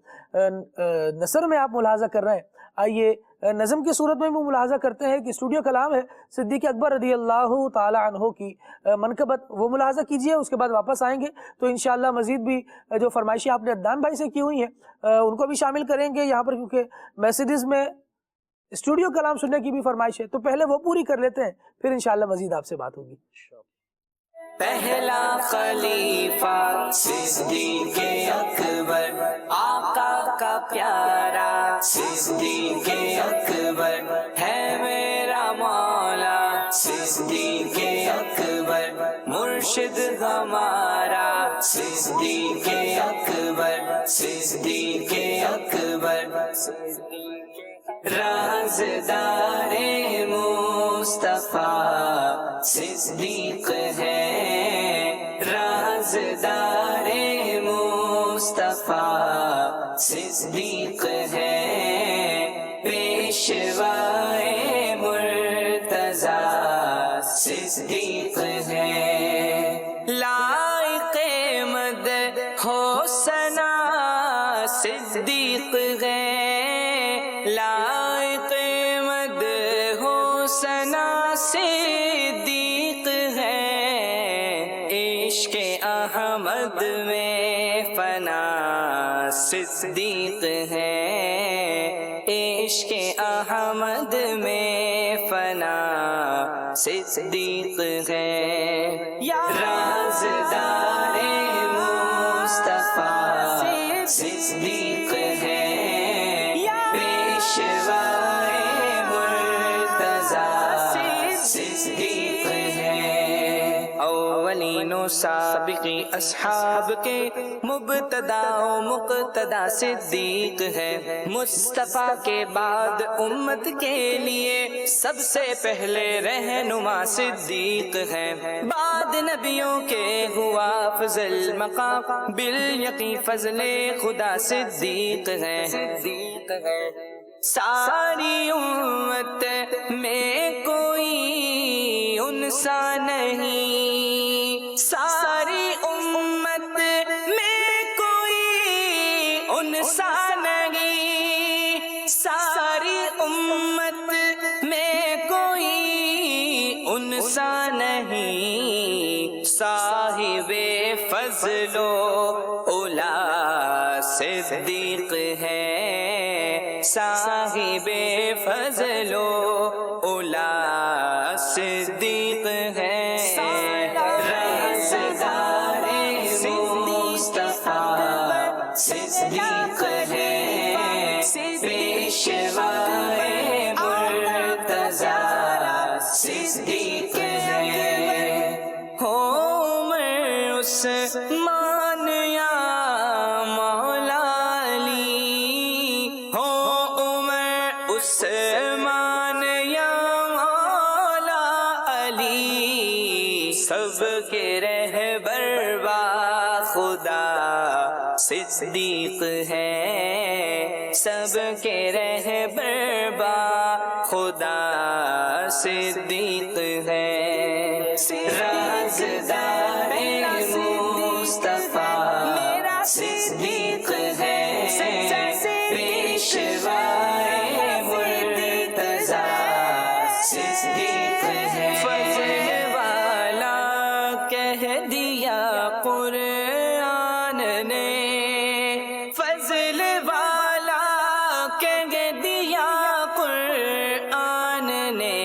نثر میں آپ ملاحظہ کر رہے ہیں. آئیے نظم کی صورت میں وہ ملاحظہ کرتے ہیں کہ اسٹوڈیو کلام ہے صدیق اکبر رضی اللہ تعالی عنہ کی منقبت وہ ملاحظہ کیجئے. اس کے بعد واپس آئیں گے تو انشاءاللہ مزید بھی جو فرمائشیں آپ نے عدنان بھائی سے کی ہوئی ہیں ان کو بھی شامل کریں گے یہاں پر کیونکہ میسیجز میں اسٹوڈیو کلام سننے کی بھی فرمائش ہے تو پہلے وہ پوری کر لیتے ہیں پھر انشاءاللہ مزید آپ سے بات ہوگی. پہلا خلیفہ صدیق اکبر آقا کا پیارا صدیق اکبر ہے میرا مولا صدیق اکبر مرشد ہمارا صدیق اکبر صدیق اکبر رازدار مصطفیٰ صدیق ہے، رازدار مصطفیٰ صدیق ہے، پیشوائے مرتضیٰ صدیق ہے، لائق مدح ہو ثنا صدیق ہے، لائق مدح ہو ثنا صدیق ہے، عشق احمد میں فنا صدیق ہے، عشق احمد میں فنا صدیق ہے، رازدار مصطفیٰ صدیق ہے، پیشوائے مرتضیٰ صدیق ہے، اولین و سابقی اصحاب کے مبتدا و مقتدا صدیق ہے، مصطفیٰ کے بعد امت کے لیے سب سے پہلے رہنما صدیق ہے، بعد نبیوں کے ہوا افضل مقام بالیقین فضل خدا صدیق ہے، ساری امت میں کوئی انسا نہیں، ساری امت میں کوئی انسا نہیں، ساری امت میں کوئی انسا نہیں، صاحب فضل و علا صدیق ہے، صاحب فضل و علا صدیق ہے، رازدار مصطفیٰ صدیق ہے، پیشوائے مرتضیٰ صدیق ہے، ہو عمر عثمان یا مولا علی، ہو عمر عثمان یا مولا علی، سب کے رہبر با خدا صدیق ہے، سب کے رہبر با خدا صدیق ہے، رازدار مصطفیٰ صدیق ہے، پیشوائے مرتضیٰ صدیق ہے، فضل والا کہہ دیا قرآن نے، فضل والا کہہ دیا قرآن نے،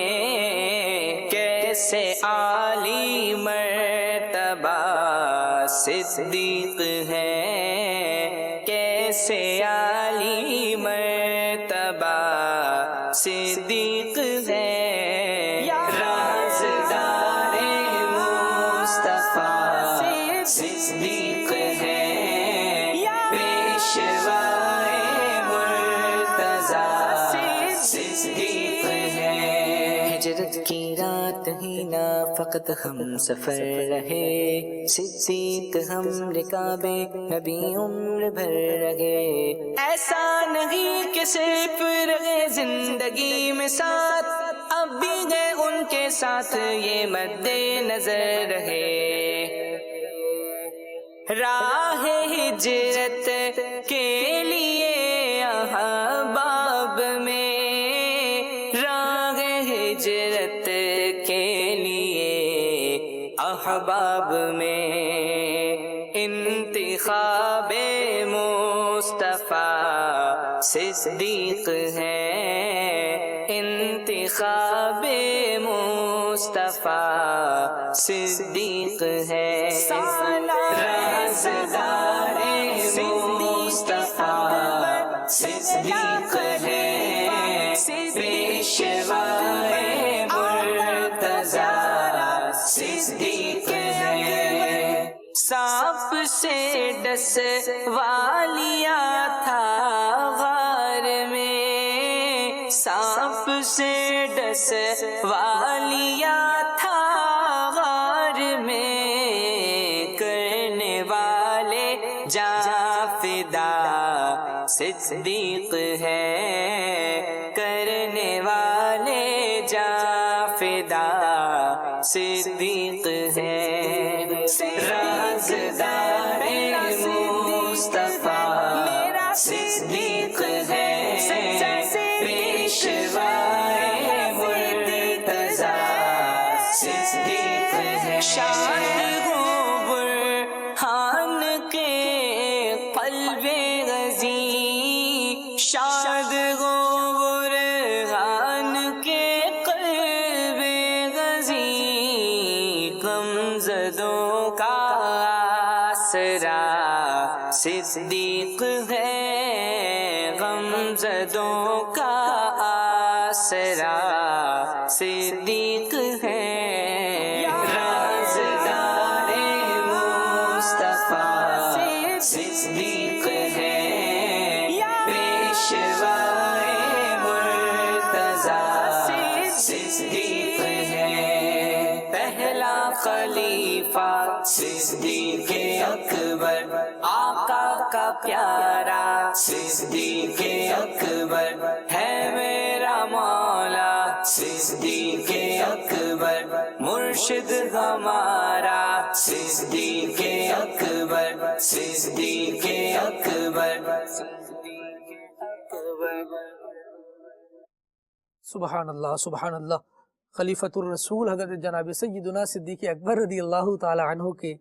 کیسے عالی مرتبہ صدیق ہے، کیسے عالی مرتبہ صدیق ہے، رازدار مصطفیٰ صدیق ہے، پیشوائے مرتضیٰ صدیق ہے، ہجرت کی رات ہی نہ فقط ہم سفر رہے، صدیق ہم رکاب نبی عمر بھر رہے، ایسا نہیں کہ صرف رہے زندگی میں ساتھ، اب بھی گئے ان کے ساتھ یہ مد نظر رہے، راہ ہجرت کے لیے احباب میں، راہ ہجرت کے لیے احباب میں، انتخاب مصطفیٰ صدیق ہے، انتخاب مصطفیٰ صدیق ہے، رازدار مصطفیٰ صدیق ہے، پیشوائے مرتضیٰ صدیق ہے، سانپ سے ڈس والیا تھا غار میں، رسوالیاں تھا غار میں، کرنے والے جاں فدا صدیق ہے، کرنے والے جاں فدا صدیق ہے، رازدار مصطفیٰ صدیق ہے، پیشوائے مرتضیٰ صدیق ہے، شاد ہو برہان کے قلب غزی، شاد ہو برہان کے قلب غزی، غمزدوں کا آسرا صدیق ہے، غمزدوں کا آسرا صدیق ہے، رازدار مصطفیٰ صدیق ہے، پیشوائے مرتضیٰ صدیق ہے، پہلا خلیفہ صدیق اکبر، آقا کا پیارا صدیق اکبر ہے، میرا مولا صدیق اکبر، مرشد ہمارا صدیق اکبر، صدیق اکبر، سبحان اللہ سبحان اللہ۔ خلیفۃ الرسول حضرت جناب سیدنا صدیق اکبر رضی اللہ تعالی عنہ کے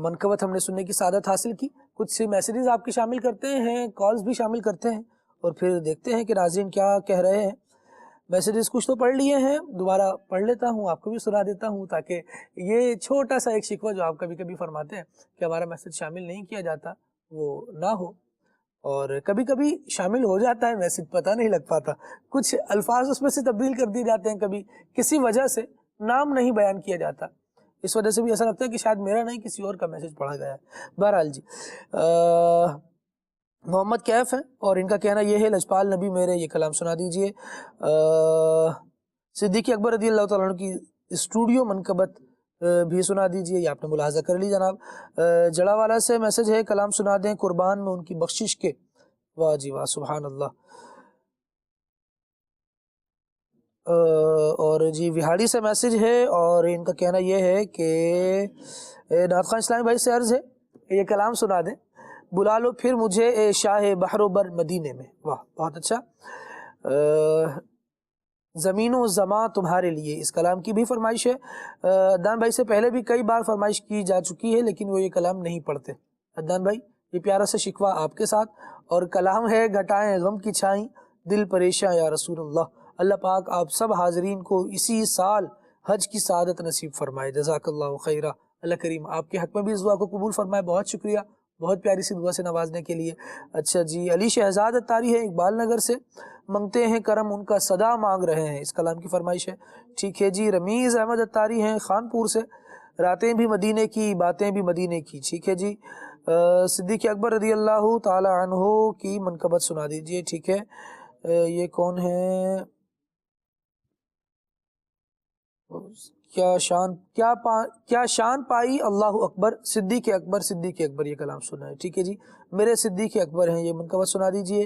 منقبت ہم نے سننے کی سعادت حاصل کی۔ کچھ میسیجز آپ کے شامل کرتے ہیں، کالز بھی شامل کرتے ہیں، اور پھر دیکھتے ہیں کہ ناظرین کیا کہہ رہے ہیں۔ میسیجز کچھ تو پڑھ لیے ہیں، دوبارہ پڑھ لیتا ہوں، آپ کو بھی سنا دیتا ہوں، تاکہ یہ چھوٹا سا ایک شکوہ جو آپ کبھی کبھی فرماتے ہیں کہ ہمارا میسیج شامل نہیں کیا جاتا وہ نہ ہو، اور کبھی کبھی شامل ہو جاتا ہے میسیج، پتہ نہیں لگ پاتا، کچھ الفاظ اس میں سے تبدیل کر دیے جاتے ہیں، کبھی کسی وجہ سے نام نہیں بیان کیا جاتا، اس وجہ سے بھی ایسا لگتا ہے کہ شاید میرا نہیں کسی اور کا میسیج پڑھا گیا ہے۔ بہرحال جی، محمد کیف ہیں اور ان کا کہنا یہ ہے، لجپال نبی میرے، یہ کلام سنا دیجئے۔ صدیق اکبر رضی اللہ تعالیٰ عنہ کی اسٹوڈیو منقبت بھی سنا دیجئے، یہ آپ نے ملاحظہ کر لی جناب۔ جڑا والا سے میسج ہے، کلام سنا دیں قربان میں ان کی بخشش کے۔ واہ جی واہ، سبحان اللہ۔ اور جی وہاڑی سے میسج ہے، اور ان کا کہنا یہ ہے کہ نعت خواں اسلامی بھائی سے عرض ہے یہ کلام سنا دیں، بلا لو پھر مجھے اے شاہ بحر و بر مدینے میں۔ واہ بہت اچھا۔ زمین و زمان تمہارے لیے، اس کلام کی بھی فرمائش ہے۔ عدنان بھائی سے پہلے بھی کئی بار فرمائش کی جا چکی ہے، لیکن وہ یہ کلام نہیں پڑھتے۔ عدنان بھائی یہ پیارا سے شکوہ آپ کے ساتھ، اور کلام ہے گھٹائیں غم کی چھائیں دل پریشاں یا رسول اللہ۔ اللہ پاک آپ سب حاضرین کو اسی سال حج کی سعادت نصیب فرمائے، جزاک اللہ خیرہ۔ اللہ کریم آپ کے حق میں بھی اس دعا کو قبول فرمائے، بہت شکریہ بہت پیاری سی دعا سے نوازنے کے لیے۔ اچھا جی، علی شہزاد اتاری ہے اقبال نگر سے، منگتے ہیں کرم ان کا صدا مانگ رہے ہیں، اس کلام کی فرمائش ہے۔ ٹھیک ہے جی، رمیز احمد اتاری ہیں خانپور سے، راتیں بھی مدینے کی باتیں بھی مدینے کی۔ ٹھیک ہے جی، صدیق اکبر رضی اللہ تعالی عنہ کی منقبت سنا دیجئے۔ ٹھیک ہے، یہ کون ہے؟ کیا شان پائی اللہ اکبر، صدیق اکبر صدیق اکبر، یہ کلام سنا ہے۔ ٹھیک ہے جی، میرے صدیق اکبر ہیں، یہ منقبت سنا دیجئے۔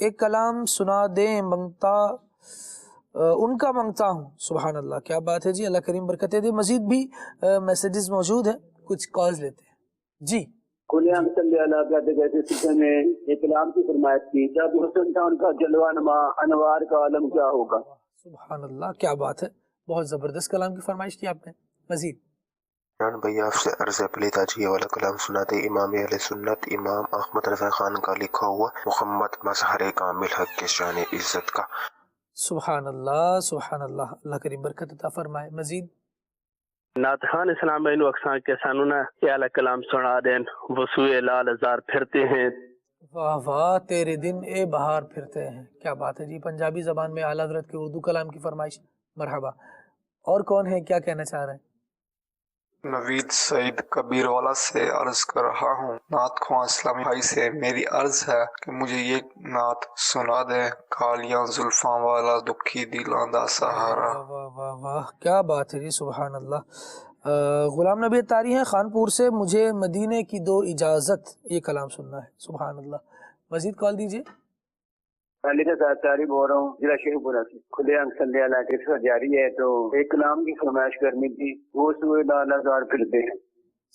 ایک کلام سنا دیں، منگتا ان کا منگتا ہوں۔ سبحان اللہ، کیا بات ہے جی، اللہ کریم برکتیں دے۔ مزید بھی میسیجز موجود ہیں، کچھ کالز لیتے ہیں جی۔ کلیام صلی اللہ کہتے کہتے سلسلے میں ایک کلام کی فرمائش کی، جب حسن تھا ان کا جلوہ نما، انوار کا عالم کیا ہوگا۔ سبحان اللہ، کیا بات ہے، بہت زبردست کلام کی فرمائش کی آپ نے۔ مزید عمران بھائی آپ سے عرض ہے، پلیز آج یہ والا کلام سناتے، امام اہل سنت امام احمد رضا خان کا لکھا ہوا محمد مظہر کامل حق کے شان عزت کا۔ سبحان اللہ سبحان اللہ، اللہ کریم برکت عطا فرمائے۔ مزید نعت خان اسلام بھائی نو اکساں کے سانونا یہ والا کلام سنا دیں، وسوئے لال ہزار پھرتے ہیں۔ واہ واہ، تیرے دن اے بہار پھرتے ہیں، کیا بات ہے جی، پنجابی زبان میں اعلیٰ حضرت کے اردو کلام کی فرمائش۔ مرحبا، اور کون ہے، کیا کہنا چاہ رہے ہیں؟ نوید سعید کبیر والا سے عرض کر رہا ہوں، نعت خواں اسلامی بھائی سے میری عرض ہے کہ مجھے یہ نعت سنا دیں، کالیاں زلفاں والا دکھی دلاں دا سہارا۔ واہ واہ واہ واہ، کیا بات ہے جی، سبحان اللہ۔ غلام نبی اتاری ہیں خانپور سے، مجھے مدینے کی دو اجازت، یہ کلام سننا ہے، سبحان اللہ۔ مزید کال دیجیے۔ علی کا ساتھ تاری بول رہا ہوں ضلع شیخ پورہ سے، کھلے عام صلی اللہ کے ساتھ جاری ہے، تو ایک کلام کی فرمائش کرنی تھی، وہ سوئے لالا زار پھرتے ہیں۔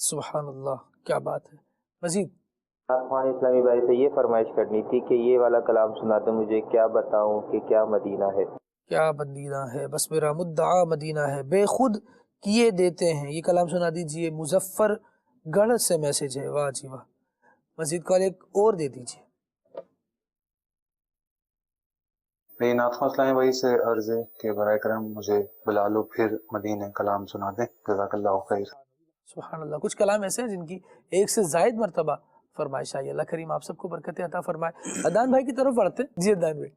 سبحان اللہ، کیا بات ہے۔ مزید خان اسلامی بھائی سے یہ فرمائش کرنی تھی کہ یہ والا کلام سناتے مجھے کیا بتاؤں کہ کیا مدینہ ہے۔ کیا مدینہ ہے، بس میرا مدعا مدینہ ہے، بے خود کیے دیتے ہیں، یہ کلام سنا دیجئے۔ مظفر گڑھ سے میسج ہے، واہ جی واہ۔ مزید کال ایک اور دے دیجئے۔ میری نعت خواں اسلامی بھائی سے عرض ہے کہ برائے کرم مجھے بلا لو پھر مدینے کلام سنا دیں، جزاک اللہ خیر۔ سبحان اللہ، کچھ کلام ایسے ہیں جن کی ایک سے زائد مرتبہ فرمائش آئی، اللہ کریم آپ سب کو برکت عطا فرمائے۔ ادان بھائی کی طرف بڑھتے ہیں، جی ادان بھائی۔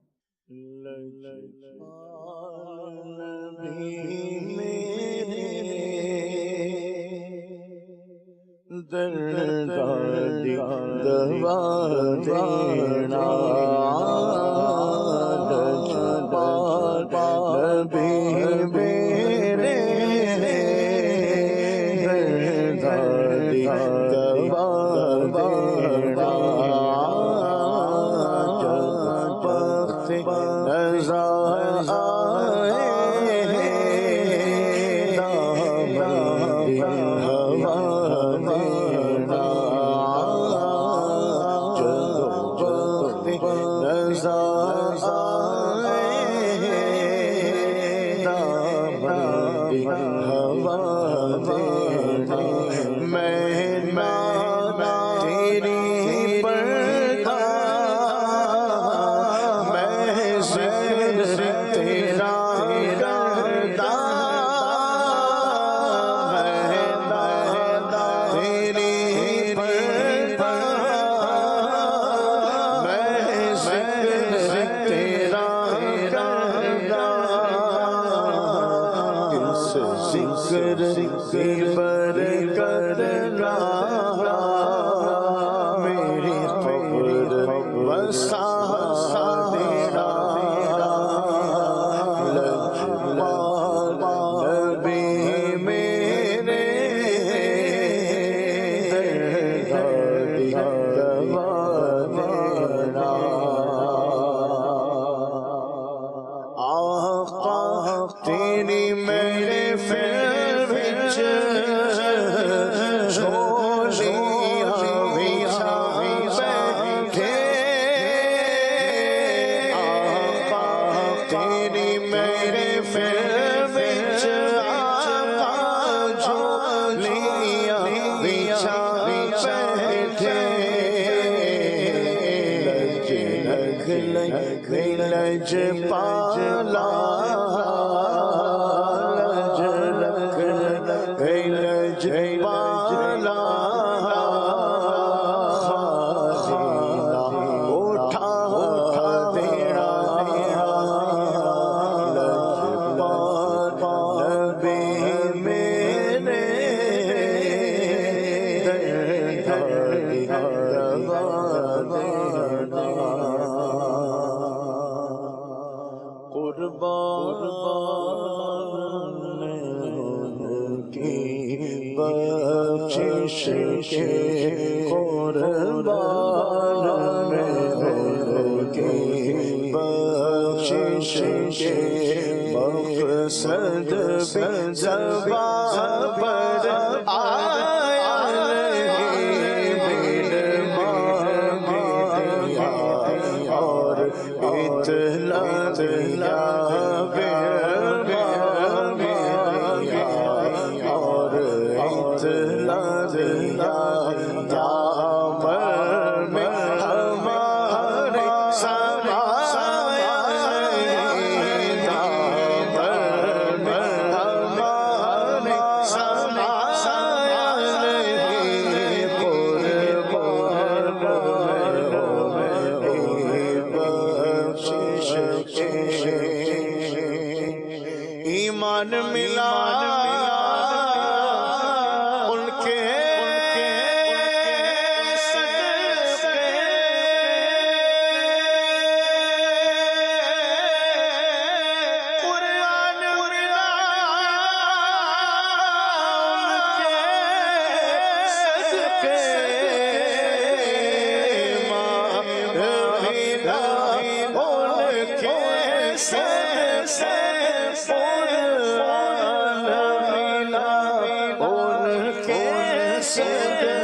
ایمان ملا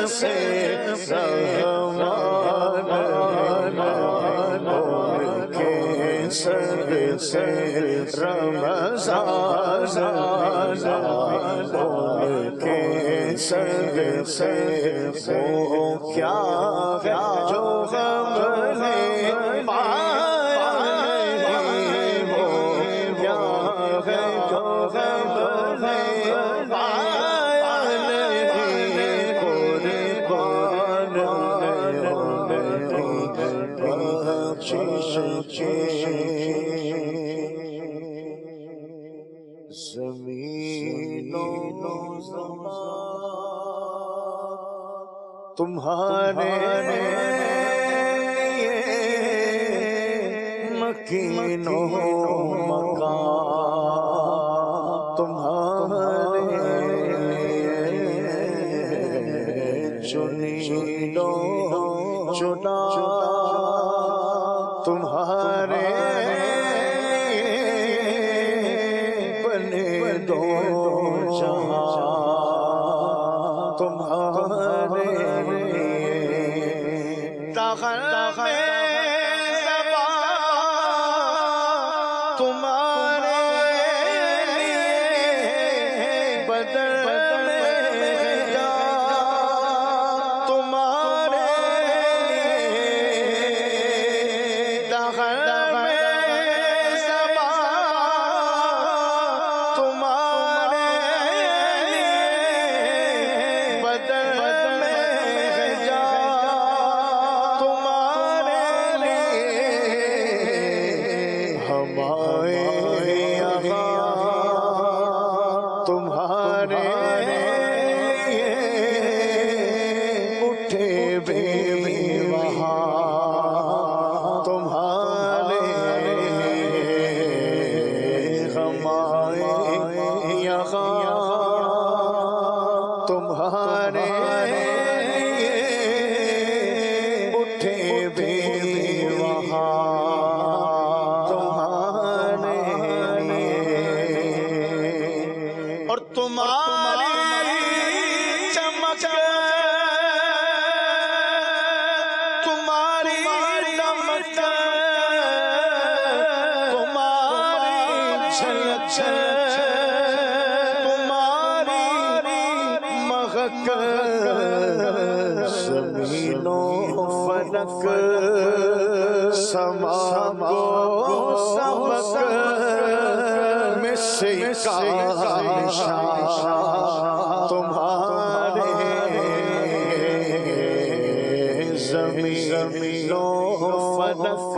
سے رحمان ان کے سر سے رمضان ان کے سر سے وہ کیا ہے جو غم نے پایا نہیں، وہ کیا ہے جو غم نے پایا نہیں، قربان بخشش کی زمین و زمان تمہارے مکین و مکان تمہارے چنین و چنا تمہارے بنے دو جہاں تمہارے داخل میں زبان تمہارے بدل میں جان تمہارے داخل میں زبان تمہارے بدل میں جان تمہارے ہمارے یہاں تمہارے اٹھے بے وہاں تمہارے ہمارے یہاں تمہارے اٹھے بے وہاں تمہارے اور تمہاری چمک تمہاری دمک تمہاری جھلک تمہاری مہک زمین و فلک سما کو سبق میں سے کا نشان تمہارے زمین و فلک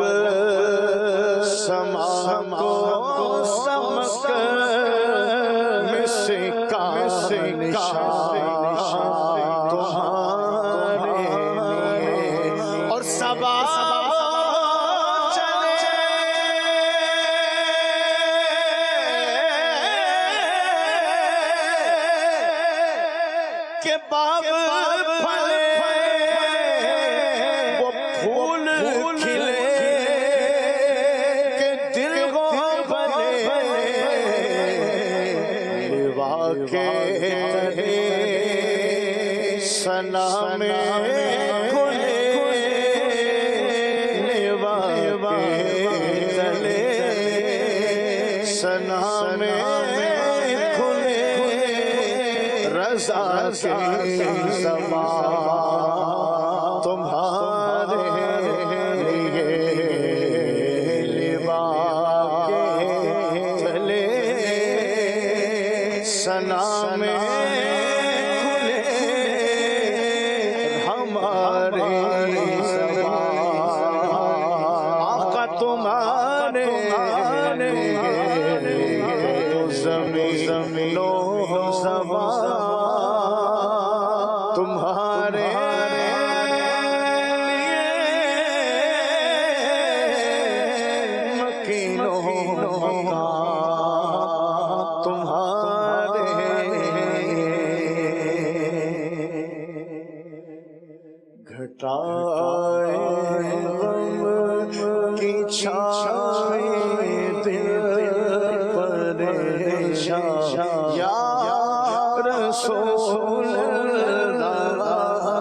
سما کو سبق میں سے کا نشان تمہارے اور سبا کے باغ پھلے وہ پھول کھلے کہ دل کو بنے لیوا کے تلے سنا میں کھلے لیوا کے تلے سنا میں کھلے رضا کی زبان تمہارے لیے لیوا کے تلے سنا میں کھلے ہمارے زبان آقا تمہارے زمین و زبان تمہارے مکین و مکان تمہارے گھٹائے غم کی چھائے دل پریشان یا رسول اللہ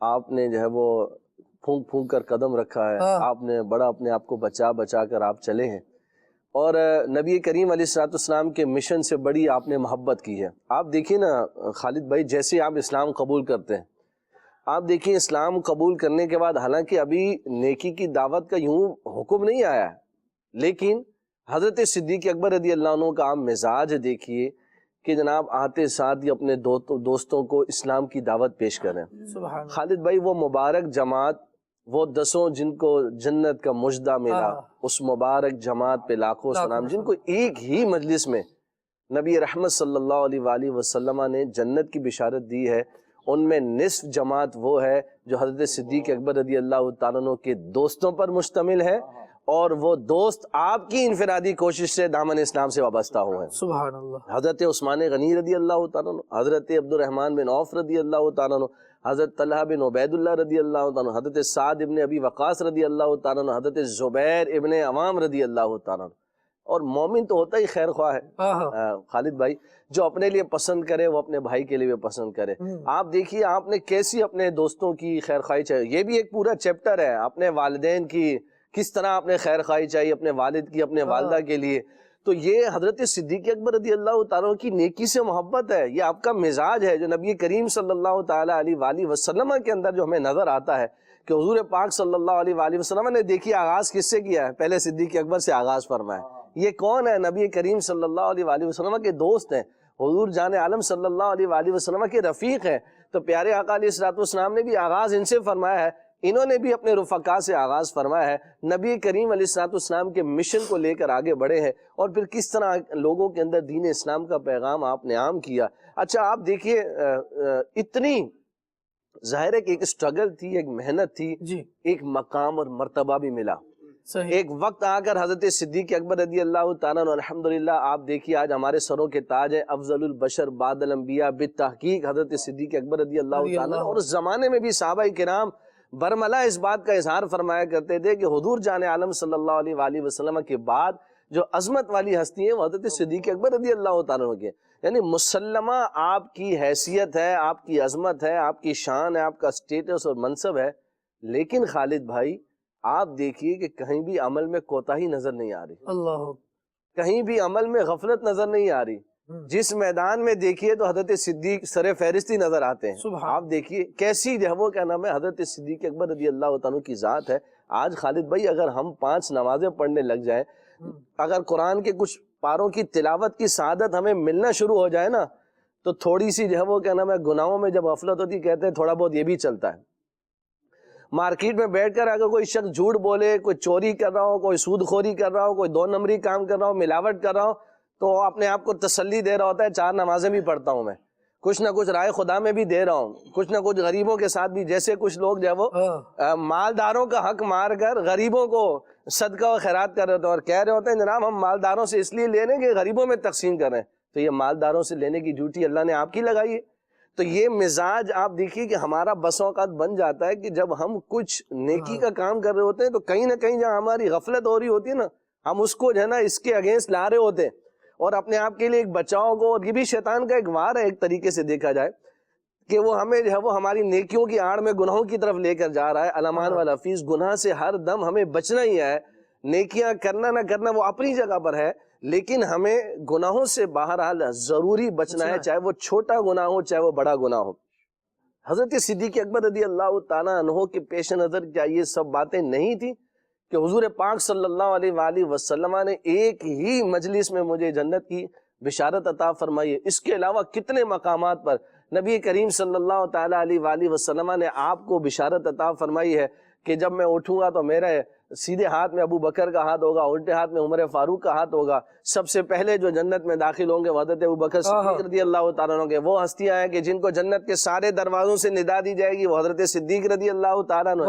آپ نے جو ہے وہ پھونک پھونک کر قدم رکھا ہے، آپ نے بڑا اپنے آپ کو بچا بچا کر آپ چلے ہیں، اور نبی کریم علیہ الصلوۃ والسلام کے مشن سے بڑی آپ نے محبت کی ہے۔ آپ دیکھیے نا خالد بھائی، جیسے آپ اسلام قبول کرتے ہیں، آپ دیکھیں اسلام قبول کرنے کے بعد حالانکہ ابھی نیکی کی دعوت کا یوں حکم نہیں آیا ہے، لیکن حضرت صدیق اکبر رضی اللہ عنہ کا آپ مزاج دیکھیے کہ جناب آتے ساتھ ہی اپنے دوستوں کو اسلام کی دعوت پیش کریں۔ خالد بھائی وہ مبارک جماعت، وہ 10 جن کو جنت کا مژدہ ملا، اس مبارک جماعت پہ لاکھوں سلام، جن کو ایک ہی مجلس میں نبی رحمت صلی اللہ علیہ وآلہ وسلم نے جنت کی بشارت دی ہے، ان میں نصف جماعت وہ ہے جو حضرت صدیق اکبر رضی اللہ تعالیٰ عنہ کے دوستوں پر مشتمل ہے، اور وہ دوست آپ کی انفرادی کوشش سے دامن اسلام سے وابستہ ہوئے ہیں۔ سبحان اللہ۔ حضرت عثمان غنی رضی اللہ تعالیٰ عنہ، حضرت عبد الرحمن بن عوف رضی اللہ تعالیٰ عنہ، حضرت طلحہ بن عبید اللہ رضی اللہ تعالیٰ عنہ، حضرت سعد ابن ابی وقاص رضی اللہ تعالیٰ عنہ، حضرت زبیر ابن عوام رضی اللہ تعالیٰ عنہ۔ اور مومن تو ہوتا ہی خیر خواہ ہے خالد بھائی، جو اپنے لیے پسند کرے وہ اپنے بھائی کے لیے بھی پسند کرے۔ آپ دیکھیے آپ نے کیسی اپنے دوستوں کی خیر خواہی چاہیے، یہ بھی ایک پورا چیپٹر ہے، اپنے والدین کی کس طرح اپنے خیر خواہی چاہیے، اپنے والد کی، اپنے والدہ کے لیے۔ تو یہ حضرت صدیق اکبر رضی اللہ تعالیٰ کی نیکی سے محبت ہے، یہ آپ کا مزاج ہے جو نبی کریم صلی اللہ تعالیٰ علیہ وآلہ وسلم کے اندر جو ہمیں نظر آتا ہے کہ حضور پاک صلی اللہ علیہ وآلہ وسلم نے دیکھیے آغاز کس سے کیا ہے، پہلے صدیق اکبر سے آغاز فرمایا۔ یہ کون ہے؟ نبی کریم صلی اللہ علیہ وآلہ وسلم کے دوست ہیں، حضور جان عالم صلی اللہ علیہ وآلہ وسلم کے رفیق ہیں، تو پیارے آقا علیہ الصلوۃ والسلام نے بھی آغاز ان سے فرمایا ہے، انہوں نے بھی اپنے رفقا سے آغاز فرمایا ہے، نبی کریم علیہ الصلوۃ والسلام کے مشن کو لے کر آگے بڑھے ہیں، اور پھر کس طرح لوگوں کے اندر دین اسلام کا پیغام آپ نے عام کیا۔ اچھا آپ دیکھیے اتنی ظاہر ہے کہ ایک اسٹرگل تھی، ایک محنت تھی، ایک مقام اور مرتبہ بھی ملا۔ ایک وقت آ کر حضرت صدیق اکبر رضی اللہ تعالیٰ عنہ الحمدللہ آپ دیکھیے آج ہمارے سروں کے تاج ہیں، افضل البشر بعد الانبیاء بالتحقیق حضرت صدیق اکبر رضی اللہ تعالیٰ عنہ، اور اس زمانے میں بھی صحابہ کرام برملا اس بات کا اظہار فرمایا کرتے تھے کہ حضور جان عالم صلی اللہ علیہ وآلہ وسلم کے بعد جو عظمت والی ہستی ہیں وہ حضرت صدیق اکبر رضی اللہ تعالیٰ عنہ کے، یعنی مسلمہ آپ کی حیثیت ہے، آپ کی عظمت ہے، آپ کی شان ہے، آپ کا سٹیٹس اور منصب ہے، لیکن خالد بھائی آپ دیکھیے کہ کہیں بھی عمل میں کوتاہی نظر نہیں آ رہی، اللہ، کہیں بھی عمل میں غفلت نظر نہیں آ رہی۔ جس میدان میں دیکھیے تو حضرت صدیق سر فہرستی نظر آتے ہیں۔ آپ دیکھیے کیسی جو وہ کیا نام ہے حضرت صدیق اکبر رضی اللہ تعالیٰ کی ذات ہے۔ آج خالد بھائی اگر ہم 5 نمازیں پڑھنے لگ جائیں، اگر قرآن کے کچھ پاروں کی تلاوت کی سعادت ہمیں ملنا شروع ہو جائے نا، تو تھوڑی سی جو ہے وہ کیا نام ہے گناہوں میں جب غفلت ہوتی کہتے ہیں تھوڑا بہت یہ بھی چلتا ہے۔ مارکیٹ میں بیٹھ کر اگر کوئی شخص جھوٹ بولے، کوئی چوری کر رہا ہو، کوئی سود خوری کر رہا ہو، کوئی 2 نمبری کام کر رہا ہو، ملاوٹ کر رہا ہو، تو اپنے آپ کو تسلی دے رہا ہوتا ہے 4 نمازیں بھی پڑھتا ہوں میں، کچھ نہ کچھ رائے خدا میں بھی دے رہا ہوں، کچھ نہ کچھ غریبوں کے ساتھ بھی، جیسے کچھ لوگ جو ہے وہ مالداروں کا حق مار کر غریبوں کو صدقہ و خیرات کر رہے ہوتے ہیں، اور کہہ رہے ہوتے ہیں جناب ہم مالداروں سے اس لیے لے رہے ہیں کہ غریبوں میں تقسیم کر رہے ہیں، تو یہ مالداروں سے لینے کی ڈیوٹی اللہ نے آپ کی لگائی ہے۔ تو یہ مزاج آپ دیکھیے کہ ہمارا بس اوقات بن جاتا ہے کہ جب ہم کچھ نیکی کا کام کر رہے ہوتے ہیں تو کہیں نہ کہیں جہاں ہماری غفلت ہو رہی ہوتی ہے نا، ہم اس کو جو ہے نا اس کے اگینسٹ لا رہے ہوتے ہیں، اور اپنے آپ کے لیے ایک بچاؤ کو، اور یہ بھی شیطان کا ایک وار ہے ایک طریقے سے دیکھا جائے کہ وہ ہمیں جو ہے وہ ہماری نیکیوں کی آڑ میں گناہوں کی طرف لے کر جا رہا ہے۔ الامان والحفیظ، گناہ سے ہر دم ہمیں بچنا ہی ہے، نیکیاں کرنا نہ کرنا وہ اپنی جگہ پر ہے، لیکن ہمیں گناہوں سے بہرحال ضروری بچنا ہے، چاہے وہ چھوٹا گناہ ہو چاہے وہ بڑا گناہ ہو۔ حضرت صدیق اکبر رضی اللہ تعالیٰ عنہ کے پیش نظر کیا یہ سب باتیں نہیں تھی کہ حضور پاک صلی اللہ علیہ وآلہ وسلم نے ایک ہی مجلس میں مجھے جنت کی بشارت عطا فرمائی ہے؟ اس کے علاوہ کتنے مقامات پر نبی کریم صلی اللہ تعالیٰ علیہ وآلہ وسلم نے آپ کو بشارت عطا فرمائی ہے کہ جب میں اٹھوں گا تو میرے سیدھے ہاتھ میں ابو بکر کا ہاتھ ہوگا، الٹے ہاتھ میں عمر فاروق کا ہاتھ ہوگا، سب سے پہلے جو جنت میں داخل ہوں گے وہ حضرت ابو بکر صدیق رضی اللہ تعالیٰ عنہ کے، وہ ہستیاں ہیں کہ جن کو جنت کے سارے دروازوں سے ندا دی جائے گی، وہ حضرت صدیق رضی اللہ تعالیٰ عنہ۔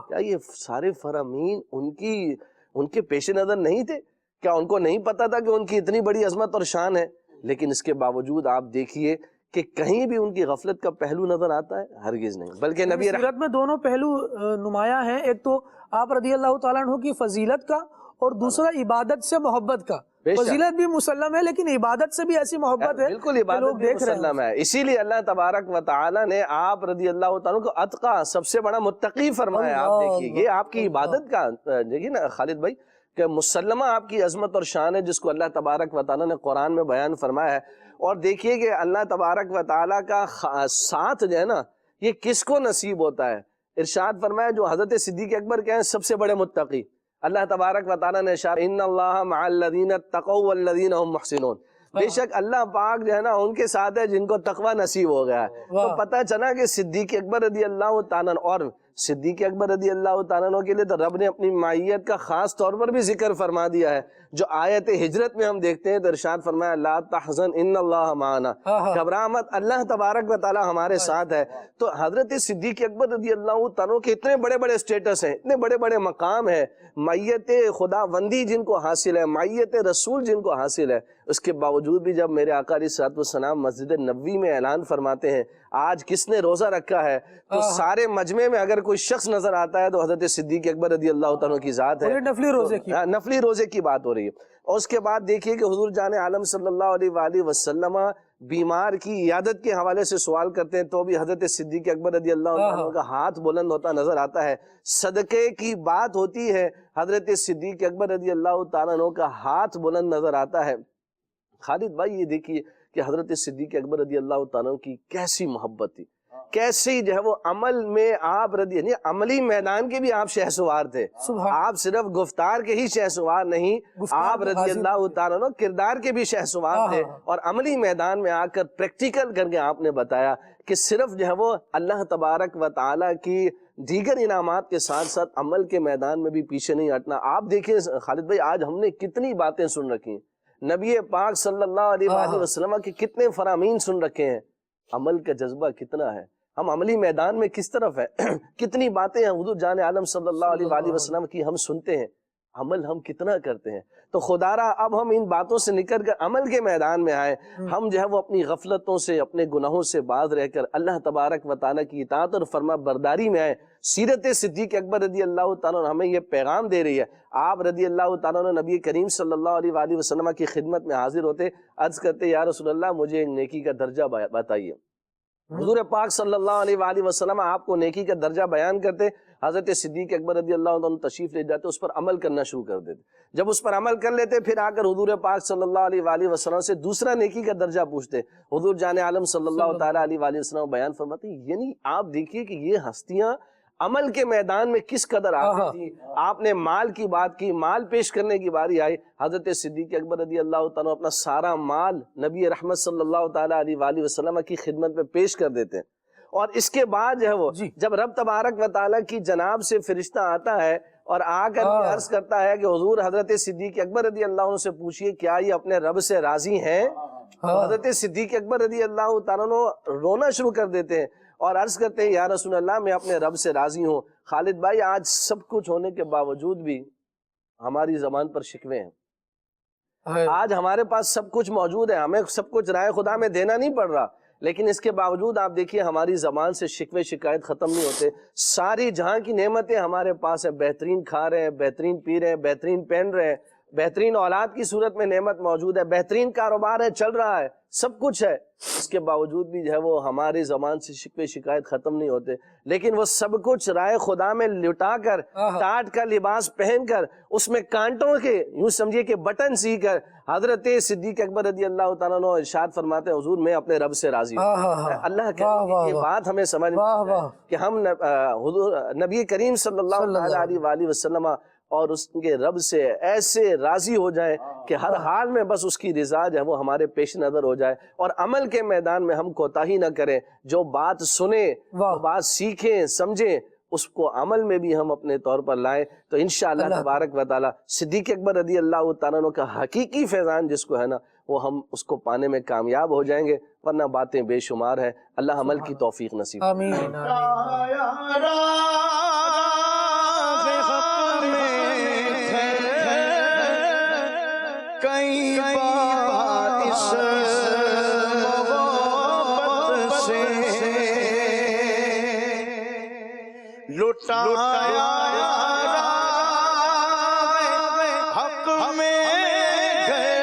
کیا یہ سارے فرامین ان کے پیش نظر نہیں تھے؟ کیا ان کو نہیں پتا تھا کہ ان کی اتنی بڑی عظمت اور شان ہے؟ لیکن اس کے باوجود آپ دیکھیے کہ کہیں بھی ان کی غفلت کا پہلو نظر آتا ہے؟ ہرگز نہیں، بلکہ نبی سیرت میں دونوں پہلو نمایاں ہیں، ایک تو آپ رضی اللہ تعالیٰ عنہ کی فضیلت کا، اور دوسرا عبادت سے محبت کا۔ فضیلت بھی مسلم ہے لیکن عبادت سے بھی ایسی محبت ہے بالکل کہ عبادت لوگ بھی دیکھ رہے ہیں. مسلم ہے. اسی لیے اللہ تبارک و تعالی نے آپ رضی اللہ تعالیٰ کو اتقا سب سے بڑا متقی فرمایا. آپ دیکھیے یہ آپ کی عبادت کا دیکھیے نا خالد بھائی کہ مسلمہ آپ کی عظمت اور شان ہے جس کو اللہ تبارک و تعالیٰ نے قرآن میں بیان فرمایا ہے. اور دیکھیے کہ اللہ تبارک و تعالیٰ کا ساتھ جو ہے نا یہ کس کو نصیب ہوتا ہے. ارشاد فرمایا جو حضرت صدیق اکبر کے ہیں سب سے بڑے متقی. اللہ تبارک و تعالیٰ نے ارشاد ان اللہ مع الذین اتقوا والذین هم محسنون. بے شک اللہ پاک جو ہے نا ان کے ساتھ ہے جن کو تقوی نصیب ہو گیا ہے. تو پتہ چلا کہ صدیق اکبر رضی اللہ تعالیٰ اور صدیق اکبر رضی اللہ تعالیٰ عنہ کے لیے تو رب نے اپنی معیت کا خاص طور پر بھی ذکر فرما دیا ہے. جو آیت ہجرت میں ہم دیکھتے ہیں تو ارشاد فرمایا لا تحزن ان اللہ معنا, گھبرا مت اللہ تبارک و تعالیٰ ہمارے ساتھ ہے. تو حضرت صدیق اکبر رضی اللہ تعالیٰ کے اتنے بڑے بڑے سٹیٹس ہیں, اتنے بڑے بڑے مقام ہیں, معیت خدا بندی جن کو حاصل ہے, معیت رسول جن کو حاصل ہے, اس کے باوجود بھی جب میرے آقا علیہ الصلوۃ والسلام مسجد نبوی میں اعلان فرماتے ہیں آج کس نے روزہ رکھا ہے, تو سارے مجمع میں اگر کوئی شخص نظر آتا ہے تو حضرت صدیق اکبر رضی اللہ تعالیٰ کی ذات ہے. نفلی روزے کی بات ہو رہی ہے. اور اس کے بعد دیکھیے کہ حضور جان عالم صلی اللہ علیہ وآلہ وسلم بیمار کی عیادت کے حوالے سے سوال کرتے ہیں تو بھی حضرت صدیق اکبر رضی اللہ عنہ کا ہاتھ بلند ہوتا نظر آتا ہے. صدقے کی بات ہوتی ہے حضرت صدیق اکبر رضی اللہ تعالیٰ عنہ کا ہاتھ بلند نظر آتا ہے. خالد بھائی یہ دیکھیے کہ حضرت صدیق اکبر رضی اللہ تعالیٰ عنہ کی کیسی محبت تھی, کیسی جو ہے وہ عمل میں آپ یعنی عملی میدان کے بھی آپ شہسوار تھے. آپ صرف گفتار کے ہی شہسوار نہیں, آپ رضی اللہ تعالیٰ عنہ کردار کے بھی شہسوار تھے. اور عملی میدان میں آ کر پریکٹیکل کر کے آپ نے بتایا کہ صرف جو ہے وہ اللہ تبارک و تعالیٰ کی دیگر انعامات کے ساتھ ساتھ عمل کے میدان میں بھی پیچھے نہیں ہٹنا. آپ دیکھیں خالد بھائی آج ہم نے کتنی باتیں سن رکھی ہیں, نبی پاک صلی اللہ علیہ وآلہ وسلم کے کتنے فرامین سن رکھے ہیں, عمل کا جذبہ کتنا ہے, ہم عملی میدان میں کس طرف ہے, کتنی باتیں ہیں حضور جان عالم صلی اللہ علیہ وآلہ وسلم کی ہم سنتے ہیں, عمل ہم کتنا کرتے ہیں. تو خدارا اب ہم ان باتوں سے نکل کر عمل کے میدان میں آئے, ہم جو ہے وہ اپنی غفلتوں سے اپنے گناہوں سے باز رہ کر اللہ تبارک و تعالیٰ کی اطاعت اور فرما برداری میں آئے. سیرت صدیق اکبر رضی اللہ تعالیٰ ہمیں یہ پیغام دے رہی ہے. آپ رضی اللہ تعالیٰ نبی کریم صلی اللہ علیہ وآلہ وسلم کی خدمت میں حاضر ہوتے, عرض کرتے یا رسول اللہ مجھے ایک نیکی کا درجہ بتائیے. حضور پاک صلی اللہ علیہ وآلہ وسلم آپ کو نیکی کا درجہ بیان کرتے, حضرت صدیق اکبر رضی اللہ عنہ تشریف لے جاتے, اس پر عمل کرنا شروع کر دیتے. جب اس پر عمل کر لیتے پھر آ کر حضور پاک صلی اللہ علیہ وآلہ وسلم سے دوسرا نیکی کا درجہ پوچھتے. حضور جان عالم صلی اللہ تعالیٰ علیہ وآلہ وسلم بیان فرماتے یعنی آپ دیکھیے کہ یہ ہستیاں عمل کے میدان میں کس قدر آتی تھی. آپ نے مال کی بات کی, مال پیش کرنے کی باری آئی, حضرت صدیق اکبر رضی اللہ تعالیٰ اپنا سارا مال نبی رحمت صلی اللہ تعالیٰ علیہ وآلہ وسلم کی خدمت میں پیش کر دیتے ہیں. اور اس کے بعد جو ہے وہ جب رب تبارک و تعالیٰ کی جناب سے فرشتہ آتا ہے اور آ کر عرض کرتا ہے کہ حضور حضرت صدیق اکبر رضی اللہ عنہ سے پوچھئے کیا یہ اپنے رب سے راضی ہیں. حضرت صدیق اکبر رضی اللہ تعالیٰ عنہ رونا شروع کر دیتے ہیں اور عرض کرتے ہیں یا رسول اللہ میں اپنے رب سے راضی ہوں. خالد بھائی آج سب کچھ ہونے کے باوجود بھی ہماری زبان پر شکوے ہیں. آج ہمارے پاس سب کچھ موجود ہے, ہمیں سب کچھ رائے خدا میں دینا نہیں پڑ رہا, لیکن اس کے باوجود آپ دیکھیے ہماری زبان سے شکوے شکایت ختم نہیں ہوتے. ساری جہاں کی نعمتیں ہمارے پاس ہیں, بہترین کھا رہے ہیں, بہترین پی رہے ہیں, بہترین پہن رہے ہیں, بہترین اولاد کی صورت میں نعمت موجود ہے, بہترین کاروبار ہے, چل رہا ہے, سب کچھ ہے. اس کے باوجود بھی جو ہے وہ ہماری زبان سے شکوے شکایت ختم نہیں ہوتے. لیکن وہ سب کچھ رائے خدا میں لٹا کر, ٹاٹ کا لباس پہن کر, اس میں کانٹوں کے یوں سمجھیے کہ بٹن سی کر حضرت صدیق اکبر رضی اللہ تعالیٰ عنہ ارشاد فرماتے ہیں حضور میں اپنے رب سے راضی ہوں. اللہ کے یہ بات ہمیں سمجھ میں کہ ہم نبی کریم صلی اللہ علیہ وآلہ وسلم اور اس کے رب سے ایسے راضی ہو جائیں کہ ہر حال میں بس اس کی رضا جو ہے وہ ہمارے پیش نظر ہو جائے. اور عمل کے میدان میں ہم کوتاہی نہ کریں, جو بات سنیں, بات سیکھیں, سمجھیں, اس کو عمل میں بھی ہم اپنے طور پر لائیں تو انشاءاللہ تبارک و تعالی صدیق اکبر رضی اللہ تعالیٰ عنہ کا حقیقی فیضان جس کو ہے نا وہ ہم اس کو پانے میں کامیاب ہو جائیں گے. ورنہ باتیں بے شمار ہیں. اللہ عمل کی توفیق نصیب. آمین. کئی بار اس محبت سے لٹایا حق میں گئے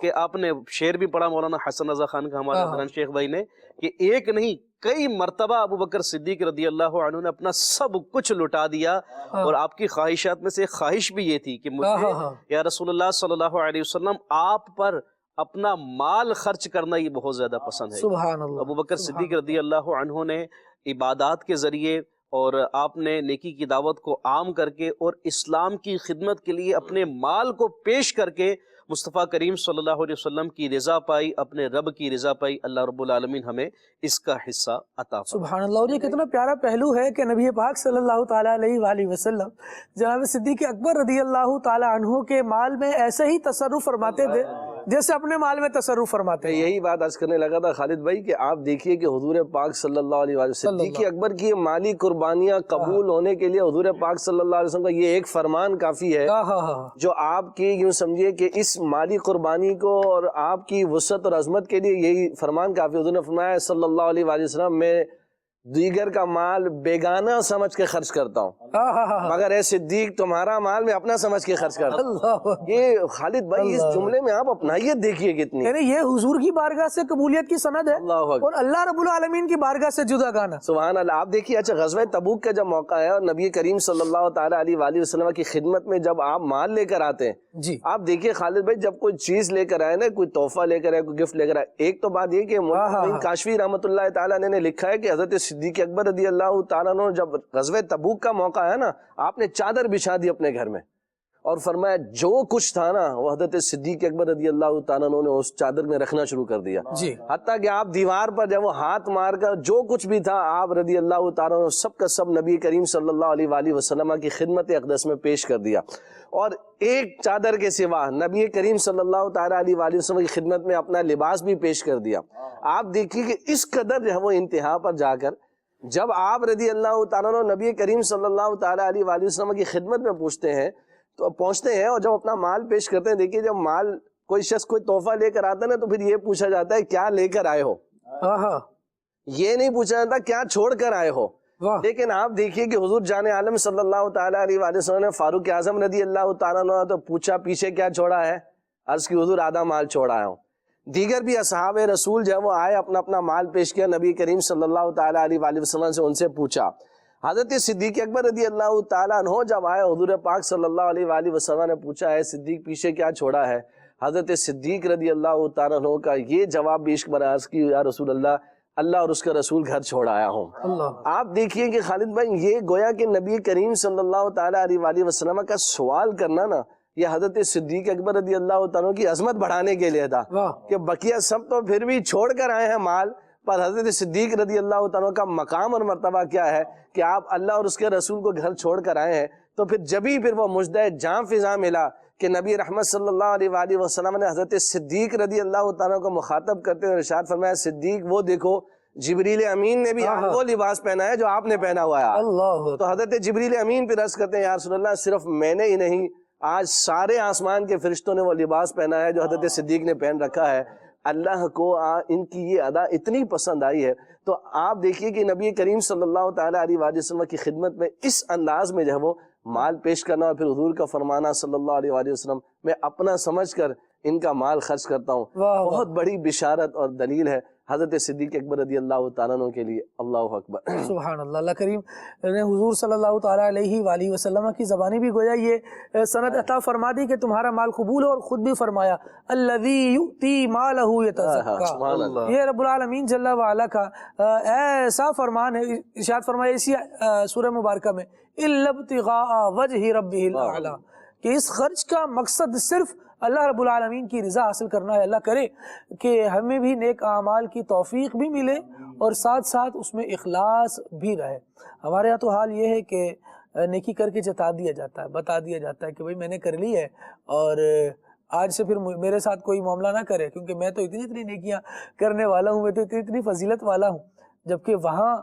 کہ آپ نے شعر بھی پڑھا مولانا حسن رضا خان کا ہمارے حضرت شیخ بھائی نے، کہ ایک نہیں کئی مرتبہ ابو بکر صدیق رضی اللہ عنہ نے اپنا سب کچھ لٹا دیا، اور آپ کی خواہشات میں سے ایک خواہش بھی یہ تھی کہ مجھے یا رسول اللہ صلی اللہ علیہ وسلم آپ پر اپنا مال خرچ کرنا یہ بہت زیادہ پسند ہے۔ سبحان اللہ۔ ابو بکر صدیق رضی اللہ عنہ نے عبادات کے ذریعے اور آپ نے نیکی کی دعوت کو عام کر کے اور اسلام کی خدمت کے لیے اپنے مال کو پیش کر کے مصطفیٰ کریم صلی اللہ علیہ وسلم کی رضا پائی، اپنے رب کی رضا پائی۔ اللہ رب العالمین ہمیں اس کا حصہ عطا فرمائے۔ سبحان اللہ۔ اور یہ کتنا پیارا پہلو ہے کہ نبی پاک صلی اللہ تعالیٰ علیہ وآلہ وسلم جناب صدیق اکبر رضی اللہ تعالیٰ عنہ کے مال میں ایسے ہی تصرف فرماتے تھے جیسے اپنے مال میں تصرف فرماتے ہیں۔ یہی بات عرض کرنے لگا تھا خالد بھائی کہ آپ دیکھیے کہ حضور پاک صلی اللہ علیہ وسلم صدیق اکبر کی مالی قربانیاں قبول ہونے کے لیے حضور پاک صلی اللہ علیہ وسلم کا یہ ایک فرمان کافی ہے جو آپ کی یوں سمجھیے کہ اس مالی قربانی کو اور آپ کی وسعت اور عظمت کے لیے یہی فرمان کافی۔ حضور نے فرمایا صلی اللہ علیہ وسلم میں دیگر کا مال بیگانہ سمجھ کے خرچ کرتا ہوں، مگر اے صدیق تمہارا مال میں اپنا سمجھ کے خرچ کرتا ہوں۔ یہ خالد بھائی اس جملے میں آپ اپنائیت دیکھیے کتنی، یعنی یہ حضور کی بارگاہ سے قبولیت کی سند ہے اور اللہ رب العالمین کی بارگاہ سے جدا گانا۔ سبحان اللہ۔ آپ دیکھیے اچھا غزوہ تبوک کا جب موقع ہے اور نبی کریم صلی اللہ تعالیٰ علیہ وآلہ وسلم کی خدمت میں جب آپ مال لے کر آتے ہیں جی، آپ دیکھیے خالد بھائی جب کوئی چیز لے کر آئے نا، کوئی تحفہ لے کر آئے، کوئی گفٹ لے کر آئے، ایک تو بات یہ کہ کاشفی رحمۃ اللہ تعالیٰ نے لکھا ہے کہ حضرت صدیق اکبر رضی اللہ تعالیٰ عنہ جب غزوہ تبوک کا موقع ہے نا، آپ نے چادر بچھا دی اپنے گھر میں اور فرمایا جو کچھ تھا نا وہ حضرت صدیق اکبر رضی اللہ تعالیٰ عنہ نے اس چادر میں رکھنا شروع کر دیا، حتیٰ کہ آپ دیوار پر جب وہ ہاتھ مار کر جو کچھ بھی تھا آپ رضی اللہ تعالیٰ عنہ سب کا سب نبی کریم صلی اللہ علیہ وآلہ وسلم کی خدمت اقدس میں پیش کر دیا، اور ایک چادر کے سوا نبی کریم صلی اللہ تعالیٰ علیہ وآلہ وسلم کی خدمت میں اپنا لباس بھی پیش کر دیا۔ آپ دیکھیے کہ اس قدر جو ہے وہ انتہا پر جا کر جب آپ رضی اللہ تعالیٰ عنہ نبی کریم صلی اللہ تعالیٰ علیہ وآلہ وسلم کی خدمت میں پہنچتے ہیں اور جب اپنا مال پیش کرتے ہیں، دیکھیے جب مال کوئی شخص کوئی تحفہ لے کر آتا ہے نا تو پھر یہ پوچھا جاتا ہے کیا لے کر آئے ہو، یہ نہیں پوچھا جاتا کیا چھوڑ کر آئے ہو۔ لیکن آپ دیکھیے کہ حضور جان عالم صلی اللہ تعالیٰ علیہ وآلہ وسلم نے فاروق اعظم رضی اللہ تعالیٰ عنہ تو پوچھا پیچھے کیا چھوڑا ہے، عرض کی حضور آدھا مال چھوڑا آیا ہوں۔ دیگر بھی اصحاب رسول جو ہے وہ آئے اپنا اپنا مال پیش کیا، نبی کریم صلی اللہ تعالیٰ علیہ وآلہ وسلم سے ان سے پوچھا۔ حضرت صدیق اکبر رضی اللہ تعالیٰ عنہ جب آئے حضور پاک صلی اللہ علیہ وآلہ وسلم نے پوچھا ہے صدیق پیچھے کیا چھوڑا ہے، حضرت صدیق رضی اللہ تعالیٰ عنہ کا یہ جواب بھی عشق بھرا عرض کی یا رسول اللہ اور اس کا رسول گھر چھوڑ آیا ہوں۔ آپ دیکھیے کہ خالد بھائی یہ گویا کہ نبی کریم صلی اللہ تعالیٰ علیہ وآلہ وسلم کا سوال کرنا نا یہ حضرت صدیق اکبر رضی اللہ تعالیٰ کی عظمت بڑھانے کے لیے تھا کہ بقیہ سب تو پھر بھی چھوڑ کر آئے ہیں مال، پر حضرت صدیق رضی اللہ تعالیٰ کا مقام اور مرتبہ کیا ہے کہ آپ اللہ اور اس کے رسول کو گھر چھوڑ کر آئے ہیں، تو پھر جبھی پھر وہ مجدہ جاں فضا ملا کہ نبی رحمت صلی اللہ علیہ وآلہ وسلم نے حضرت صدیق رضی اللہ تعالیٰ کو مخاطب کرتے ہوئے ارشاد فرمایا صدیق وہ دیکھو جبریل امین نے بھی وہ لباس پہنا ہے جو آپ نے پہنا ہوا ہے۔ تو حضرت جبریل امین پہ عرض کرتے ہیں یا رسول اللہ صرف میں نے ہی نہیں آج سارے آسمان کے فرشتوں نے وہ لباس پہنا ہے جو حضرت صدیق نے پہن رکھا ہے۔ اللہ کو ان کی یہ ادا اتنی پسند آئی ہے، تو آپ دیکھیے کہ نبی کریم صلی اللہ تعالیٰ علیہ وآلہ وسلم کی خدمت میں اس انداز میں جو ہے وہ مال پیش کرنا اور پھر حضور کا فرمانا صلی اللہ علیہ وآلہ وسلم میں اپنا سمجھ کر ان کا مال خرچ کرتا ہوں، بہت بڑی بشارت اور دلیل ہے حضرت صدیق اکبر رضی اللہ تعالیٰ عنہ کے لیے۔ اللہ اکبر، سبحان اللہ۔ اللہ کریم نے حضور صلی اللہ تعالیٰ علیہ وآلہ وسلم کی زبانی بھی گویا یہ سند عطا فرما دی کہ تمہارا مال قبول ہو، اور خود بھی فرمایا الذی یؤتی مالہ یتزکا، یہ رب العالمین جل وعلا کا ایسا فرمان ہے، ارشاد فرمایا اسی سورہ مبارکہ میں الا ابتغاء وجہ ربہ الاعلی، کہ اس خرچ کا مقصد صرف اللہ رب العالمین کی رضا حاصل کرنا ہے۔ اللہ کرے کہ ہمیں بھی نیک اعمال کی توفیق بھی ملے اور ساتھ ساتھ اس میں اخلاص بھی رہے۔ ہمارے یہاں تو حال یہ ہے کہ نیکی کر کے جتا دیا جاتا ہے، بتا دیا جاتا ہے کہ بھئی میں نے کر لی ہے اور آج سے پھر میرے ساتھ کوئی معاملہ نہ کرے، کیونکہ میں تو اتنی نیکیاں کرنے والا ہوں، میں تو اتنی فضیلت والا ہوں۔ جبکہ وہاں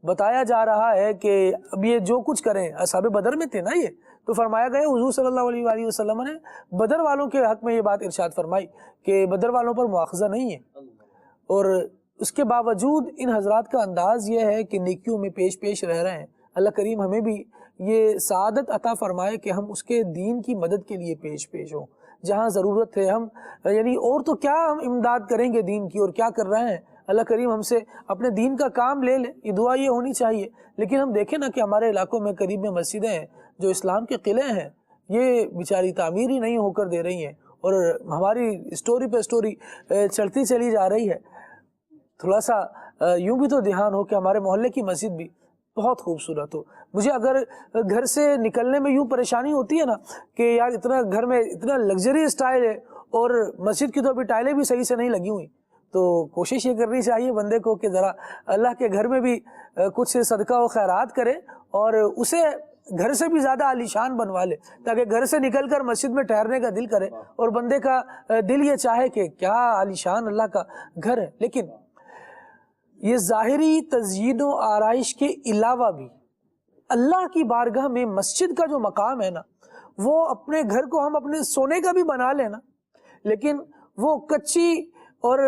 بتایا جا رہا ہے کہ اب یہ جو کچھ کریں، اصحاب بدر میں تھے نا یہ، تو فرمایا گیا حضور صلی اللہ علیہ وآلہ وسلم نے بدر والوں کے حق میں یہ بات ارشاد فرمائی کہ بدر والوں پر مواخذہ نہیں ہے، اور اس کے باوجود ان حضرات کا انداز یہ ہے کہ نیکیوں میں پیش رہ رہے ہیں۔ اللہ کریم ہمیں بھی یہ سعادت عطا فرمائے کہ ہم اس کے دین کی مدد کے لیے پیش ہوں، جہاں ضرورت ہے. ہم یعنی اور تو کیا ہم امداد کریں گے دین کی، اور کیا کر رہے ہیں. اللہ کریم ہم سے اپنے دین کا کام لے لے، یہ دعا یہ ہونی چاہیے. لیکن ہم دیکھیں نا کہ ہمارے علاقوں میں قریب میں مسجدیں ہیں جو اسلام کے قلعے ہیں، یہ بیچاری تعمیر ہی نہیں ہو کر دے رہی ہیں، اور ہماری اسٹوری پہ اسٹوری چڑھتی چلی جا رہی ہے. تھوڑا سا یوں بھی تو دھیان ہو کہ ہمارے محلے کی مسجد بھی بہت خوبصورت ہو. مجھے اگر گھر سے نکلنے میں یوں پریشانی ہوتی ہے نا کہ یار اتنا گھر میں اتنا لگژری اسٹائل ہے اور مسجد کی تو ابھی ٹائلیں بھی صحیح سے نہیں لگی ہوئی، تو کوشش یہ کرنی چاہیے بندے کو کہ ذرا اللہ کے گھر میں بھی کچھ صدقہ و خیرات کرے اور اسے گھر سے بھی زیادہ عالیشان بنوا لے، تاکہ گھر سے نکل کر مسجد میں ٹھہرنے کا دل کرے اور بندے کا دل یہ چاہے کہ کیا عالیشان اللہ کا گھر ہے. لیکن یہ ظاہری تزیین و آرائش کے علاوہ بھی اللہ کی بارگاہ میں مسجد کا جو مقام ہے نا، وہ اپنے گھر کو ہم اپنے سونے کا بھی بنا لینا، لیکن وہ کچی اور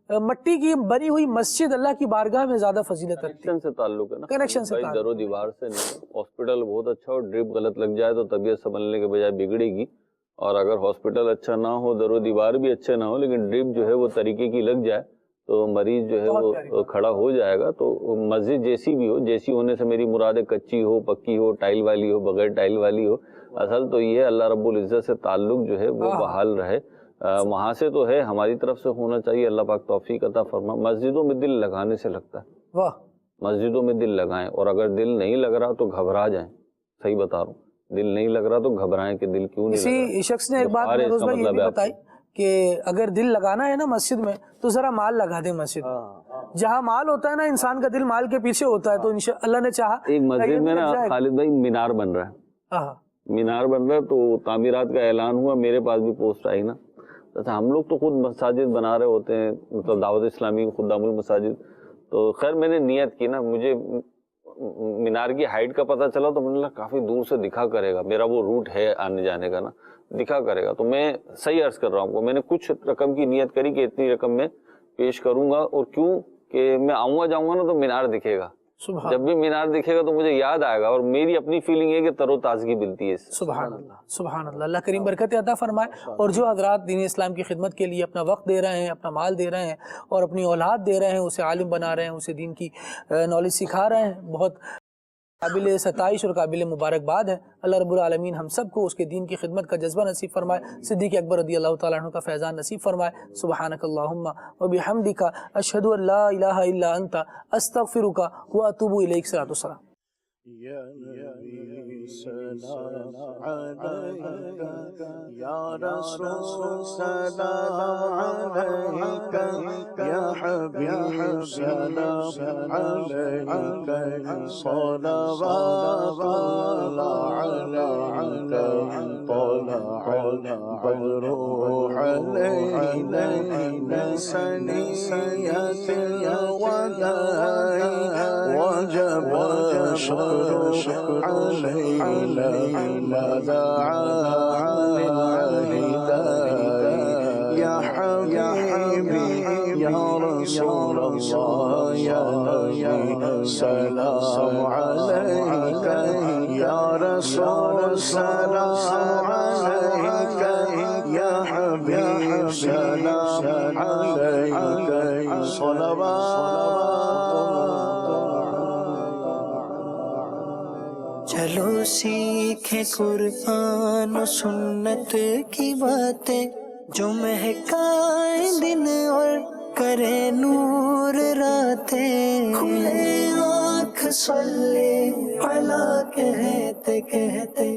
مٹی کی بنی ہوئی مسجد اللہ کی بارگاہ میں زیادہ فضیلت رکھتی ہے. کنیکشن سے تعلق ہے نا، کنیکشن سے در و دیوار سے نہیں. ہاسپٹل بہت اچھا ہو، ڈرپ غلط لگ جائے تو طبیعت سنبھلنے کے بجائے بگڑے گی، اور اگر ہاسپٹل اچھا نہ ہو، در و دیوار بھی اچھے نہ ہو، لیکن ڈرپ جو ہے وہ طریقے کی لگ جائے تو مریض جو ہے وہ کھڑا ہو جائے گا. تو مسجد جیسی بھی ہو، جیسی ہونے سے میری مراد کچی ہو، پکی ہو، ٹائل والی ہو، بغیر ٹائل والی ہو، اصل تو یہ اللہ رب العزت سے تعلق جو ہے وہ بحال رہے. وہاں سے تو ہے، ہماری طرف سے ہونا چاہیے. اللہ پاک توفیق عطا فرما. مسجدوں میں دل لگانے سے لگتا ہے. واہ، مسجدوں میں دل لگائیں، اور اگر دل نہیں لگ رہا تو گھبرا جائیں. صحیح بتا رہا ہوں، دل نہیں لگ رہا تو گھبرائیں کہ دل کیوں نہیں لگ رہا. کسی شخص نے ایک بات فیروز بھائی یہ بھی بتائی کہ اگر دل لگانا ہے نا مسجد میں تو ذرا مال لگا دیں مسجد. جہاں مال ہوتا ہے نا، انسان کا دل مال کے پیچھے ہوتا ہے، تو اللہ نے چاہا ایک مسجد میں نا خالد بھائی مینار بن رہا ہے. مینار بن رہا ہے تو تعمیرات کا اعلان ہوا، میرے پاس بھی پوسٹ آئی نا. ہم لوگ تو خود مساجد بنا رہے ہوتے ہیں، مطلب دعوت اسلامی خدام المساجد. تو خیر میں نے نیت کی نا، مجھے مینار کی ہائٹ کا پتہ چلا تو میں نے کافی دور سے دکھا کرے گا، میرا وہ روٹ ہے آنے جانے کا نا، دکھا کرے گا. تو میں صحیح عرض کر رہا ہوں آپ کو، میں نے کچھ رقم کی نیت کری کہ اتنی رقم میں پیش کروں گا. اور کیوں کہ میں آؤں گا جاؤں گا نا تو مینار دکھے گا. جب بھی مینار دکھے گا تو مجھے یاد آئے گا، اور میری اپنی فیلنگ ہے کہ تر و تازگی ملتی ہے. سبحان اللہ، سبحان اللہ. اللہ کریم برکت عطا فرمائے. اور جو حضرات دین اسلام کی خدمت کے لیے اپنا وقت دے رہے ہیں، اپنا مال دے رہے ہیں، اور اپنی اولاد دے رہے ہیں، اسے عالم بنا رہے ہیں، اسے دین کی نالج سکھا رہے ہیں، بہت قابل ستائش اور قابل مبارکباد ہے. اللہ رب العالمین ہم سب کو اس کے دین کی خدمت کا جذبہ نصیب فرمائے، صدیق اکبر رضی اللہ تعالیٰ عنہ کا فیضان نصیب فرمائے. سبحانک اللہم و بحمدک اشہد ان لا الہ الا انت استغفرک و اتوب الیک. صلاۃ والسلام. یا نبی سلام علیکہ، یا رسول سلام علیکہ، یا حبیب سلام علیکہ، صلوات اللہ علیکہ، طلع البدر علینا من ثنیۃ الوداع، وجب الشکر علینا ما دعا للہدایہ. یا حبیبی یا رسول اللہ، یا نبی سلام علیکہ، یا رسول سلام علیکہ، یا حبیب سلام علیکہ، صلوات. چلو سیکھیں قرآن و سنت کی باتیں، جو مہکائیں دن اور کرے نور راتیں. کھلے آنکھ صلی علی کہتے کہتے